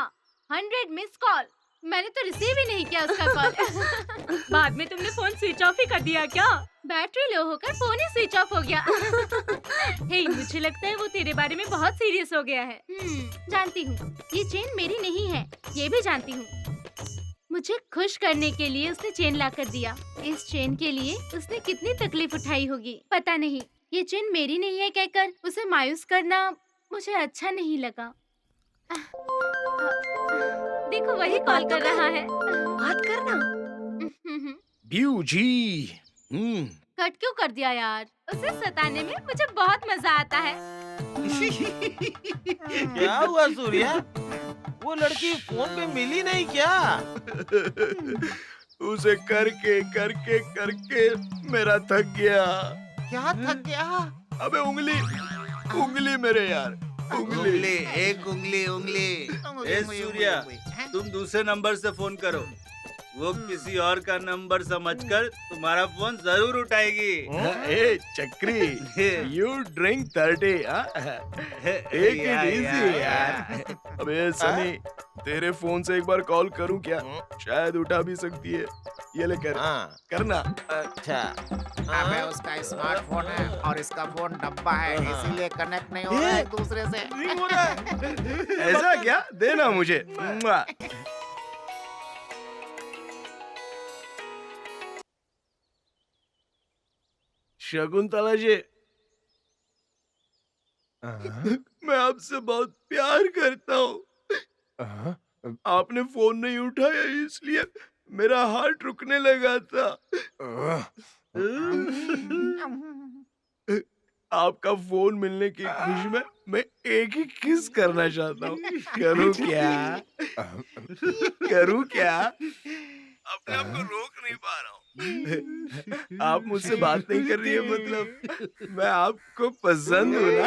100 मिस कॉल। मैंने तो रिसीव ही नहीं किया उसका कॉल। बाद में तुमने फोन स्विच ऑफ ही कर दिया क्या? बैटरी लो होकर फोन ही स्विच ऑफ हो गया। हे, मुझे लगता है वो तेरे बारे में बहुत सीरियस हो गया है। जानती हूँ, ये चेन मेरी नहीं है, ये भी जानती हूँ। मुझे खुश करने के लिए उसने चेन ला कर दिया। इस चेन के लिए उसने कितनी तकलीफ उठाई होगी पता नहीं। ये चेन मेरी नहीं है कहकर उसे मायूस करना मुझे अच्छा नहीं लगा। देखो वही कॉल कर रहा है। बात करना। ब्यू जी। कट क्यों कर दिया यार? उसे सताने में मुझे बहुत मजा आता है। क्या हुआ सूर्या? वो लड़की फोन पे मिली नहीं क्या? उसे करके करके करके मेरा थक गया। क्या थक गया? अबे उंगली मेरे यार, उंगली। एक उंगली। ए सूर्या, तुम दूसरे नंबर से फोन करो। वो किसी और का नंबर समझकर तुम्हारा फोन जरूर उठाएगी। ए चक्री, यू ड्रिंक 30। एक इजी यार। अबे सनी, तेरे फोन से एक बार कॉल करूं क्या? शायद उठा भी सकती है। ये ले कर, करना। अच्छा। अबे उसका स्मार्टफोन है और इसका फोन डब्बा है, इसीलिए कनेक्ट नहीं हो रहा है एक दूसरे से। नहीं हो रहा है। ऐसा क्या? देना मुझे। शकुंतला जी, मैं आपसे बहुत प्यार करता हूँ। आपने फोन नहीं उठाया इसलिए मेरा हार्ट रुकने लगा था। आपका फोन मिलने की खुशी में मैं एक ही किस करना चाहता हूँ। करूँ क्या? अपने आप को रोक नहीं पा रहा हूँ। आप मुझसे बात नहीं कर रही है, मतलब मैं आपको पसंद हूँ ना?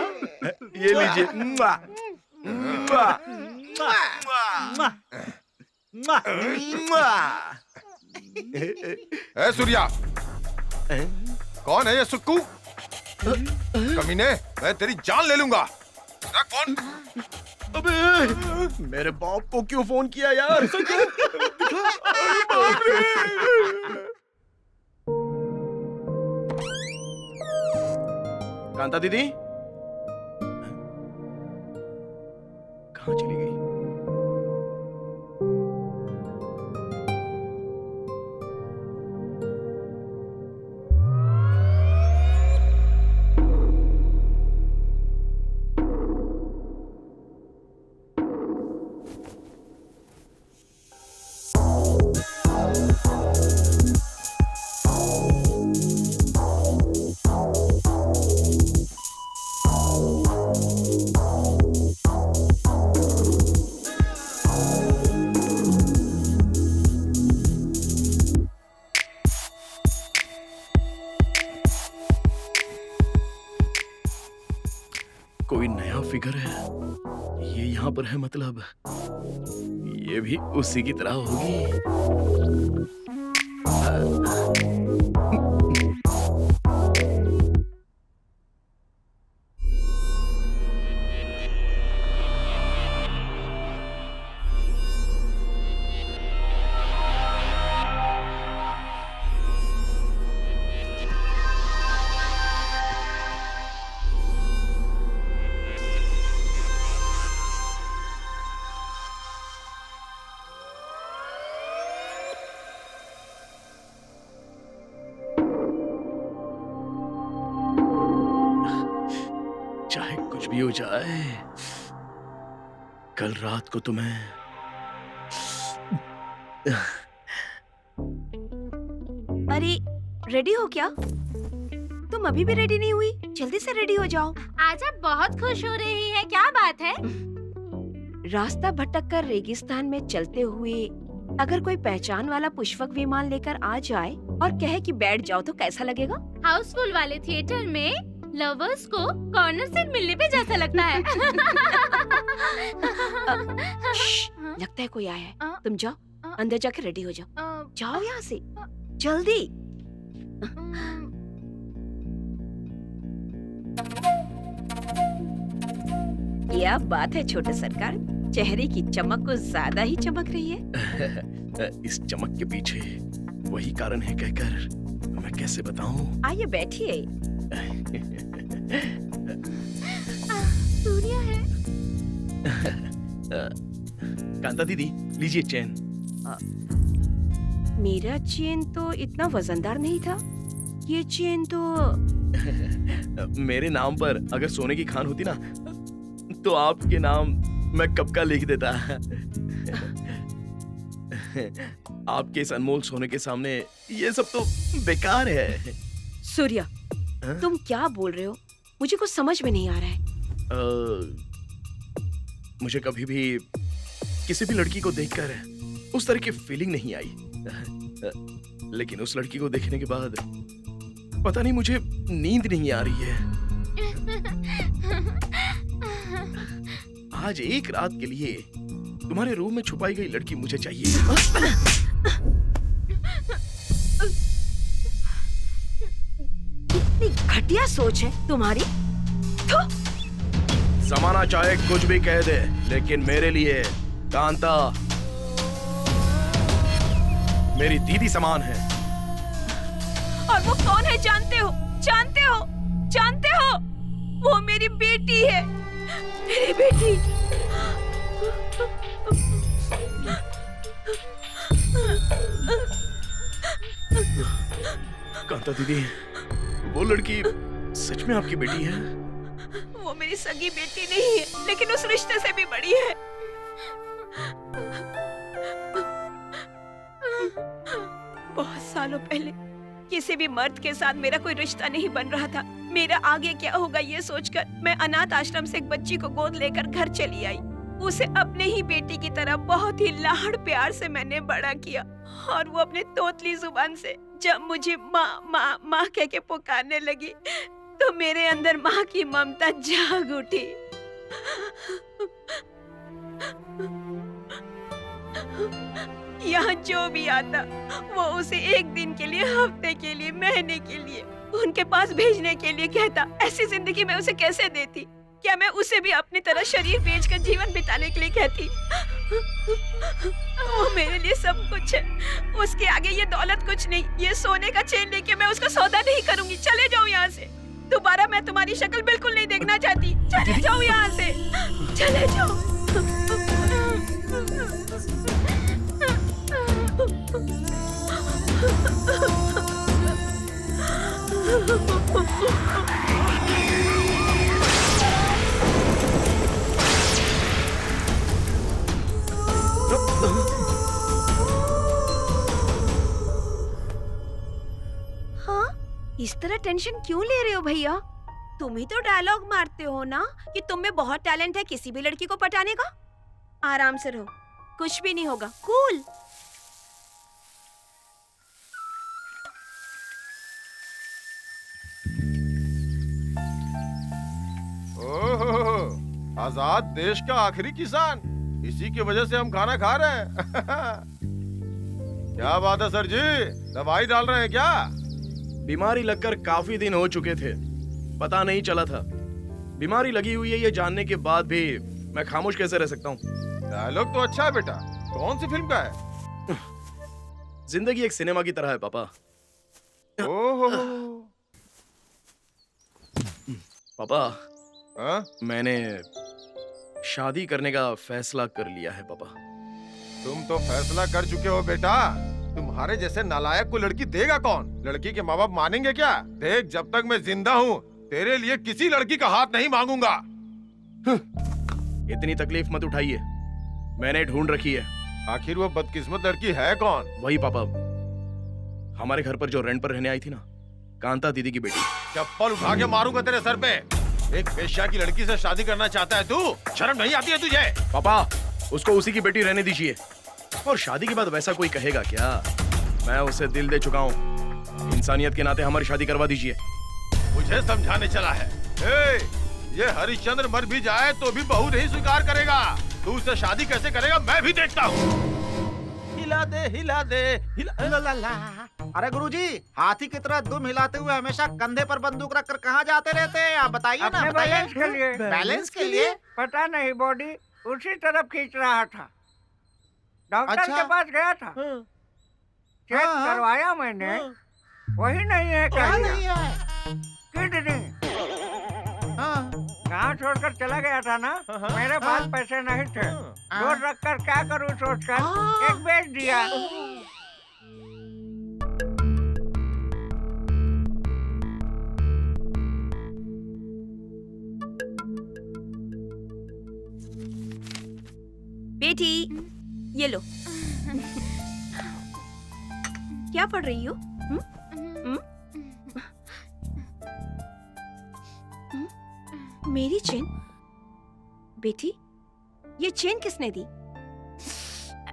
ये लीजिए। ए सूर्या, कौन है ये सुक्कू? कमीने, मैं तेरी जान ले लूंगा। रख फोन। अबे मेरे बाप को क्यों फोन किया यार? कांता दीदी कहाँ चली गई? कोई नया फिगर है, ये यहाँ पर है, मतलब ये भी उसी की तरह होगी। भी हो जाए, कल रात को तुम्हें अरे रेडी हो क्या? तुम अभी भी रेडी नहीं हुई? जल्दी से रेडी हो जाओ। आज आप बहुत खुश हो रही हैं, क्या बात है? रास्ता भटक कर रेगिस्तान में चलते हुए अगर कोई पहचान वाला पुष्पक विमान लेकर आ जाए और कहे कि बैठ जाओ तो कैसा लगेगा? हाउसफुल वाले थिएटर में लवर्स को कॉर्नर सीट मिलने पे जैसा लगता है। लगता है कोई आया है। तुम जाओ अंदर जाके रेडी हो जाओ। जाओ यहाँ से जल्दी। क्या बात है छोटे सरकार, चेहरे की चमक कुछ ज्यादा ही चमक रही है। इस चमक के पीछे वही कारण है कहकर मैं कैसे बताऊं? आइए बैठिए। सूर्या है। कांता दीदी लीजिए चेन। मेरा चेन तो इतना वजनदार नहीं था, ये चेन तो मेरे नाम पर अगर सोने की खान होती ना तो आपके नाम मैं कब का लिख देता। आपके इस अनमोल सोने के सामने ये सब तो बेकार है। सूर्या तुम क्या बोल रहे हो? मुझे कुछ समझ में नहीं आ रहा है। मुझे कभी भी किसी भी लड़की को देखकर उस तरह की फीलिंग नहीं आई, लेकिन उस लड़की को देखने के बाद पता नहीं मुझे नींद नहीं आ रही है। आज एक रात के लिए तुम्हारे रूम में छुपाई गई लड़की मुझे चाहिए। कितनी घटिया सोच है तुम्हारी। जमाना चाहे कुछ भी कह दे, लेकिन मेरे लिए कांता मेरी दीदी समान है। और वो कौन है जानते हो? जानते हो? जानते हो? वो मेरी बेटी है, मेरी बेटी। कांता दीदी, वो लड़की सच में आपकी बेटी है? वो मेरी सगी बेटी नहीं है, लेकिन उस रिश्ते से भी बड़ी है। बहुत सालों पहले किसी भी मर्द के साथ मेरा कोई रिश्ता नहीं बन रहा था। मेरा आगे क्या होगा ये सोचकर मैं अनाथ आश्रम से एक बच्ची को गोद लेकर घर चली आई। उसे अपने ही बेटी की तरह बहुत ही लाड़ प्यार से मैंने बड़ा किया, और वो अपने तोतली जुबान से जब मुझे माँ माँ माँ कह के पुकारने लगी तो मेरे अंदर माँ की ममता जाग उठी। यहाँ जो भी आता वो उसे एक दिन के लिए, हफ्ते के लिए, महीने के लिए उनके पास भेजने के लिए कहता। ऐसी जिंदगी मैं उसे कैसे देती? क्या मैं उसे भी अपनी तरह शरीर बेचकर जीवन बिताने के लिए कहती? वो मेरे लिए सब कुछ है, उसके आगे ये दौलत कुछ नहीं। ये सोने का चेन लेके मैं उसका सौदा नहीं करूंगी। चले जाओ यहाँ से, दोबारा मैं तुम्हारी शक्ल बिल्कुल नहीं देखना चाहती। चले जाओ यहाँ से, चले जाओ। हाँ, इस तरह टेंशन क्यों ले रहे हो भैया? तुम ही तो डायलॉग मारते हो ना कि तुम में बहुत टैलेंट है किसी भी लड़की को पटाने का। आराम से रहो, कुछ भी नहीं होगा। कूल। ओहो, आजाद देश का आखिरी किसान, इसी की वजह से हम खाना खा रहे हैं। क्या बात है सर जी, दवाई डाल रहे हैं क्या? बीमारी लगकर काफी दिन हो चुके थे, पता नहीं चला था। बीमारी लगी हुई है ये जानने के बाद भी मैं खामोश कैसे रह सकता हूँ? डायलॉग तो अच्छा है बेटा, कौन सी फिल्म का है? जिंदगी एक सिनेमा की तरह है पापा। ओहो पापा, मैंने शादी करने का फैसला कर लिया है पापा। तुम तो फैसला कर चुके हो बेटा। तुम्हारे जैसे नालायक को लड़की देगा कौन? लड़की के माँ बाप मानेंगे क्या? देख, जब तक मैं जिंदा हूँ तेरे लिए किसी लड़की का हाथ नहीं मांगूंगा। इतनी तकलीफ मत उठाइए, मैंने ढूंढ रखी है। आखिर वो बदकिस्मत लड़की है कौन? वही पापा, हमारे घर पर जो रेंट पर रहने आई थी ना, कांता दीदी की बेटी। चप्पल उठा के मारूंगा तेरे सर पे। एक वेश्या की लड़की से शादी करना चाहता है तू? शर्म नहीं आती है तुझे? पापा, उसको उसी की बेटी रहने दीजिए, और शादी के बाद वैसा कोई कहेगा क्या? मैं उसे दिल दे चुका हूँ, इंसानियत के नाते हमारी शादी करवा दीजिए। मुझे समझाने चला है? ये हरिश्चंद्र मर भी जाए तो भी बहू नहीं स्वीकार करेगा। तू उससे शादी कैसे करेगा मैं भी देखता हूँ। हिला दे हिला दे ला। अरे गुरुजी, हाथी की तरह दुम हिलाते हुए हमेशा कंधे पर बंदूक रखकर कहाँ जाते रहते हैं? आप बताइए ना। अपने बैलेंस के लिए। बैलेंस के लिए? पता नहीं, बॉडी उसी तरफ खींच रहा था। डॉक्टर अच्छा। के पास गया था, चेक करवाया मैंने, वही नहीं है। क्या नहीं है? किडनी। गाँव छोड़कर चला गया था ना, मेरे पास पैसे नहीं थे, जोड़ रखकर क्या करूँ सोचकर एक बेच दिया। बेटी, ये लो। क्या पढ़ रही हो? मेरी चेन? बेटी, ये चेन किसने दी?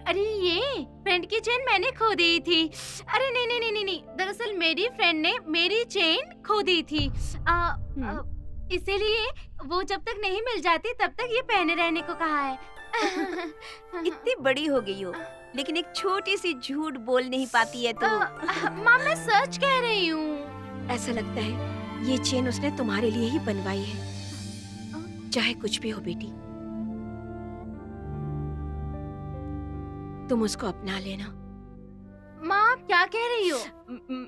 अरे ये फ्रेंड की चेन मैंने खो दी थी। अरे नहीं, दरअसल मेरी फ्रेंड ने मेरी चेन खो दी थी। इसीलिए वो जब तक नहीं मिल जाती तब तक ये पहने रहने को कहा है। इतनी बड़ी हो गई हो, लेकिन एक छोटी सी झूठ बोल नहीं पाती है तो। माँ, मैं सच कह रही हूँ। ऐसा लगता है ये चेन उसने तुम्हारे लिए ही बनवाई है। चाहे कुछ भी हो बेटी, तुम उसको अपना लेना। माँ, आप क्या कह रही हो?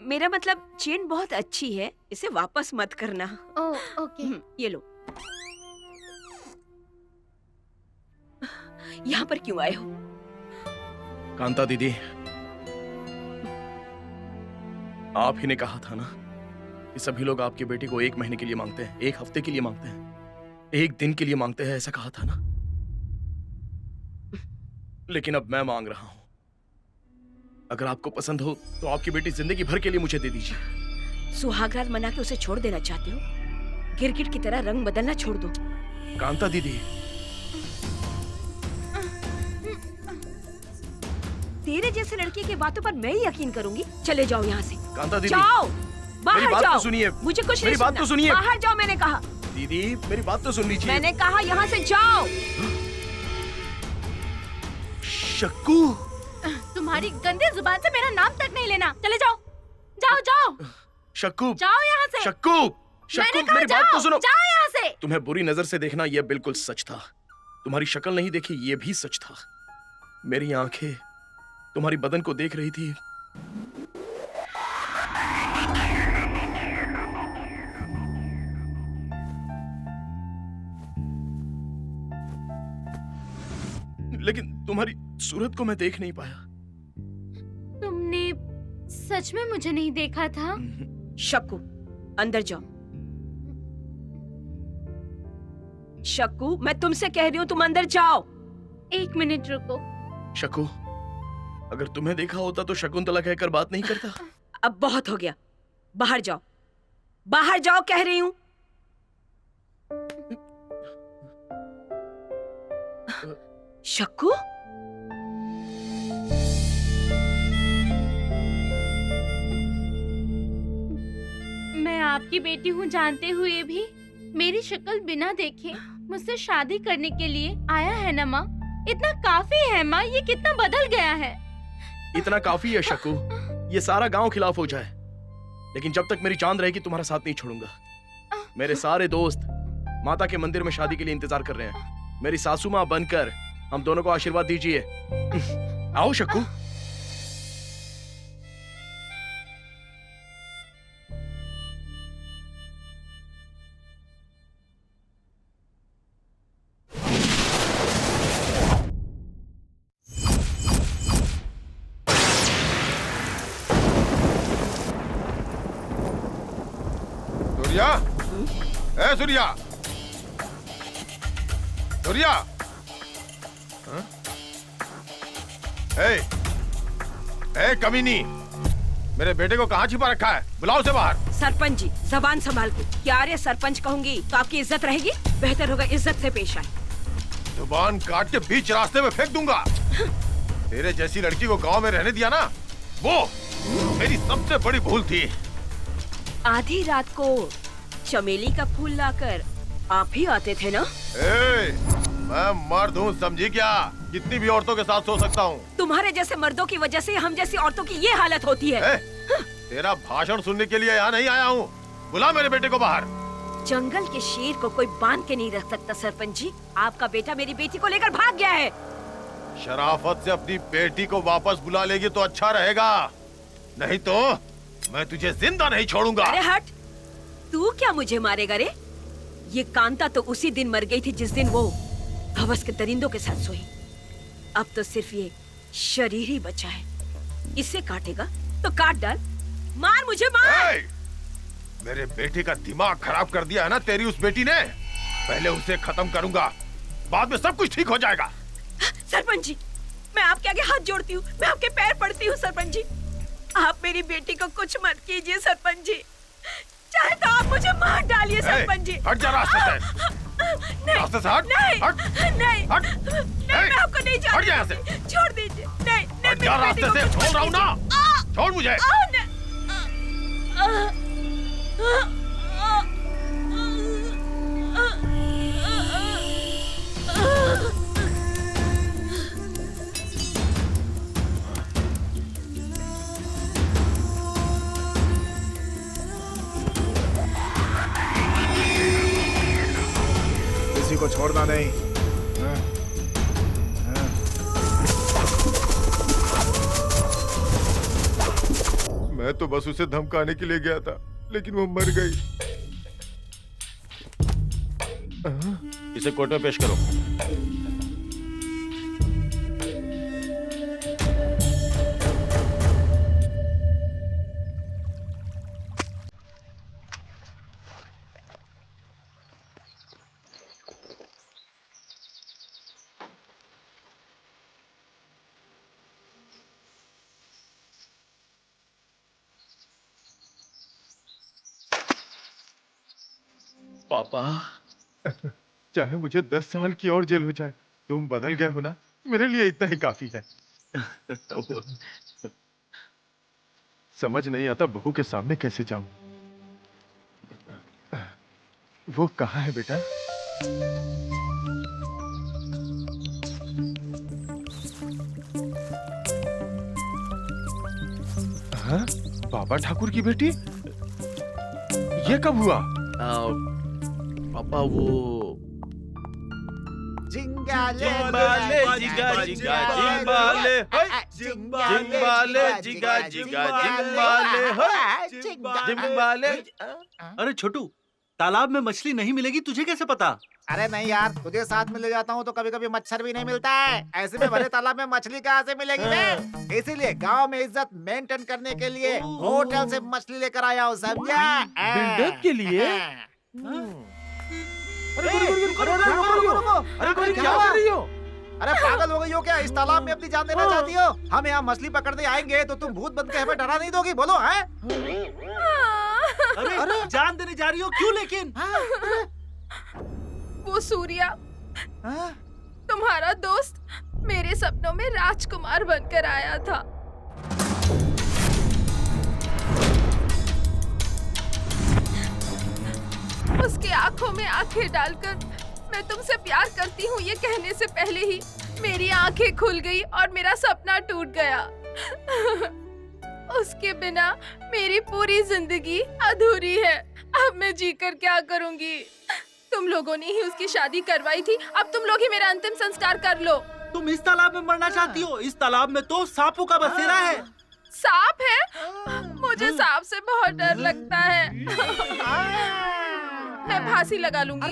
मेरा मतलब चेन बहुत अच्छी है, इसे वापस मत करना। ओह, ओके। ये लो। यहाँ पर क्यों आए हो? कांता दीदी, आप ही ने कहा था ना कि सभी लोग आपकी बेटी को 1 महीने के लिए मांगते हैं, 1 हफ्ते के लिए मांगते हैं, 1 दिन के लिए मांगते हैं, ऐसा कहा था ना। लेकिन अब मैं मांग रहा हूं। अगर आपको पसंद हो तो आपकी बेटी जिंदगी भर के लिए मुझे दे दीजिए। सुहागरात मना के उसे छोड़ देना चाहते हो? गिरगिट की तरह रंग बदलना छोड़ दो। कांता दीदी, तेरे जैसे लड़के की बातों पर मैं ही यकीन करूंगी? चले जाओ यहाँ से। कांता दीदी, जाओ, बाहर मेरी बात जाओ। तो सुनिए। मुझे कुछ मेरी नहीं बात तो सुनना। सुनिए। बाहर जाओ, मैंने कहा। दीदी मेरी बात तो सुन लीजिए। मैंने कहा यहाँ से जाओ। शक्कू, तुम्हारी गंदी जुबान से मेरा नाम तक नहीं लेना। चले जाओ, जाओ जाओ। शक्कू, जाओ यहाँ से। शक्कू, मैंने कहा मेरी बात जाओ, तो सुनो। जाओ यहाँ से। तुम्हें बुरी नजर से देखना यह बिल्कुल सच था। तुम्हारी शक्ल नहीं देखी ये भी सच था। मेरी आंखें तुम्हारी बदन को देख रही थी। लेकिन तुम्हारी सूरत को मैं देख नहीं पाया। तुमने सच में मुझे नहीं देखा था? शक्कू, अंदर जाओ। शक्कू, मैं तुमसे कह रही हूँ, तुम अंदर जाओ। 1 मिनट रुको। शक्कू, अगर तुम्हें देखा होता तो शकुंतला कहकर बात नहीं करता। अब बहुत हो गया, बाहर जाओ, बाहर जाओ कह रही हूँ। शक्कू, मैं आपकी बेटी हूँ जानते हुए भी मेरी शक्ल बिना देखे मुझसे शादी करने के लिए आया है ना माँ? इतना काफी है माँ, ये कितना बदल गया है। इतना काफी है शक्कू, ये सारा गांव खिलाफ हो जाए, लेकिन जब तक मेरी चांद रहेगी तुम्हारा साथ नहीं छोड़ूंगा। मेरे सारे दोस्त माता के मंदिर में शादी के लिए इंतजार कर रहे हैं। मेरी सासू माँ बनकर हम दोनों को आशीर्वाद दीजिए। आओ शक्कू। सूर्या, ए सूर्या, सूर्या, हाँ? ए कमीनी, मेरे बेटे को कहाँ छिपा रखा है? बुलाओ उसे बाहर। सरपंच जी, जबान संभाल के। क्या रे सरपंच कहूंगी तो आपकी इज्जत रहेगी? बेहतर होगा इज्जत से पेश आए। जुबान काट के बीच रास्ते में फेंक दूंगा। तेरे जैसी लड़की को गांव में रहने दिया ना, वो मेरी सबसे बड़ी भूल थी। आधी रात को चमेली का फूल लाकर आप ही आते थे ना? मैं मर्द हूँ, समझी क्या? कितनी भी औरतों के साथ सो सकता हूँ। तुम्हारे जैसे मर्दों की वजह से हम जैसी औरतों की ये हालत होती है। तेरा भाषण सुनने के लिए यहाँ नहीं आया हूँ। बुला मेरे बेटे को बाहर। जंगल के शेर को कोई बांध के नहीं रख सकता सरपंच जी। आपका बेटा मेरी बेटी को लेकर भाग गया है। शराफत से अपनी बेटी को वापस बुला लेगी तो अच्छा रहेगा, नहीं तो मैं तुझे जिंदा नहीं छोड़ूंगा। अरे हट, तू क्या मुझे मारेगा रे? ये कांता तो उसी दिन मर गई थी जिस दिन वो हवस के दरिंदों के साथ सोई। अब तो सिर्फ ये शरीर ही बचा है। इसे काटेगा तो काट डाल। मार मुझे, मार। मेरे बेटे का दिमाग खराब कर दिया है ना तेरी उस बेटी ने। पहले उसे खत्म करूंगा, बाद में सब कुछ ठीक हो जाएगा। सरपंच जी, मैं आपके आगे हाथ जोड़ती हूँ, मैं आपके पैर पड़ती हूँ सरपंच जी। आप मेरी बेटी को कुछ मत कीजिए सरपंच जी। चाहे तो आप मुझे मार डालिए सरपंच जी। हट जा रास्ते से। रास्ते से हट। नहीं, हट। नहीं, हट। नहीं, मैं आपको नहीं हट जा यहाँ से। छोड़ दीजिए। नहीं, नहीं, हट जा रास्ते से, छोड़ रहा हूँ ना। छोड़ मुझे। किसी को छोड़ना नहीं। मैं तो बस उसे धमकाने के लिए गया था, लेकिन वो मर गई। इसे कोर्ट में पेश करो। पापा, चाहे मुझे 10 साल की और जेल हो जाए, तुम बदल गए हो ना, मेरे लिए इतना ही काफी है। समझ नहीं आता बहू के सामने कैसे जाऊं। वो कहाँ है बेटा? हाँ? बाबा ठाकुर की बेटी? ये कब हुआ? पापा वो जिंगाले जिगा जिगा जिम्बाले जिम्बाले जिगा जिगा जिम्बाले। अरे छोटू, तालाब में मछली नहीं मिलेगी, तुझे कैसे पता? अरे नहीं यार, तुझे साथ में ले जाता हूँ तो कभी कभी मच्छर भी नहीं मिलता है। ऐसे में भरे तालाब में मछली कहाँ से मिलेगी बे? इसीलिए गांव में इज्जत मेंटेन करने के लिए होटल से मछली लेकर आया हूँ, समझा? बिल्डर के लिए? अरे क्या कर रही हो? अरे पागल हो गई हो क्या? इस तालाब में अपनी जान देना चाहती हो? हम यहाँ मछली पकड़ने आएंगे तो तुम भूत बन के हमें डरा नहीं दोगी? बोलो है? अरे जान देने जा रही हो क्यों? लेकिन वो सूर्या, तुम्हारा दोस्त मेरे सपनों में राजकुमार बनकर आया था। उसकी आंखों में आंखें डालकर मैं तुमसे प्यार करती हूँ ये कहने से पहले ही मेरी आंखें खुल गई और मेरा सपना टूट गया। उसके बिना मेरी पूरी जिंदगी अधूरी है। अब मैं जीकर क्या करूंगी? तुम लोगों ने ही उसकी शादी करवाई थी, अब तुम लोग ही मेरा अंतिम संस्कार कर लो। तुम इस तालाब में मरना चाहती हो? इस तालाब में तो सांपों का बसेरा है। सांप है? मुझे सांप से बहुत डर लगता है। मैं फांसी लगा लूंगी।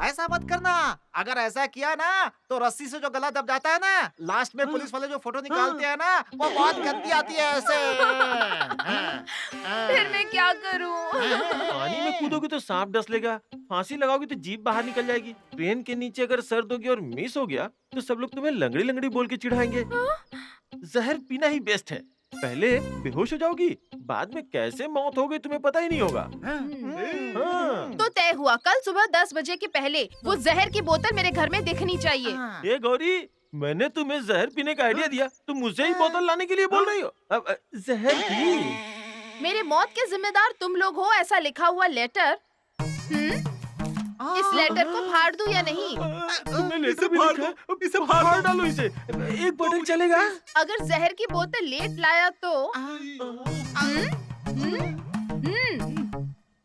ऐसा मत करना। अगर ऐसा किया ना तो रस्सी से जो गला दब जाता है ना, लास्ट में पुलिस वाले जो फोटो निकालते हैं ना, वो बहुत गंदी आती है ऐसे। फिर मैं क्या करूं? पानी में कूदोगे तो सांप डस लेगा, फांसी लगाओगे तो जीभ बाहर निकल जाएगी, ट्रेन के नीचे अगर सर दोगे और मिस हो गया तो सब लोग तुम्हें लंगड़ी लंगड़ी बोल के चिढ़ाएंगे। जहर पीना ही बेस्ट है। पहले बेहोश हो जाओगी, बाद में कैसे मौत हो गई तुम्हें पता ही नहीं होगा। हाँ। तो तय हुआ, कल सुबह 10 बजे के पहले वो जहर की बोतल मेरे घर में दिखनी चाहिए। ये गौरी, मैंने तुम्हें जहर पीने का आइडिया दिया, तुम मुझसे ही बोतल लाने के लिए बोल रही हो। अब जहर पी। मेरे मौत के जिम्मेदार तुम लोग हो, ऐसा लिखा हुआ लेटर। इस लेटर को फाड़ दूं या नहीं? तुमने लेटर भी लिखा है, इसे फाड़ डालो इसे। एक बोतल चलेगा? अगर जहर की बोतल लेट लाया तो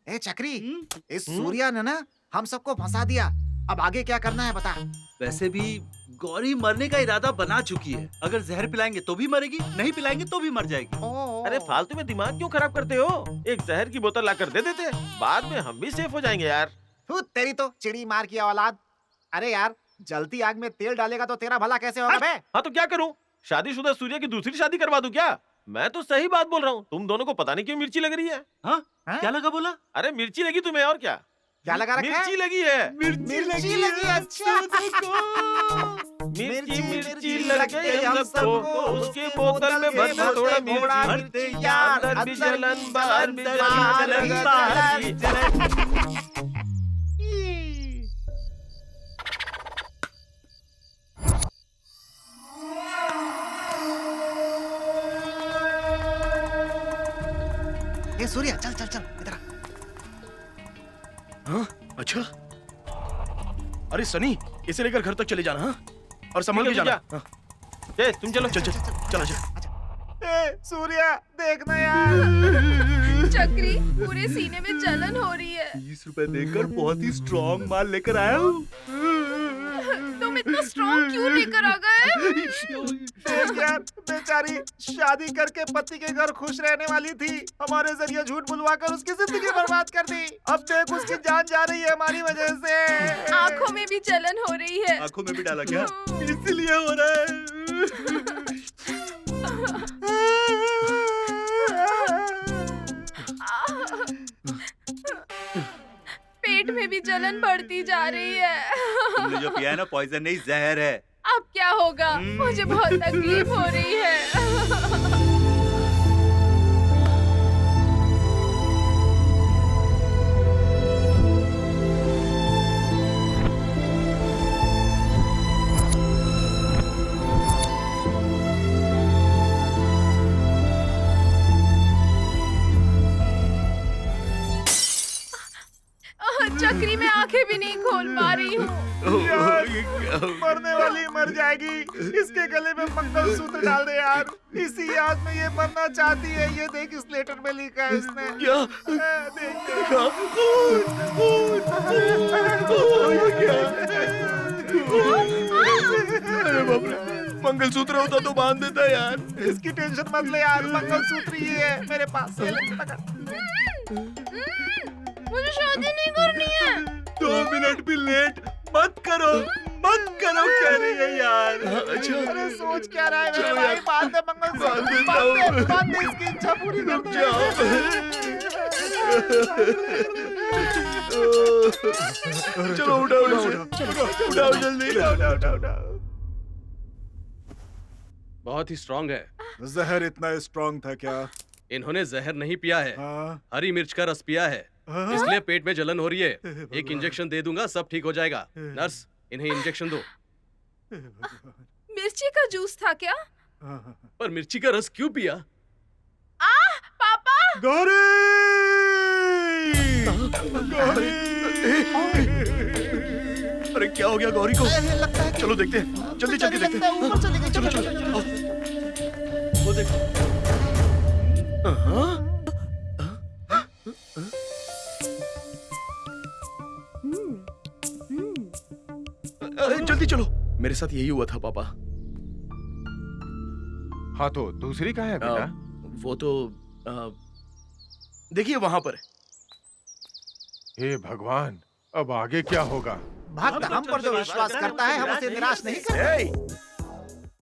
ए चक्री, इस सूर्या ने ना हम सबको फंसा दिया। अब आगे क्या करना है बता। वैसे भी गौरी मरने का इरादा बना चुकी है। अगर जहर पिलाएंगे तो भी मरेगी, नहीं पिलाएंगे तो भी मर जाएगी। अरे फालतू में दिमाग क्यों खराब करते हो? एक जहर की बोतल लाकर दे देते, बाद में हम भी सेफ हो जाएंगे यार। तेरी तो चिड़ी मार की औलाद। अरे यार, जलती आग में तेल डालेगा तो तेरा भला कैसे होगा बे? हाँ तो क्या करूँ? शादीशुदा सूर्य की दूसरी शादी करवा दूं क्या? मैं तो सही बात बोल रहा हूँ। तुम दोनों को पता नहीं क्यों मिर्ची लग रही है। हाँ? क्या लगा बोला? अरे मिर्ची लगी तुम्हें, और क्या? क्या लगा रखा है? मिर्ची लगी है। मिर्ची लगी, अच्छा। मिर्ची मिर्ची लग गई हम सबको, उसके बोतल में भर दो थोड़ा मिर्ची, अंदर भी जलन बाहर भी जलन, बाहर भी जलन। ए सूर्या, चल चल चल इधर आ। हाँ? अच्छा। अरे सनी, इसे लेकर घर तक चले जाना। हाँ? और संभल के जाना। हाँ। तुम चलो। चल चल चल चल। ए सूर्या, देखना यार। चक्री, पूरे सीने में जलन हो रही है। 20 रुपए देकर बहुत ही स्ट्रॉन्ग माल लेकर आया हूँ। तुम इतना स्ट्रॉन्ग क्यों लेकर आ गए? देख यार, बेचारी शादी करके पति के घर खुश रहने वाली थी, हमारे जरिए झूठ बुलवाकर उसकी जिंदगी बर्बाद कर दी। अब देख उसकी जान जा रही है हमारी वजह से। आँखों में भी जलन हो रही है। आँखों में भी डाला क्या? इसलिए हो रहा है। पेट में भी जलन बढ़ती जा रही है। तुमने जो पिया है ना, पॉइजन नहीं, जहर है। अब क्या होगा? मुझे बहुत तकलीफ हो रही है। चक्री में आंखें भी नहीं खोल पा रही हूँ। मरने वाली मर जाएगी, इसके गले में मंगलसूत्र डाल दे यार। इसी याद में ये मरना चाहती है। ये देख, इस लेटर में लिखा है इसने। क्या? अरे बाप रे, मंगलसूत्र होता तो बांध देता यार। इसकी टेंशन मत ले यार, मंगलसूत्र ही है मेरे पास। मुझे शादी नहीं करनी है। 2 मिनट भी लेट मत करो, मत करो कह रही है यार। अच्छा। अरे सोच क्या रहा है मेरे भाई? बांध दे मंगलसूत्र, बांध दे, इसकी इच्छा पूरी कर दे। चलो उठाओ जल्दी। बहुत ही स्ट्रांग है। जहर इतना स्ट्रांग था क्या? इन्होंने जहर नहीं पिया है, हरी मिर्च का रस पिया है, इसलिए पेट में जलन हो रही है। एक इंजेक्शन दे दूंगा, सब ठीक हो जाएगा। नर्स, इन्हें इंजेक्शन दो। मिर्ची का जूस था क्या? पर मिर्ची का रस क्यों पिया? पापा! गौरी! अरे क्या हो गया गौरी को? चलो देखते हैं, जल्दी चल के देखते हैं। ऊपर चली गई। चलो चलो। वो देखो। जल्दी चलो, मेरे साथ यही हुआ था पापा। हाँ तो दूसरी कहाँ है बेटा? वो तो देखिए वहां पर। हे भगवान, अब आगे क्या होगा? भक्त हम पर जो विश्वास करता है, हम उसे निराश नहीं करते।